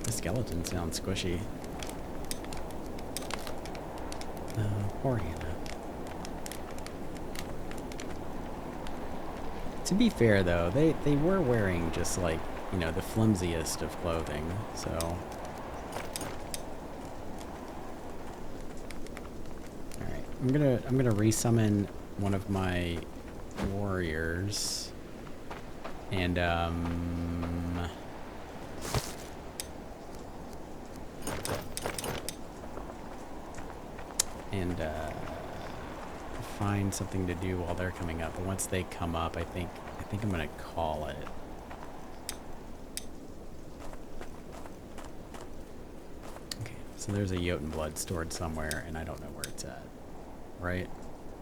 The skeleton sounds squishy. Poor Hannah. To be fair, though, they were wearing just like, you know, the flimsiest of clothing, so. Alright, I'm gonna resummon one of my warriors. And find something to do while they're coming up. But once they come up, I think I'm gonna call it. Okay, so there's a Jotun blood stored somewhere, and I don't know where it's at. Right?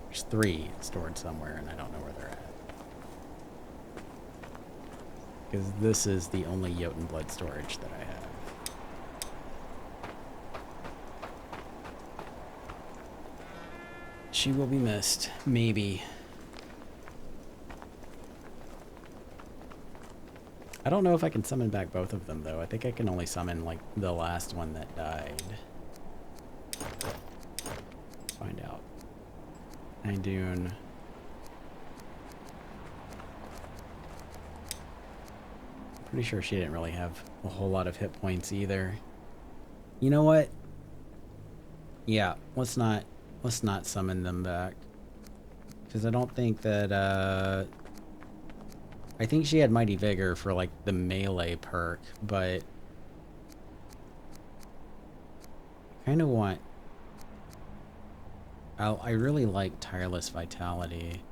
There's 3 stored somewhere, and I don't know where they're at. Because this is the only Jotun blood storage that I have. She will be missed. Maybe. I don't know if I can summon back both of them, though. I think I can only summon, like, the last one that died. Let's find out. Idune. Pretty sure she didn't really have a whole lot of hit points either. You know what? Yeah, let's not summon them back. Because I don't think that, I think she had Mighty Vigor for, like, the melee perk, but I kind of want... I really like Tireless Vitality.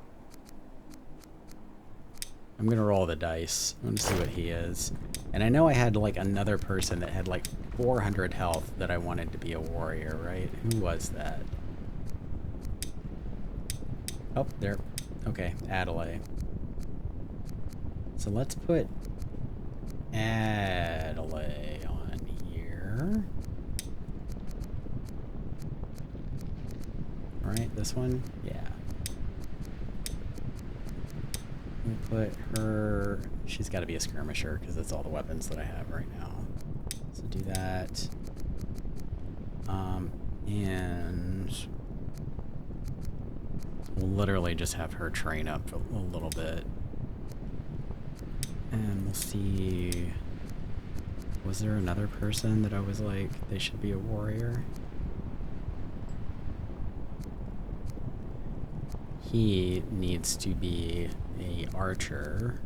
I'm gonna roll the dice. I'm gonna see what he is. And I know I had, like, another person that had, like, 400 health that I wanted to be a warrior, right? Who was that? Oh, there. Okay, Adelaide. So let's put Adelaide on here. Right, this one? Yeah. We'll put her... She's got to be a skirmisher because that's all the weapons that I have right now. So do that. And... we'll literally just have her train up a little bit. And we'll see... Was there another person that I was like, they should be a warrior? he needs to be a archer.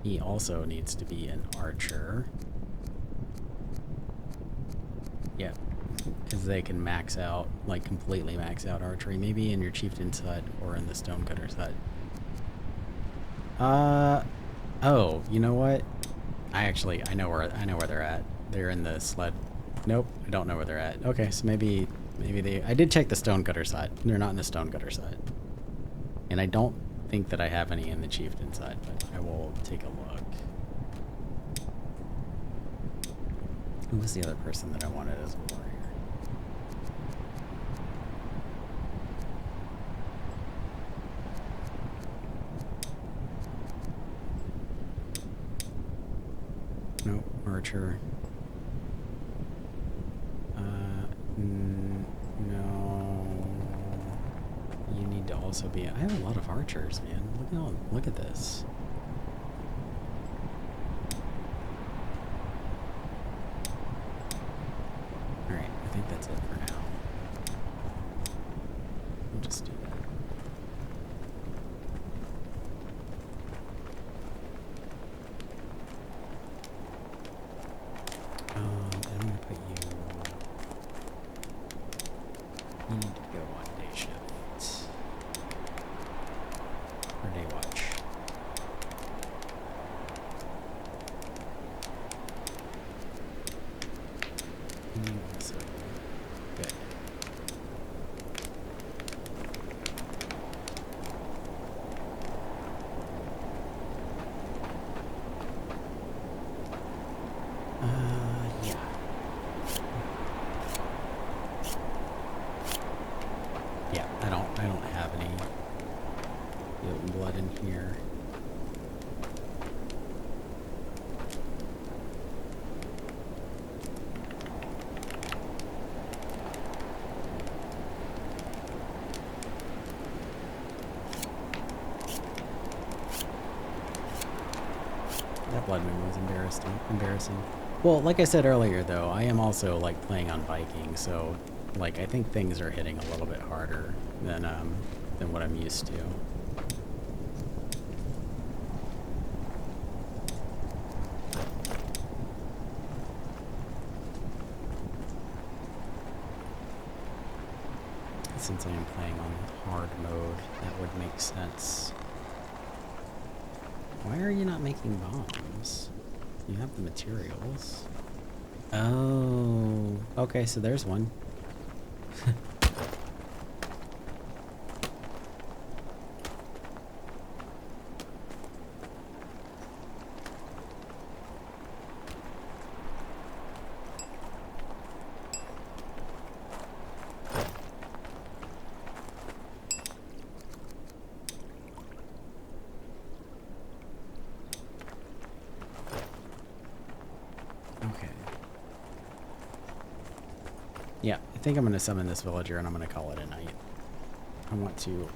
He also needs to be an archer. Yeah, because they can max out, like completely max out archery. Maybe in your chieftain's hut or in the stonecutter's hut. Oh, you know what? I know where they're at. They're in the sled. Nope, I don't know where they're at. Okay, so maybe they. I did check the stonecutter's hut. They're not in the stonecutter's hut. And I don't think that I have any in the chieftain's hut, but I will take a look. Who was the other person that I wanted as a warrior? Nope, archer. No. You need to also be. I have a lot of archers, man. Look at this. All right, I think that's it for now. We'll just do that. I'm gonna put you. You need to go on day shift. Or day watch. So, good. Yeah. Yeah, I don't have any blood in here. That blood moon was embarrassing. Well, like I said earlier, though, I am also like playing on Viking, so like I think things are hitting a little bit harder than what I'm used to. Since I am playing on hard mode, that would make sense. Why are you not making bombs? You have the materials. Oh, okay, so there's one. Yeah, I think I'm going to summon this villager and I'm going to call it a night. I want to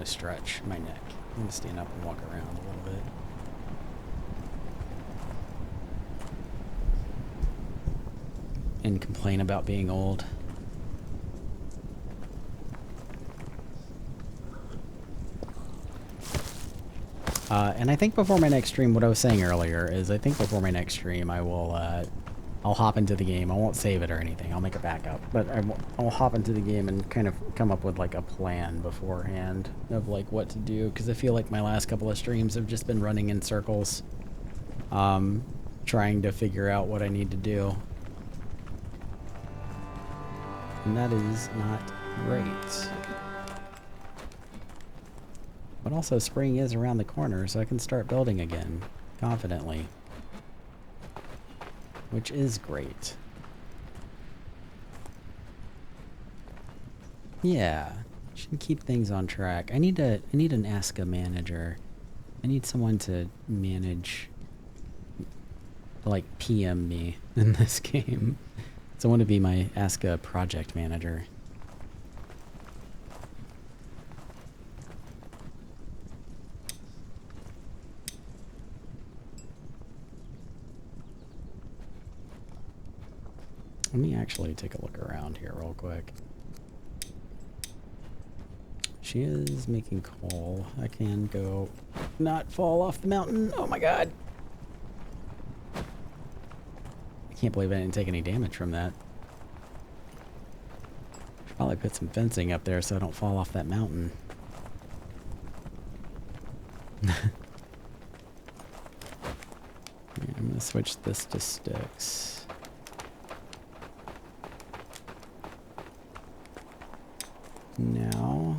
stretch my neck. I'm going to stand up and walk around a little bit. And complain about being old. And I think before my next stream, what I was saying earlier is I think before my next stream I will, I'll hop into the game. I won't save it or anything. I'll make a backup. But I'll hop into the game and kind of come up with like a plan beforehand of like what to do. Because I feel like my last couple of streams have just been running in circles. Trying to figure out what I need to do. And that is not great. But also spring is around the corner, so I can start building again confidently. Which is great. Yeah, should keep things on track. I need an ASKA manager. I need someone to manage, like PM me in this game. Someone to be my ASKA project manager. Let me actually take a look around here real quick. She is making coal. I can go not fall off the mountain. Oh my god. I can't believe I didn't take any damage from that. Should probably put some fencing up there so I don't fall off that mountain. I'm gonna switch this to sticks. Now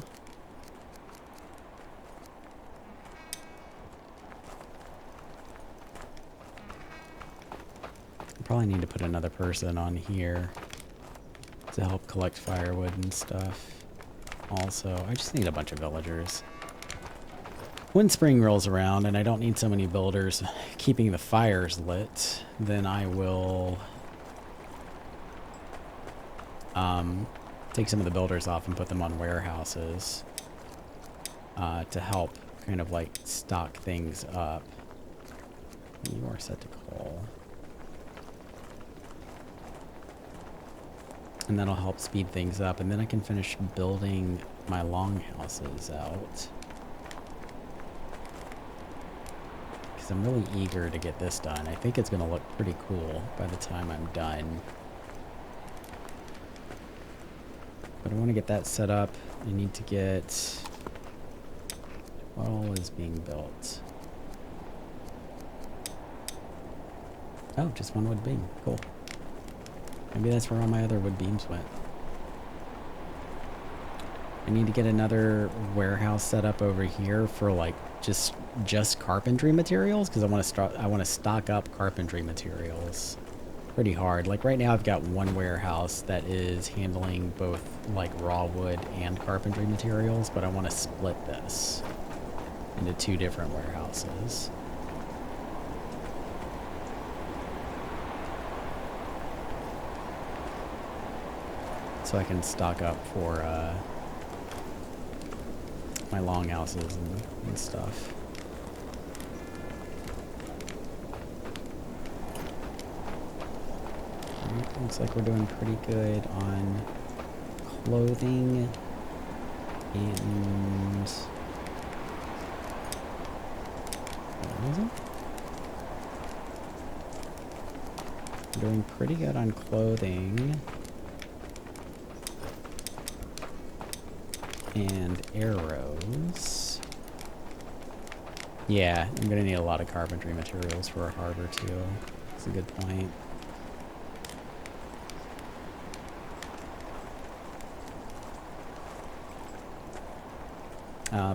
I probably need to put another person on here to help collect firewood and stuff. Also, I just need a bunch of villagers. When spring rolls around and I don't need so many builders keeping the fires lit, then I will take some of the builders off and put them on warehouses to help kind of like stock things up. You are set to coal. And that'll help speed things up, and then I can finish building my longhouses out. Because I'm really eager to get this done. I think it's going to look pretty cool by the time I'm done. But I want to get that set up. I need to get... what all is being built? Oh, just one wood beam. Cool. Maybe that's where all my other wood beams went. I need to get another warehouse set up over here for like just carpentry materials, because I want to stock up carpentry materials pretty hard. Like right now I've got one warehouse that is handling both like raw wood and carpentry materials, but I want to split this into two different warehouses. So I can stock up for my longhouses and stuff. Alright, looks like we're doing pretty good on clothing and... what is it? We're doing pretty good on clothing. And arrows. Yeah, I'm gonna need a lot of carpentry materials for a harbor too. That's a good point.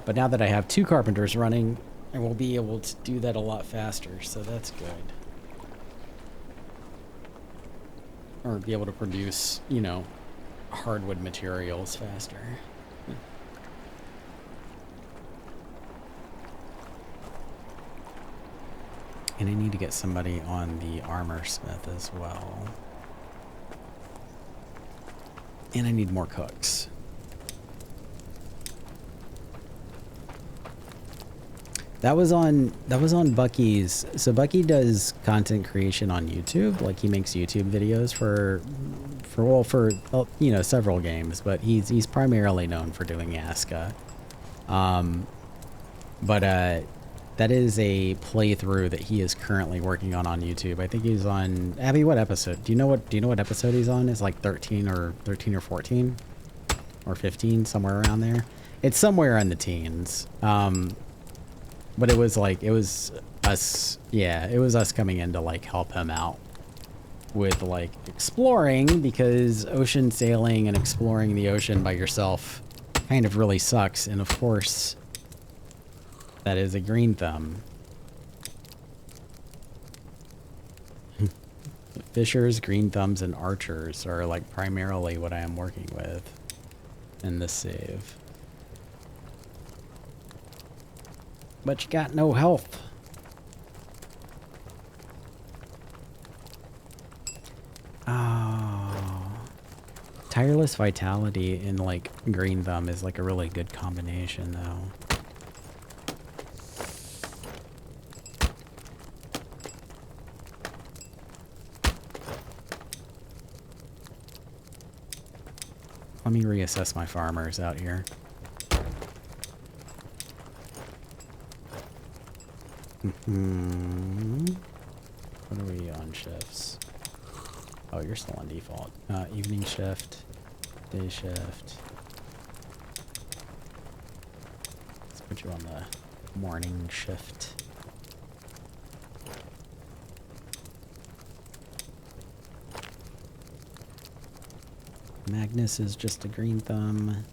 But now that I have two carpenters running, I will be able to do that a lot faster, so that's good. Or be able to produce, you know, hardwood materials faster. And I need to get somebody on the armor smith as well. And I need more cooks. That was on Bucky's. So Bucky does content creation on YouTube. Like he makes YouTube videos for you know, several games, but he's primarily known for doing ASKA. That is a playthrough that he is currently working on YouTube. I think he's on... Abby, what episode? Do you know what episode he's on? It's like 13 or 14 or 15, somewhere around there. It's somewhere in the teens. But it was us, yeah, it was us coming in to like help him out with like exploring, because ocean sailing and exploring the ocean by yourself kind of really sucks. And of course, that is a green thumb. Fishers, green thumbs, and archers are like primarily what I am working with in this save. But you got no health. Oh. Tireless vitality and like green thumb is like a really good combination though. Let me reassess my farmers out here. What are we on shifts? Oh, you're still on default. Evening shift, day shift. Let's put you on the morning shift. Magnus is just a green thumb.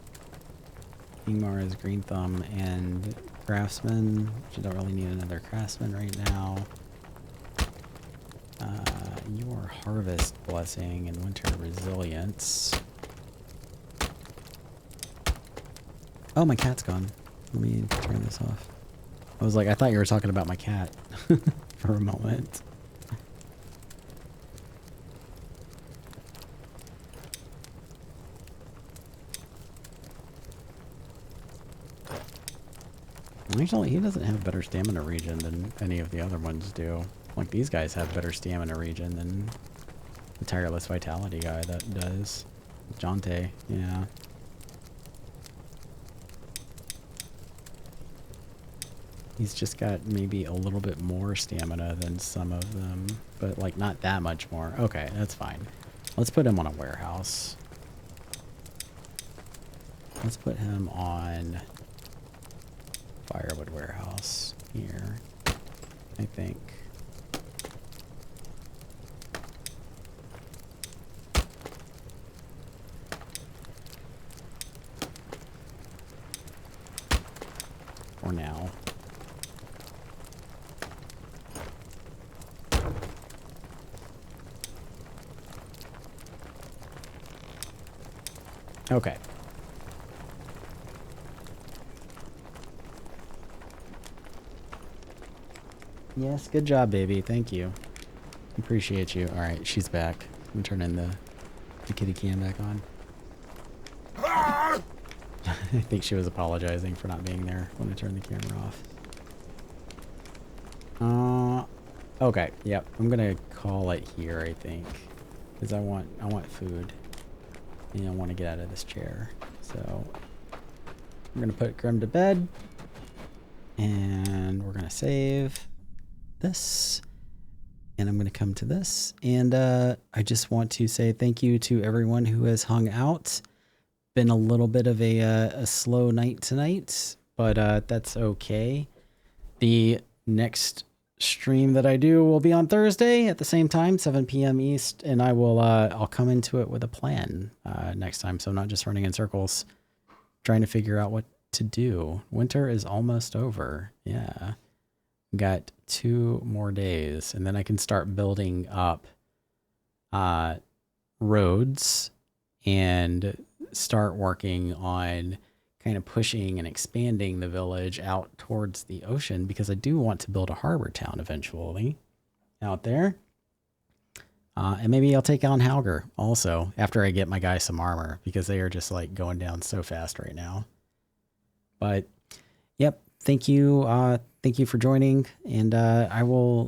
Ingmar is green thumb and craftsman. You don't really need another craftsman right now. Your harvest blessing and winter resilience. Oh, my cat's gone. Let me turn this off. I was like, I thought you were talking about my cat for a moment. Actually, he doesn't have better stamina regen than any of the other ones do. Like, these guys have better stamina regen than the tireless vitality guy that does. Jonte, yeah. He's just got maybe a little bit more stamina than some of them, but like not that much more. Okay, that's fine. Let's put him on a warehouse. Let's put him on Firewood warehouse here, I think. For now. Okay. Yes, good job, baby. Thank you. Appreciate you. All right, she's back. I'm turning the kitty cam back on. I think she was apologizing for not being there when I turned the camera off. Okay. Yep. I'm gonna call it here, I think, because I want food. And I want to get out of this chair. So I'm gonna put Grim to bed, and we're gonna save this, and I'm gonna come to this, and I just want to say thank you to everyone who has hung out. Been a little bit of a slow night tonight, but that's okay. The next stream that I do will be on Thursday at the same time, 7 p.m. East, and I will I'll come into it with a plan next time, so I'm not just running in circles trying to figure out what to do. Winter is almost over. Yeah, got 2 more days, and then I can start building up roads and start working on kind of pushing and expanding the village out towards the ocean, because I do want to build a harbor town eventually out there. And maybe I'll take on Halger also after I get my guys some armor, because they are just like going down so fast right now. But yep, thank you for joining, and I will